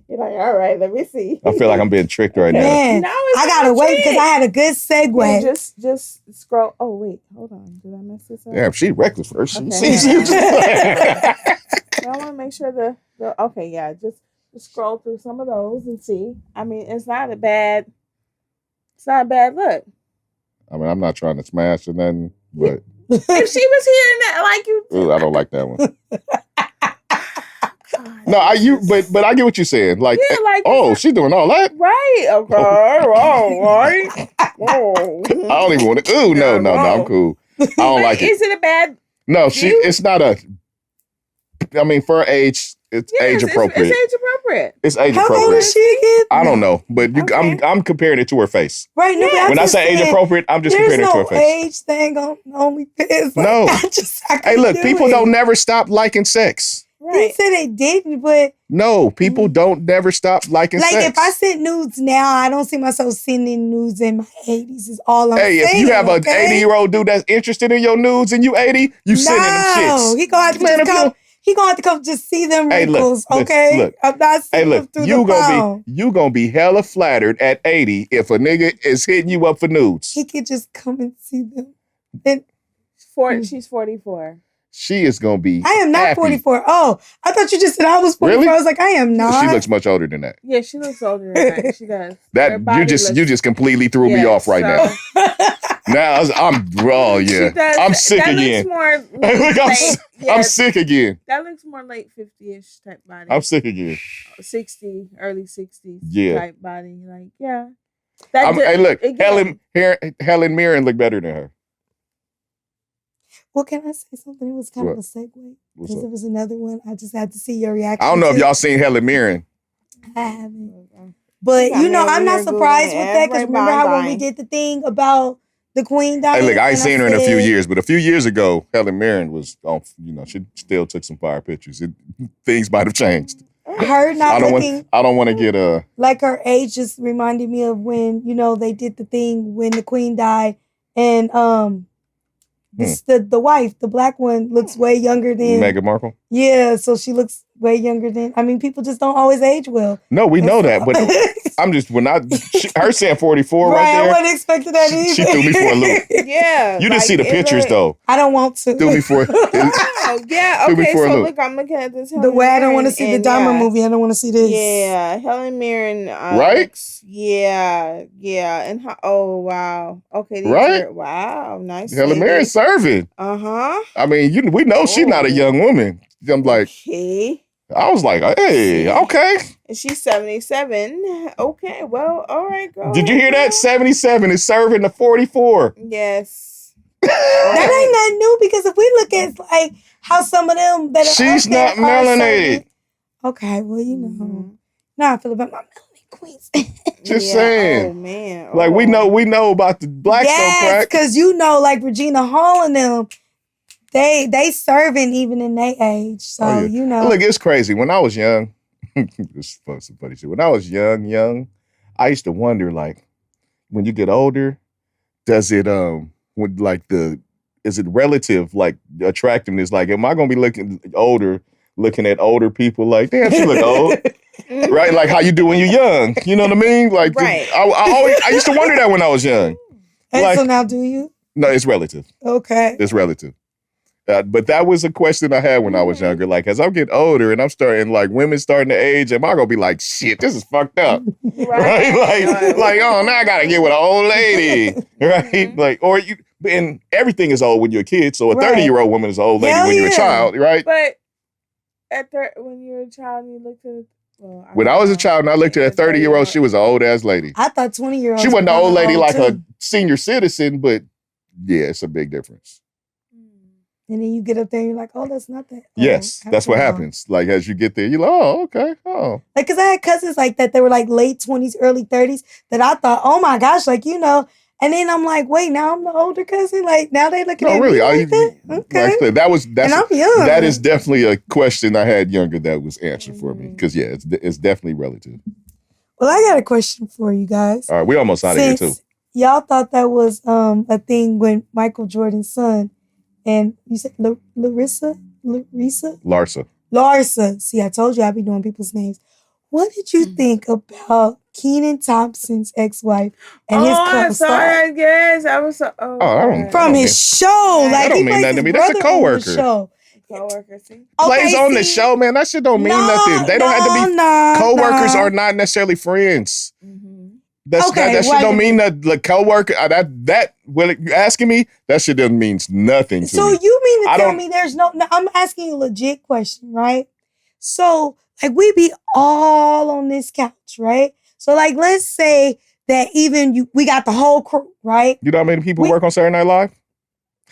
you're like, all right, let me see. I feel like I'm being tricked right now. Man, I gotta wait because I had a good segue. Just scroll. Oh wait, hold on. Did I mess this up? Damn, she's reckless first. Okay. I want to make sure just scroll through some of those and see. I mean, it's not a bad look. I mean, I'm not trying to smash or nothing, but if she was hearing that, like you, ooh, I don't like that one. No, but I get what you're saying. Like, she's doing all that, right? Okay, all right. I don't even want to. Ooh, no, I'm cool. I don't like it. Is it a bad? No, it's not a. I mean, for her age, it's age appropriate. It's age appropriate. It's age How appropriate. old is she again? I don't know, but I'm comparing it to her face. Right. No, when I say age appropriate, I'm just comparing it to her face. There's no age thing on OnlyFans. No. Hey, look, people don't never stop liking sex. They said they didn't, but no, people don't never stop liking like sex. if I send nudes now, I don't see myself sending nudes in my 80s. Is all I'm saying. Hey, if you have an 80-year-old dude that's interested in your nudes and you 80, you sending them shits. He gonna have to just come. He gonna have to come just see them wrinkles, okay? Look. I'm not seeing them through the phone. You gonna be hella flattered at 80 if a nigga is hitting you up for nudes. He could just come and see them. And she's 44. She is gonna be. I am not happy. 44. Oh, I thought you just said I was 44. Really? I was like, I am not. She looks much older than that. Yeah, she looks older than that. She does. You just completely threw me off right now. Now I'm I'm sick again. I'm sick again. That looks more late 50-ish type body. I'm sick again. 60, early 60s type body. Like, yeah. Hey, look, Helen Mirren looked better than her. Well, can I say something? It was kind of a segue. Because it was another one. I just had to see your reaction. I don't know if y'all seen Helen Mirren. I haven't. But, I'm not surprised with that. Because remember how when we did the thing about the Queen dying? Hey, look, I ain't seen her in a few years. But a few years ago, Helen Mirren was on, she still took some fire pictures. Things might have changed. Her not looking. I don't want to get like her age just reminded me of when, they did the thing when the Queen died. And, the wife, the black one, looks way younger than Meghan Markle. Yeah, so she looks way younger than. I mean, people just don't always age well. No, we know that, but I'm just her saying 44 right there. I wasn't expecting that either. She threw me for a loop. Yeah, you didn't see the pictures though. I don't want to. Threw me for. Yeah, okay. So look, I'm looking at this. The way I don't want to see the Dynamite movie. I don't want to see this. Yeah, Helen Mirren. Right. Yeah, and oh wow. Okay. Right. Wow. Nice. Helen Mirren serving. I mean, we know she's not a young woman. I'm like. Okay. I was like, hey, okay. And she's 77. Okay, well, all right, girl. Did you hear that? 77 is serving the 44. Yes. That ain't nothing new because if we look at like how some of them that are she's not melanated. Okay, well, now I feel about my melanin queens. Just saying. Oh man. Like we know about the black don't crack. Because like Regina Hall and them. They serving even in their age. So, Look, it's crazy. When I was young, this is some funny shit. When I was young, I used to wonder, like, when you get older, does it, is it relative, like, attractiveness? Like, am I going to be looking at older people like, damn, she look old? Right? Like how you do when you're young. You know what I mean? Like, right. I used to wonder that when I was young. And so now do you? No, it's relative. Okay. It's relative. But that was a question I had when I was younger. Like, as I'm getting older and I'm starting, like, women starting to age, am I going to be like, shit, this is fucked up? Right? Like, oh, now I got to get with an old lady. Right? Like, and everything is old when you're a kid. So a 30-year-old woman is an old lady when you're a child, right? But when you're a child and you look at when I was a child and I looked at a 30-year-old, she was an old-ass lady. I thought 20-year-old. She wasn't an old lady like a senior citizen, but yeah, it's a big difference. And then you get up there and you're like, oh, that's not that. Yes, that's what happens. Like, as you get there, you're like, oh, okay, oh. Like, because I had cousins like that. They were like late 20s, early 30s that I thought, oh my gosh, like, And then I'm like, wait, now I'm the older cousin? Like, now they looking at me like that? Okay. Like, and I'm young. That is definitely a question I had younger that was answered for me. Because, yeah, it's definitely relative. Well, I got a question for you guys. All right, we almost out of here, too. Y'all thought that was a thing when Michael Jordan's son, and you said Larsa. See, I told you I'd be knowing people's names. What did you think about Kenan Thompson's ex-wife and his co-star? I'm sorry, I guess. I was so... From his show. That don't mean nothing to me. That's a coworker. Co-worker, see? Plays on the show, man. That shit don't mean nothing. They don't have to be... Co-workers are not necessarily friends. Mm-hmm. That shit don't mean that the coworker well, you asking me, that shit doesn't mean nothing to me. So you mean to tell me there's no, I'm asking you a legit question, right? So like we be all on this couch, right? So like let's say that even we got the whole crew, right? You know how many people work on Saturday Night Live?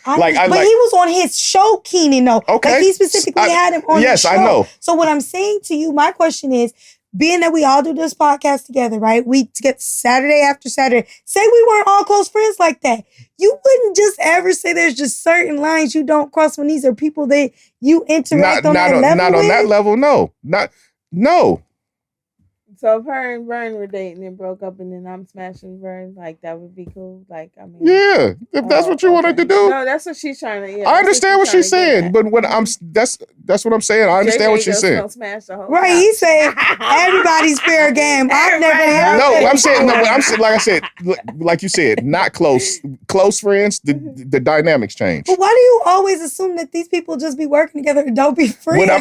But he was on his show, Kenan, though. Okay. Like he specifically had him on his show. Yes, I know. So what I'm saying to you, my question is, being that we all do this podcast together, right? We get Saturday after Saturday. Say we weren't all close friends like that. You wouldn't just ever say there's just certain lines you don't cross when these are people that you interact on that level Not on that level, no. No. So if her and Vern were dating and broke up and then I'm smashing Vern, like that would be cool. Like, I mean, yeah, if that's what you wanted to do. No, that's what she's trying to. Yeah, I understand what she's saying, but when that's what I'm saying. I understand what she's saying. Right, he said everybody's fair game. I've never heard. No, I'm saying like I said, like you said, not close friends. The dynamics change. But why do you always assume that these people just be working together and don't be friends?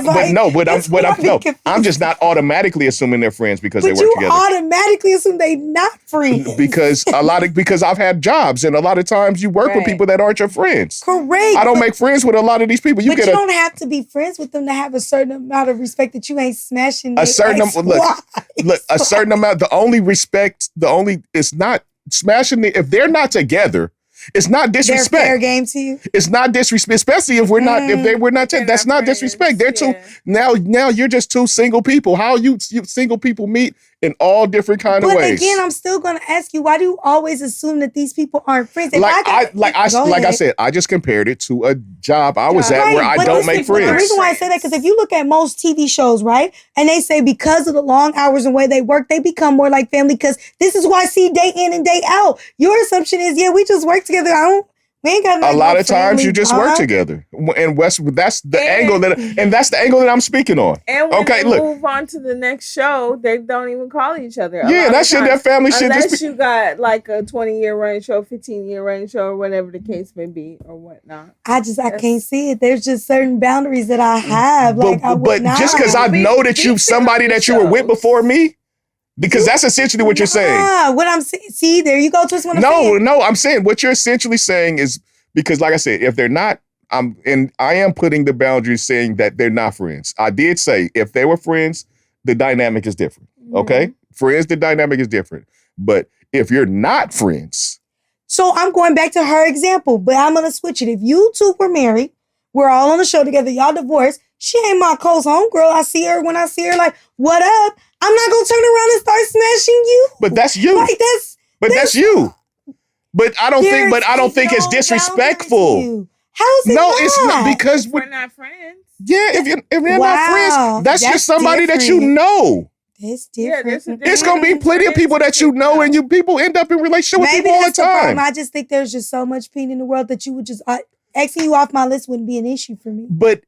I'm just not automatically assuming they're friends because they work together. But you automatically assume they not friends. Because I've had jobs and a lot of times you work with people that aren't your friends. Correct. I don't make friends with a lot of these people. You don't have to be friends with them to have a certain amount of respect that you ain't smashing. A certain amount. It's not smashing. If they're not together, it's not disrespect. They're fair game to you. It's not disrespect, especially if we're not. That's not disrespect. They're two. Now you're just two single people. How you single people meet in all different kind of ways. But again, I'm still going to ask you, why do you always assume that these people aren't friends? I said, I just compared it to a job I was at where I don't make friends. The reason why I say that, because if you look at most TV shows, right, and they say because of the long hours and way they work, they become more like family because this is why I see day in and day out. Your assumption is, yeah, we just work together. We ain't got a lot of times you just work together, and that's the angle that I'm speaking on. And when they move on to the next show, they don't even call each other. Yeah, that family shit. Unless you got like a 20-year running show, 15-year running show, or whatever the case may be, or whatnot. I can't see it. There's just certain boundaries that I have. But just because I know that you somebody that you were with before me. Because that's essentially what you're saying. What I'm saying. See, there you go. Twist what I'm saying. No, I'm saying what you're essentially saying is because, like I said, if they're not, I am putting the boundaries saying that they're not friends. I did say if they were friends, the dynamic is different. Mm-hmm. Okay? Friends, the dynamic is different. But if you're not friends. So I'm going back to her example, but I'm going to switch it. If you two were married, we're all on the show together, y'all divorced, she ain't my close homegirl. I see her when I see her, like, what up? I'm not gonna turn around and start smashing you. But that's you. That's you. But I don't think it's disrespectful. How is it not? It's not because we're not friends. Yeah, if you're not friends, that's just somebody that you know. It's different. Yeah, it's gonna be plenty of people that you know, and people end up in relationship with people all the time. I just think there's just so much pain in the world that you would just Xing you off my list wouldn't be an issue for me. But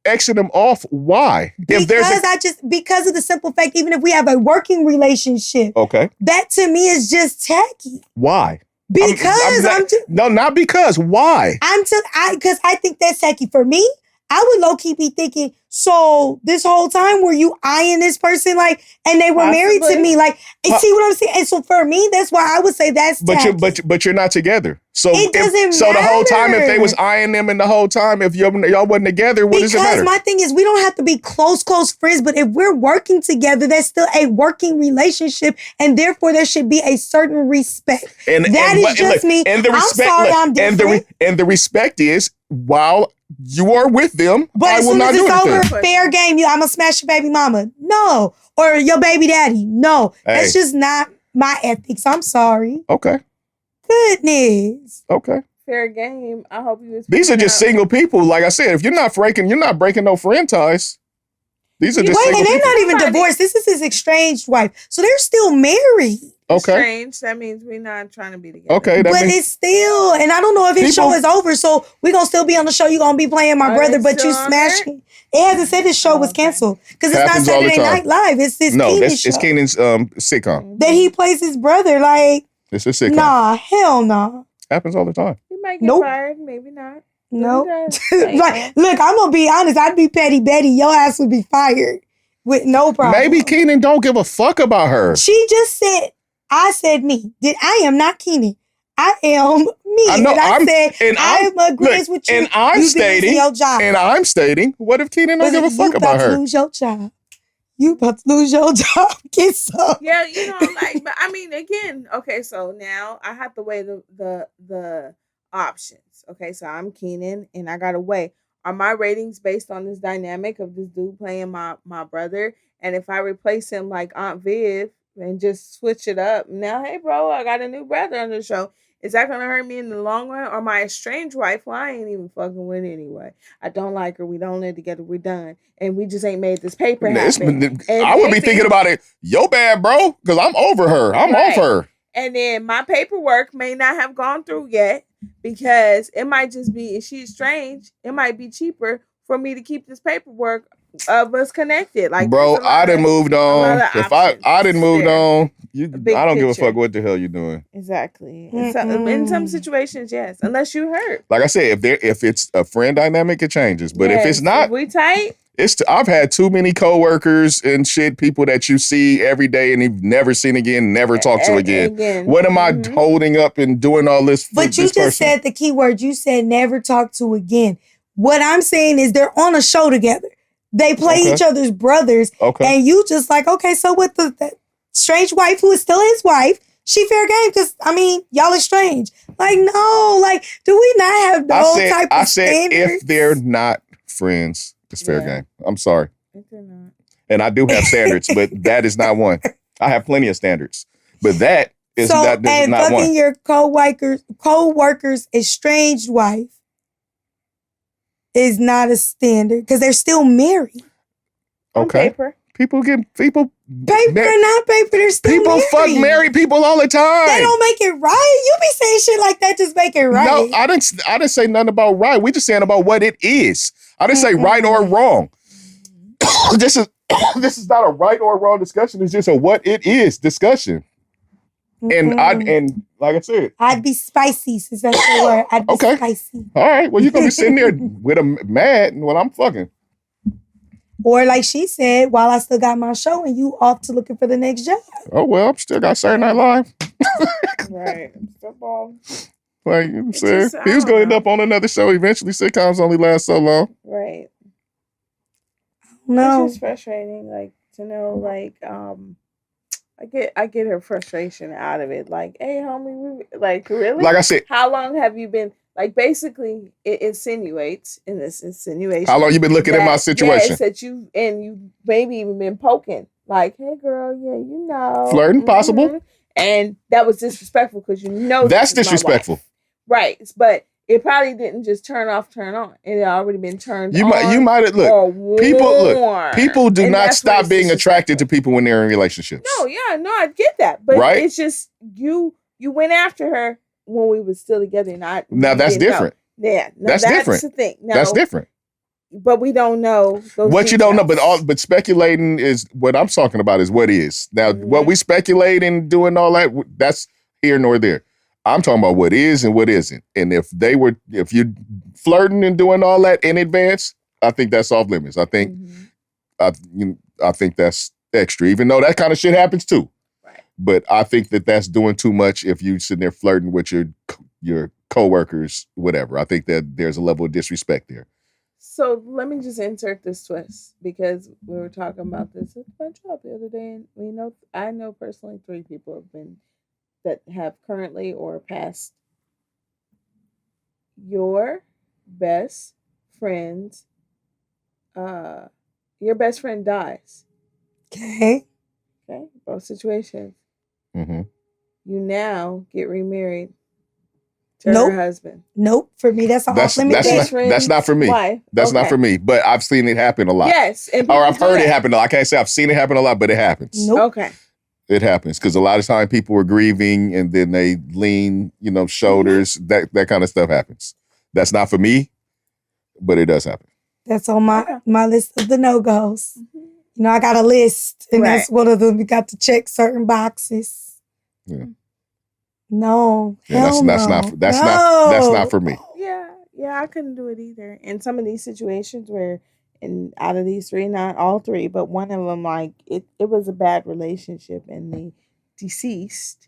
Xing them off, why? Because of the simple fact, even if we have a working relationship, okay, that to me is just tacky. Why? Because not because. Why? Because I think that's tacky. For me, I would low-key be thinking, so this whole time were you eyeing this person and they were married to me? See what I'm saying? And so for me, that's why I would say that's tacky. But you're not together. So it doesn't matter. So the whole time, if they was eyeing them and the whole time, if y'all wasn't together, what does it matter? Because my thing is, we don't have to be close friends, but if we're working together, that's still a working relationship, and therefore there should be a certain respect. That is just me. And the respect, I'm sorry, I'm different. And the respect is, while you are with them, but I as will soon not as do it's anything. over, fair game. I'm gonna smash your baby mama. No, or your baby daddy. No, that's just not my ethics. I'm sorry. Okay. Goodness. Okay. Fair game. I hope you. These are just single people. Like I said, if you're not breaking no friend ties. These are just single and they're people. not even divorced. This is his estranged wife, so they're still married. Okay. Strange. That means we're not trying to be together. Okay. It's still, and I don't know if his show is over, so we're going to still be on the show. You're going to be playing my brother, but you smashing. It hasn't said his show was canceled because it's not Saturday Night Live. It's his Keenan show. It's Keenan's sitcom. That he plays his brother. It's a sitcom. Nah, hell nah. Happens all the time. He might get fired, maybe not. Nope. Look, I'm going to be honest. I'd be Petty Betty. Your ass would be fired with no problem. Maybe Keenan don't give a fuck about her. She just said, I said me. I am not Keenan. I am me. I know. I'm agreeing with you. And I'm stating, what if Keenan don't give a fuck about her? You about to lose your job. You about to lose your job. Get some. Yeah, but I mean, again, okay, so now I have to weigh the options. Okay, so I'm Keenan and I gotta weigh. Are my ratings based on this dynamic of this dude playing my brother And if I replace him like Aunt Viv and just switch it up, now, hey, bro, I got a new brother on the show. Is that going to hurt me in the long run? Or my estranged wife, who I ain't even fucking with anyway. I don't like her. We don't live together. We're done. And we just ain't made this paper happen. I would be thinking about it. Yo, bad, bro, because I'm over her. I'm off her. And then my paperwork may not have gone through yet because it might just be, if she's estranged, it might be cheaper for me to keep this paperwork of us connected. Like, bro, I done moved on. If I didn't moved on, I don't give a fuck what the hell you're doing. Exactly. In some situations, yes. Unless you hurt. Like I said, if it's a friend dynamic, it changes. But if it's not, if we tight. I've had too many coworkers and shit, people that you see every day and you've never seen again, never talk to again. What am I holding up and doing all this? But you just said the key word. You said never talk to again. What I'm saying is they're on a show together. They play each other's brothers. Okay. And you just like, okay, so with the strange wife who is still his wife, she fair game because, I mean, y'all are strange. Like, no, like, do we not have those type of standards? If they're not friends, it's fair game. I'm sorry. If they're not. And I do have standards, but that is not one. I have plenty of standards, but that is not one. And fucking your co-worker's estranged wife is not a standard because they're still married. Okay. People get paper or not paper, they're still people married. Fuck married people all the time. They don't make it right. You be saying shit like that, just make it right. No, I didn't say nothing about right. We just saying about what it is. I didn't say right or wrong. This is not a right or wrong discussion. It's just a what it is discussion. And like I said, I'd be spicy, since that's the word. I'd be spicy. All right. Well, you're gonna be sitting there with a mad when I'm fucking. Or like she said, while I still got my show and you off to looking for the next job. Oh well, I'm still got Saturday Night Live. Right. Football. Like you said, he was gonna end up on another show eventually. Sitcoms only last so long. Right. No. It's just frustrating, like, to know, like, I get her frustration out of it. Like, hey, homie, like, really? Like I said, how long have you been? Like, basically, it insinuates in this insinuation. How long you been looking at my situation? Yes, that you maybe even been poking. Like, hey, girl, yeah, you know, flirting, possible. And that was disrespectful because you know that's disrespectful, right? But it probably didn't just turn on. It had already been turned on. You might have people do not stop being attracted to people when they're in relationships. No, I get that, but it's just you went after her when we were still together. Now that's different. Yeah, that's different. The thing. No, that's different. But we don't know those what details. You don't know. But speculating is what I'm talking about. Is what is now what we speculate and doing all that. That's here nor there. I'm talking about what is and what isn't. And if you're flirting and doing all that in advance, I think that's off limits. I think, I think that's extra. Even though that kind of shit happens too. Right. But I think that's doing too much if you sitting there flirting with your coworkers, whatever. I think that there's a level of disrespect there. So let me just insert this twist because we were talking about this at my job the other day, and I know personally 3 people that have currently or past. Your best friend dies. Okay. Both situations. Mm-hmm. You now get remarried to her husband. Nope. For me, that's off limits. That's not for me. Why? That's not for me. But I've seen it happen a lot. Yes. Or I've heard it happen. I can't say I've seen it happen a lot, but it happens. Nope. Okay. It happens because a lot of time people are grieving and then they lean, shoulders. Mm-hmm. That kind of stuff happens. That's not for me, but it does happen. That's on my list of the no-goes. Mm-hmm. I got a list, and that's one of them. We got to check certain boxes. Yeah. No, that's not for me. Yeah, I couldn't do it either. In some of these situations where, and out of these 3, not all 3, but one of them, like it was a bad relationship, and the deceased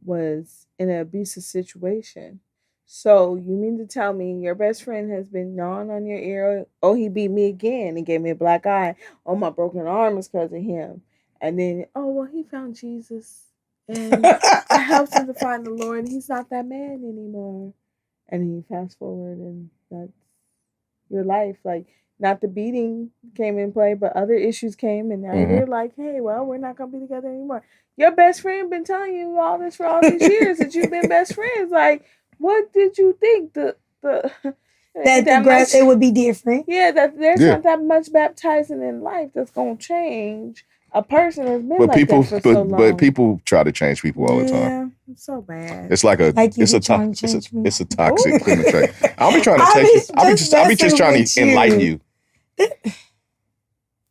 was in an abusive situation. So you mean to tell me your best friend has been gnawing on your ear? Oh, he beat me again and gave me a black eye. Oh, my broken arm is because of him. And then, he found Jesus. And I helped him to find the Lord. And he's not that man anymore. And then you fast forward and that's your life. Like, not the beating came in play, but other issues came, and now you're like, hey, well, we're not gonna be together anymore. Your best friend been telling you all this for all these years that you've been best friends. Like, what did you think that the grass it would be different? Yeah, that there's not that much baptizing in life that's gonna change a person that's been that for so long. But people try to change people all the time. Yeah, it's so bad. It's like it's a toxic penetration. I'll be trying to take you. I'll be just trying to enlighten you.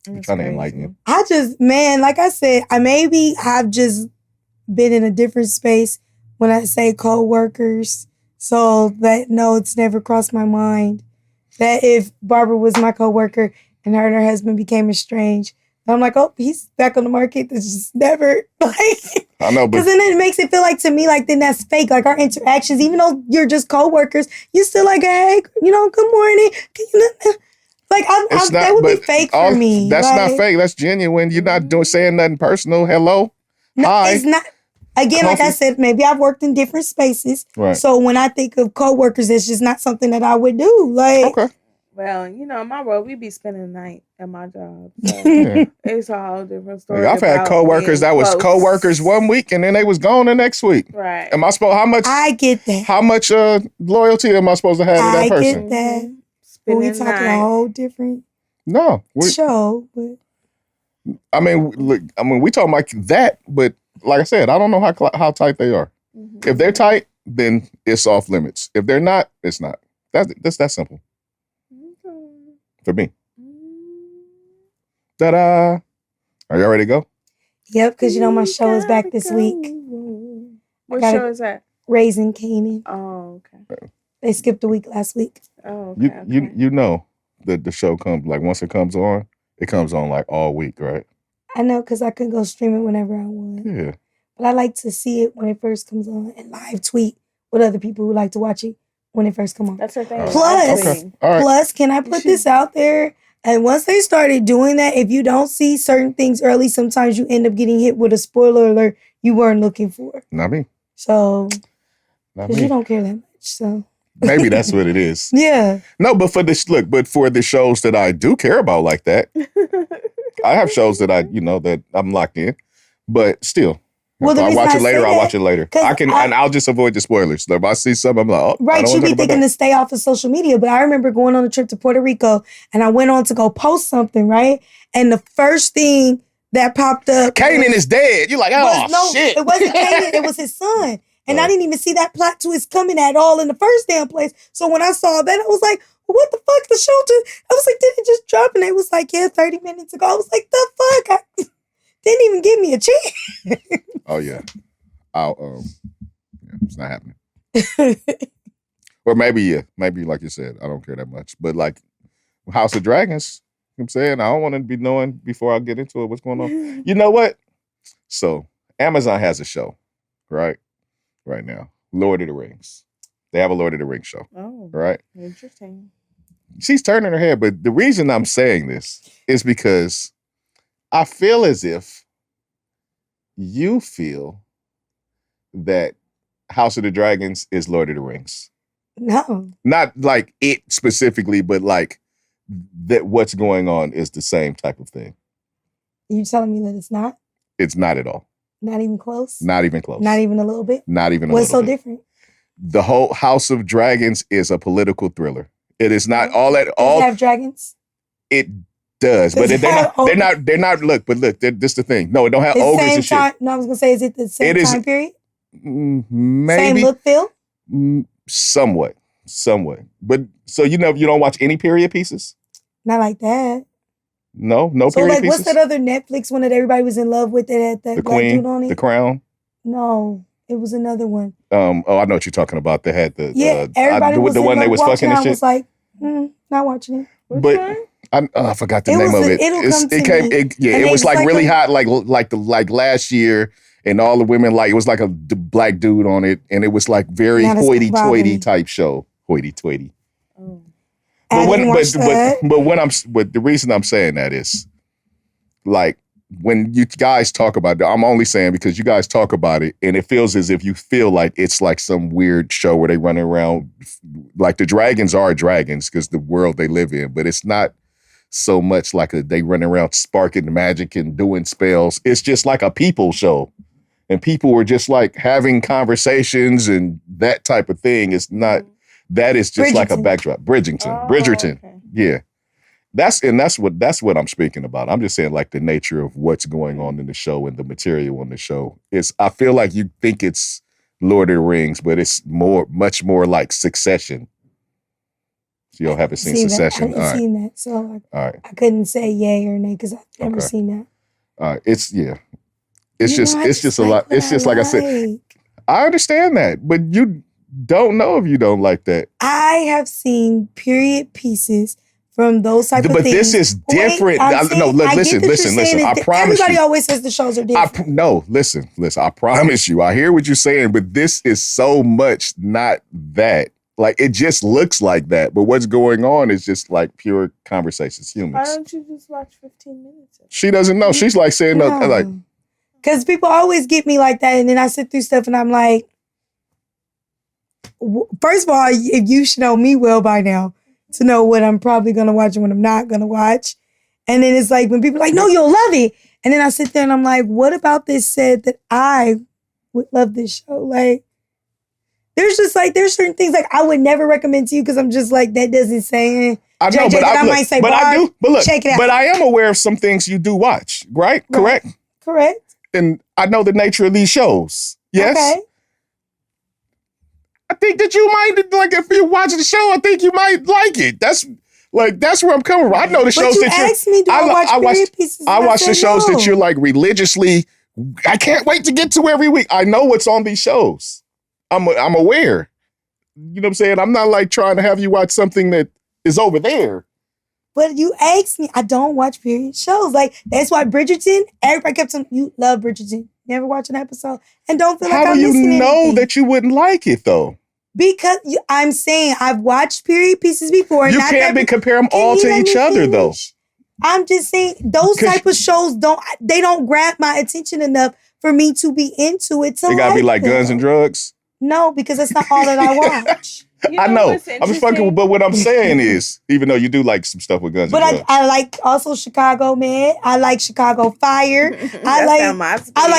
I'm trying to enlighten you. Like I said, I've just been in a different space when I say co-workers. So that, no, it's never crossed my mind that if Barbara was my co-worker and her husband became estranged, I'm like, oh, he's back on the market. This just never, like, I know, because then it makes it feel like, to me, like, then that's fake. Like, our interactions, even though you're just co-workers, you're still like, hey, good morning. Like, that would be fake for me. That's not fake. That's genuine. You're not saying nothing personal. Hello? No, hi. It's not. Again, like I said, maybe I've worked in different spaces. Right. So when I think of co-workers, it's just not something that I would do. Like, okay. Well, in my world, we be spending the night at my job. So it's a whole different story. Like, I've had co-workers that was co-workers one week and then they was gone the next week. Right. Am I supposed, how much? I get that. How much loyalty am I supposed to have to that person? I get that. But we talking a whole different show. But we talking like that, but like I said, I don't know how tight they are. Mm-hmm. If they're tight, then it's off limits. If they're not, it's not. That's that simple. For me. Ta-da! Are y'all ready to go? Yep, because my show is back this week. What show is that? Raising Kanan. Oh, okay. They skipped a week last week. Oh, okay. You know that the show comes, like, once it comes on like all week, right? I know, because I can go stream it whenever I want. Yeah. But I like to see it when it first comes on and live tweet with other people who like to watch it when it first comes on. That's her thing. Plus, can I put this out there? And once they started doing that, if you don't see certain things early, sometimes you end up getting hit with a spoiler alert you weren't looking for. Not me. So, because you don't care that much, so. Maybe that's what it is. Yeah. No, but for the shows that I do care about like that, I have shows that that I'm locked in, but still. Well, I'll watch it later. And I'll just avoid the spoilers. So if I see something, I'm like, oh, right. You be thinking to stay off of social media, but I remember going on a trip to Puerto Rico, and I went on to go post something, right? And the first thing that popped up, Kanan is dead. You're like, shit. It wasn't Kanan. It was his son, and I didn't even see that plot twist coming at all in the first damn place. So when I saw that, I was like, well, what the fuck? The show I was like, did it just drop? And they was like, yeah, 30 minutes ago. I was like, the fuck? Didn't even give me a chance. Oh yeah, it's not happening. Or maybe like you said, I don't care that much. But like House of Dragons, you know what I'm saying, I don't want to be knowing before I get into it what's going on. You know what? So Amazon has a show, right now, Lord of the Rings. They have a Lord of the Rings show. Oh, right. Interesting. She's turning her head, but the reason I'm saying this is because I feel as if you feel that House of the Dragons is Lord of the Rings. No. Not like it specifically, but like that what's going on is the same type of thing. You telling me that it's not? It's not at all. Not even close? Not even close. Not even a little bit? Not even a little bit. What's so different? The whole House of Dragons is a political thriller. It is not all that. Does it have dragons? It does, but they're not. Look, this is the thing. No, it don't have ogres and shit. No, I was gonna say, is it the same time period? Maybe. Same look, feel? Somewhat. But so you don't watch any period pieces? Not like that. No period pieces. So like, what's that other Netflix one that everybody was in love with that had that black dude on it? The Crown. No, it was another one. I know what you're talking about. They had everybody was the one they was fucking and shit. I was like, not watching it. Which one? I forgot the name of it. It was like really hot, like last year, and all the women it was like a black dude on it, and it was like very hoity-toity type show. Hoity-toity. Oh. But the reason I'm saying that is like when you guys talk about it, I'm only saying because you guys talk about it and it feels as if you feel like it's like some weird show where they running around like the dragons are dragons because the world they live in, but it's not so much like they running around sparking magic and doing spells. It's just like a people show. And people were just like having conversations and that type of thing. It's not, that is just like a backdrop. Bridgerton. Okay. Yeah. That's what I'm speaking about. I'm just saying like the nature of what's going on in the show and the material on the show. I feel like you think it's Lord of the Rings, but it's much more like Succession. So y'all haven't seen Succession. I haven't seen that. So all right. I couldn't say yay or nay because I've never seen that. All right. It's just a lot. It's just like I said, I understand that, but you don't know if you don't like that. I have seen period pieces from those type of things. But this is different. Listen. I promise everybody you. always says the shows are different. Listen. I promise you. I hear what you're saying, but this is so much not that. Like, it just looks like that. But what's going on is just like pure conversations, humans. Why don't you just watch 15 minutes? She doesn't know. She's like saying, no. Like, because people always get me like that. And then I sit through stuff and I'm like, first of all, you should know me well by now to know what I'm probably going to watch and what I'm not going to watch. And then it's like when people are like, no, you'll love it. And then I sit there and I'm like, what about this said that I would love this show? Like, there's certain things like I would never recommend to you because I'm just like, that doesn't say. I know, JJ, I might say, Barb, I do. But look, check it out. But I am aware of some things you do watch, right? Correct? Correct. And I know the nature of these shows. Yes? Okay. I think that you might, like, if you watch the show, I think you might like it. That's where I'm coming from. I know the shows that you asked me, do I watch period pieces? I watch the shows that you're like religiously, I can't wait to get to every week. I know what's on these shows. I'm aware. You know what I'm saying? I'm not like trying to have you watch something that is over there. But you asked me, I don't watch period shows. Like, that's why Bridgerton, everybody kept saying, you love Bridgerton. Never watch an episode. And don't feel like I'm missing anything. How do you know that you wouldn't like it, though? Because I'm saying I've watched period pieces before. You can't compare them all to each other, though. I'm just saying those type of shows don't grab my attention enough for me to be into it. It gotta be like Guns and Drugs? No, because that's not all that I watch. I know. I'm just fucking, but what I'm saying is, even though you do like some stuff with Guns and Drugs. But I like also Chicago Med. I like Chicago Fire. I like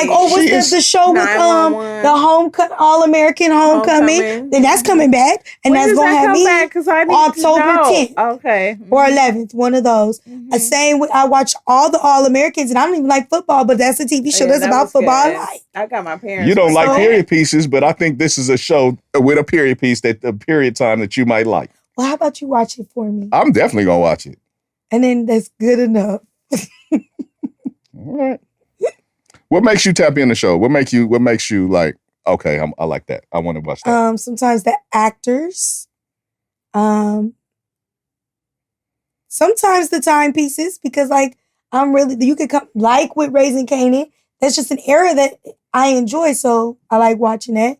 what's the show with the All-American Homecoming. Then that's coming back. And when that's gonna have me October 10th. Okay. Or 11th, one of those. Same with, I watch all the All-Americans and I don't even like football, but that's a TV show that's about football. I got my parents. You don't like period pieces, but I think this is a show with a period piece that the period time that you might like. Well, how about you watch it for me? I'm definitely gonna watch it. And then that's good enough. All right. What makes you tap in the show? What makes you like, okay, I like that. I want to watch that. Sometimes the actors. Sometimes the timepieces, because like you could come like with Raising Kanan. That's just an era that I enjoy, so I like watching that.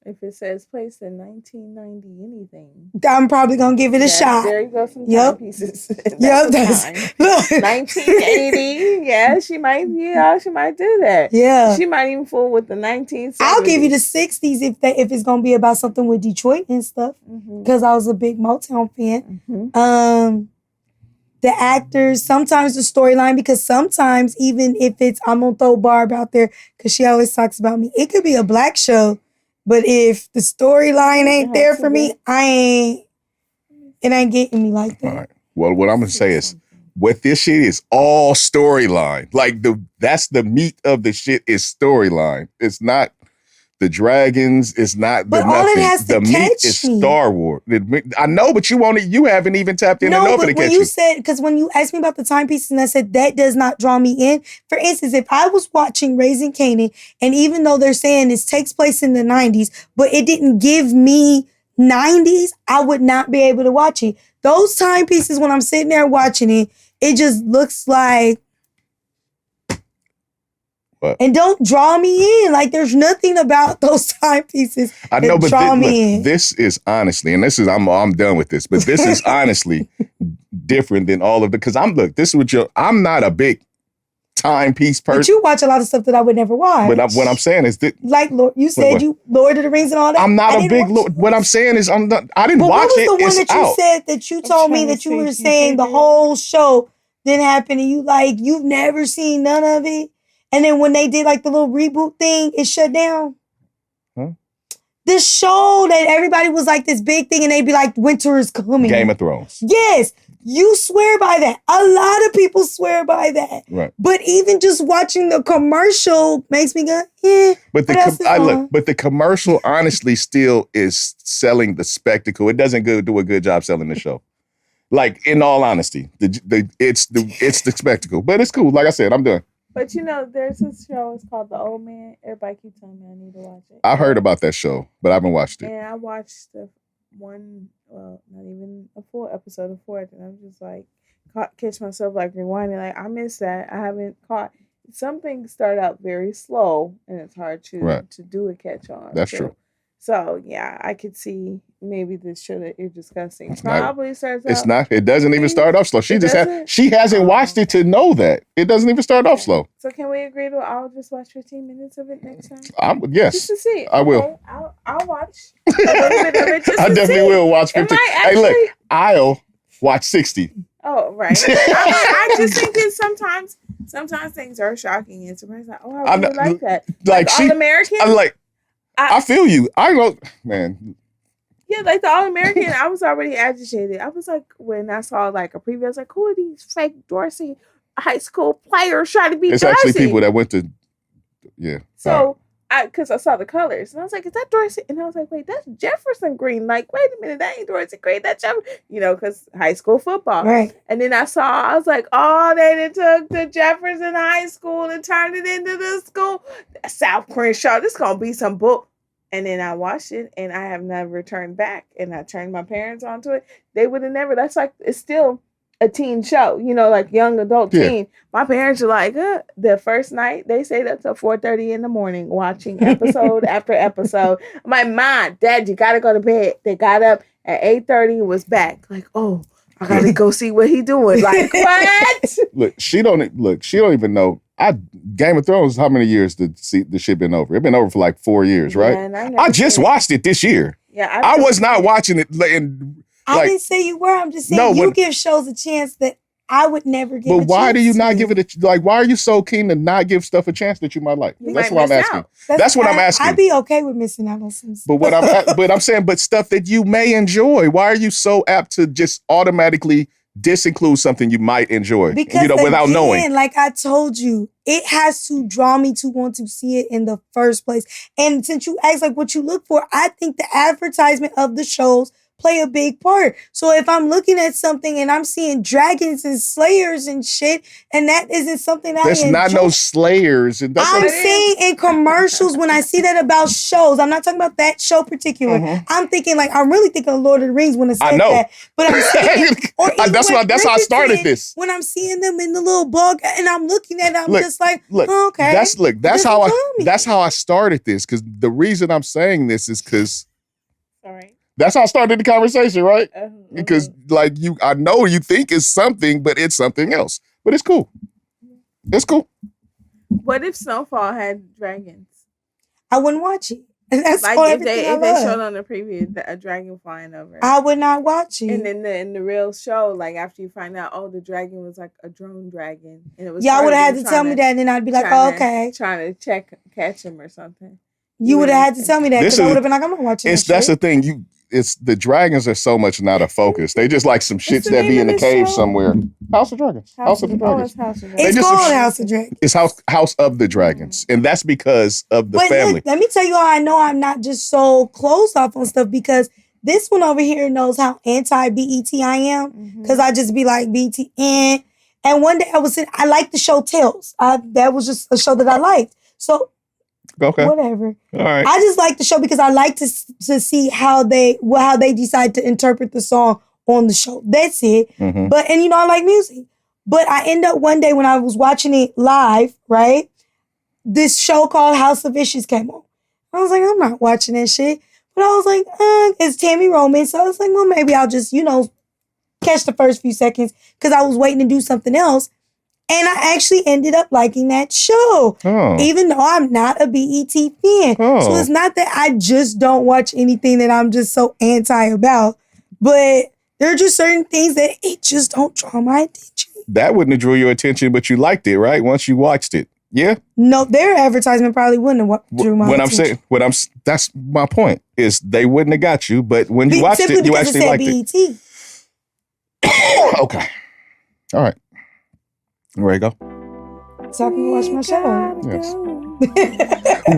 If it says placed in 1990 anything, I'm probably gonna give it a shot. There you go, some timepieces. That's 1980. Yeah, she might do that. Yeah, she might even fool with the 1970s. I'll give you the 60s if it's gonna be about something with Detroit and stuff, because I was a big Motown fan. The actors, sometimes the storyline, because sometimes even if I'm gonna throw Barb out there because she always talks about me. It could be a black show. But if the storyline ain't there for me, it ain't getting me like that. All right. Well, what I'm going to say is, what this shit is all storyline. Like, that's the meat of the shit is storyline. It's not the dragons. It's not the nothing. It has to the meat is me. Star Wars. I know, but you haven't even tapped in enough to catch you. Because when you asked me about the timepieces and I said that does not draw me in. For instance, if I was watching Raising Kanan, and even though they're saying this takes place in the 90s, but it didn't give me 90s, I would not be able to watch it. Those timepieces, when I'm sitting there watching it, it just looks like, and don't draw me in. Like, there's nothing about those timepieces that draw me in. This is honestly, and this is, I'm done with this, but this is honestly different than all of the, because I'm not a big timepiece person. But you watch a lot of stuff that I would never watch. But what I'm saying is that, like you said, you Lord of the Rings and all that. I'm not a big Lord. What I'm saying is I didn't watch it. What was the one that you said that you told me that you were saying the whole show didn't happen and you've never seen none of it? And then when they did like the little reboot thing, it shut down. Huh? The show that everybody was like this big thing and they'd be like, winter is coming. Game of Thrones. Yes. You swear by that. A lot of people swear by that. Right. But even just watching the commercial makes me go, But the commercial honestly still is selling the spectacle. It doesn't do a good job selling the show. Like, in all honesty, it's the spectacle. But it's cool. Like I said, I'm done. But there's this show. It's called The Old Man. Everybody keeps telling me I need to watch it. I heard about that show, but I haven't watched it. And I watched the one, well, not even a full episode of 4th, and I'm just like, catch myself like rewinding. Like, I missed that. I haven't caught. Some things start out very slow, and it's hard to do a catch on. That's true. So yeah, I could see maybe this show that you're discussing probably starts out. It's not. It doesn't even start off slow. She hasn't watched it to know that it doesn't even start off slow. So can we agree to? I'll just watch 15 minutes of it next time. Yes, just to see. I will. I'll watch a little bit of it just I to definitely see. will watch 15. Hey, look, I'll watch 60. Oh, right. I just think that sometimes things are shocking and surprising. Like, oh, I really like that. Like All American. I feel you. I know, man. Yeah, like the All American, I was already agitated. I was like, when I saw like a preview, I was like, who are these fake Dorsey high school players trying to be It's Dorsey? actually people that went to, yeah. So, because I saw the colors, and I was like, is that Dorsey? And I was like, wait, that's Jefferson green. Like, wait a minute, that ain't Dorsey green. That's Jefferson, because high school football. Right. And then I was like, oh, they took the Jefferson High School and turned it into the school. South Crenshaw, this going to be some bull. And then I watched it, and I have never turned back. And I turned my parents onto it. They would have never. That's like, it's still a teen show, like young adult teen. My parents are like, the first night, they stayed up till 4:30 in the morning watching episode after episode. I'm like, Mom, Dad, you got to go to bed. They got up at 8:30 and was back. Like, oh, I got to go see what he doing. Like, what? Look, she don't even know. Game of Thrones, how many years did the shit been over? It been over for like 4 years, right? I just watched it this year. Yeah, I was not watching it. I didn't say you were. I'm just saying you give shows a chance that I would never give. But why do you not give it why are you so keen to not give stuff a chance that you might like? That's what I'm asking. That's what I'm asking. I'd be okay with missing out on some stuff. But I'm saying, stuff that you may enjoy. Why are you so apt to just automatically disinclude something you might enjoy? Because without knowing. Like I told you, it has to draw me to want to see it in the first place. And since you asked like what you look for, I think the advertisement of the shows play a big part. So if I'm looking at something and I'm seeing dragons and slayers and shit, and that isn't something I enjoy. There's not no slayers. And I'm saying in commercials when I see that about shows, I'm not talking about that show particular. Mm-hmm. I'm really thinking of Lord of the Rings when I say that. But I'm saying, that's how I started this. When I'm seeing them in the little bug and I'm looking at it, just like, okay. That's how I started this. Because the reason I'm saying this is because. All right. That's how I started the conversation, right? Because I know you think it's something, but it's something else. But it's cool. It's cool. What if Snowfall had dragons? I wouldn't watch it. That's like if they showed on the preview a dragon flying over. I would not watch it. And then in the real show, like after you find out, the dragon was like a drone dragon, and it was y'all would have had to tell me that, and then I'd be like, okay, trying to catch him or something. You would have had to tell me that because I would have been like, I'm not watching. That's the thing. It's the dragons are so much not a focus. They just like some shits that be in the cave somewhere. House of Dragons. House of the Dragons. It's called House of Dragons. It's House of the Dragons, and that's because of the family. Look, let me tell you how I know I'm not just so closed off on stuff because this one over here knows how anti-BET I am because I just be like BET and one day I liked the show Tales. That was just a show that I liked. So. Okay. Whatever. All right. I just like the show because I like to see how they decide to interpret the song on the show. That's it. Mm-hmm. But I like music. But I end up one day when I was watching it live, right? This show called House of Issues came on. I was like, I'm not watching that shit. But I was like, it's Tammy Roman. So I was like, well, maybe I'll just, catch the first few seconds because I was waiting to do something else. And I actually ended up liking that show, even though I'm not a BET fan. So it's not that I just don't watch anything that I'm just so anti about, but there are just certain things that it just don't draw my attention. That wouldn't have drew your attention, but you liked it, right? Once you watched it. Yeah? No, their advertisement probably wouldn't have drew my attention. That's my point, is they wouldn't have got you, but when you watched it, you actually liked it. Okay. All right. Ready to go? So I can watch my show. Yes.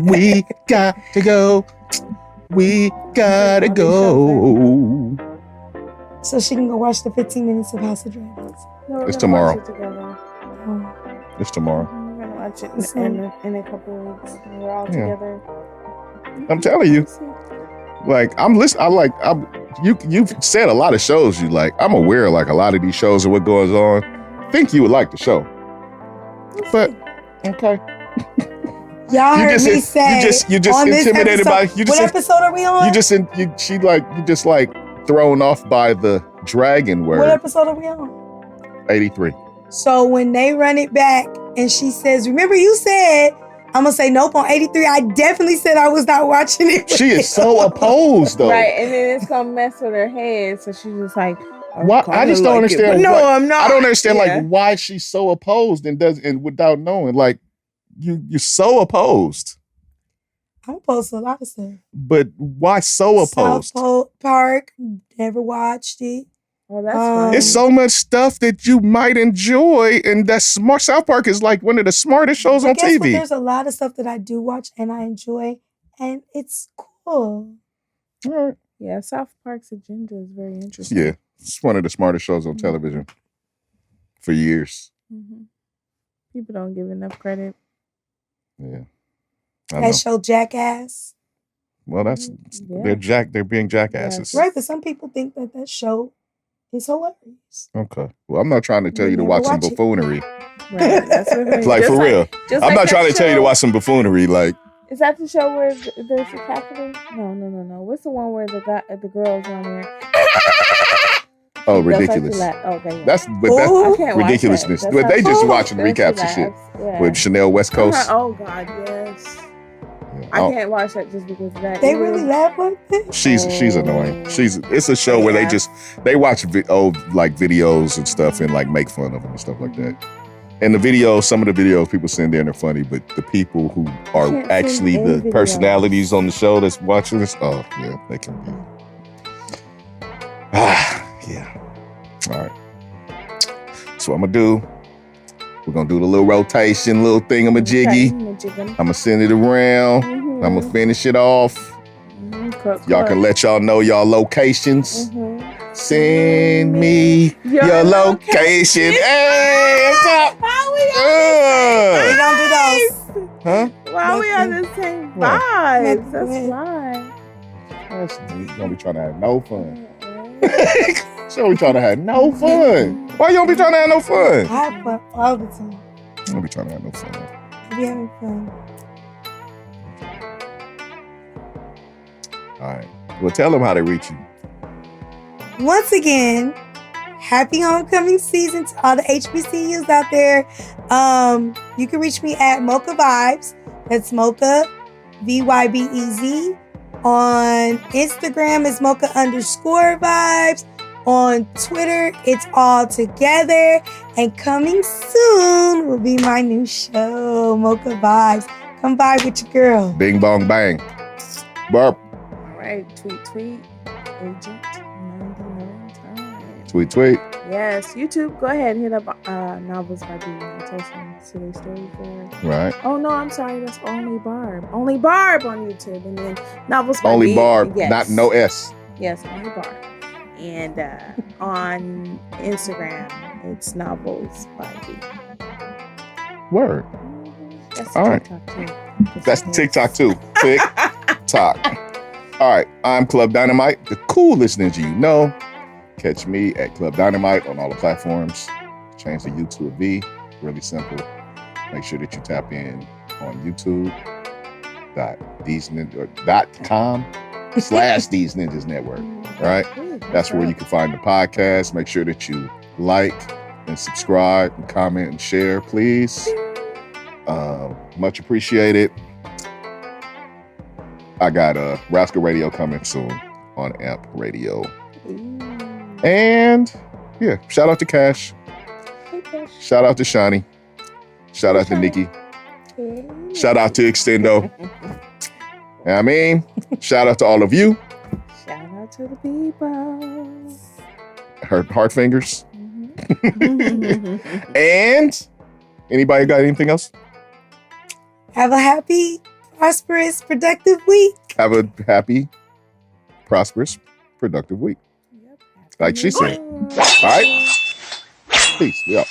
We got to go. We gotta go. So she can go watch the 15 minutes of House of Dragons. No, it's tomorrow. Watch it together. It's tomorrow. We're gonna watch it in a couple of weeks. We're all together. I'm telling you. Like, I'm listening. You've said a lot of shows you like. I'm aware of like a lot of these shows and what goes on. I think you would like the show. But okay. Y'all heard me say you just intimidated by what episode are we on? You just thrown off by the dragon word. What episode are we on? 83. So when they run it back and she says, remember you said, I'm gonna say nope on 83. I definitely said I was not watching it. She is so opposed though. Right, and then it's gonna mess with her head, so she's just like, why? I just don't understand. No, I'm not. I don't understand like why she's so opposed and without knowing. Like you're so opposed. I'm opposed to a lot of stuff. But why so opposed? South Park, never watched it. Well, that's fine. It's so much stuff that you might enjoy, and that smart. South Park is like one of the smartest shows on TV. What? There's a lot of stuff that I do watch and I enjoy, and it's cool. All right. Yeah, South Park's agenda is very interesting. Yeah, it's one of the smartest shows on television for years. Mm-hmm. People don't give enough credit. Yeah, that show Jackass. Well, they're being jackasses, right? But some people think that show is hilarious. Okay, well, I'm not trying to tell you to watch some buffoonery. Right, that's what like for real. I'm not trying to tell you to watch some buffoonery. Like, is that the show where there's a capital? No. What's the one where the girls on there? Oh, ridiculous! Okay, yeah. That's ridiculousness. But they just watching recaps and shit with Chanel West Coast. Oh God, yes. Yeah. I can't watch that just because of that. They really laugh like that. She's annoying. It's a show where they watch old like videos and stuff and like make fun of them and stuff like that. And some of the videos people send in are funny, but the people who are actually the personalities on the show that's watching this, oh yeah, they can be. Yeah. All right. So what I'm gonna do, we're gonna do the little rotation, little thingamajiggy. I'm gonna send it around. Mm-hmm. I'm gonna finish it off. Mm-hmm. Y'all can let y'all know y'all locations. Mm-hmm. Send me your location. Hey, what's up? How we don't do those. Huh? Why we on the same vibes? That's fine. You're gonna be trying to have no fun. So we trying to have no fun. Why you don't be trying to have no fun? I have fun all the time. I don't be trying to have no fun. I be having fun. All right. Well, tell them how to reach you. Once again, happy homecoming season to all the HBCUs out there. You can reach me at Mocha Vibes. That's Mocha, VYBEZ. On Instagram, it's Mocha_vibes. On Twitter, it's all together. And coming soon will be my new show, Mocha Vibes. Come vibe with your girl. Bing, bong, bang. Barb. All right, tweet. Agent 99 times. Tweet. Yes, YouTube. Go ahead and hit up Novels by B. I'll tell some silly stories there. Right. Oh no, I'm sorry. That's Only Barb. Only Barb on YouTube, and then Novels by B. Only Barb, yes. not no S. Yes, Only Barb. And on Instagram, it's Novels by B. Word. That's all right. TikTok too. That's TikTok too. TikTok. All right. I'm Club Dynamite, the coolest ninja you know. Catch me at Club Dynamite on all the platforms. Change the U to a V. Really simple. Make sure that you tap in on YouTube.com/Deez Ninjas Network. All right. That's where you can find the podcast. Make sure that you like and subscribe and comment and share, please. Much appreciated. I got Rascal Radio coming soon on Amp Radio. And yeah, shout out to Cash. Hey, Cash. Shout out to Shani. Shout out to Nikki. Shout out to Extendo. I mean, shout out to all of you. Shout out to the people. Her heart fingers. And anybody got anything else? Have a happy, prosperous, productive week. Have a happy, prosperous, productive week. Yep. Like she said. All right. Peace. We out.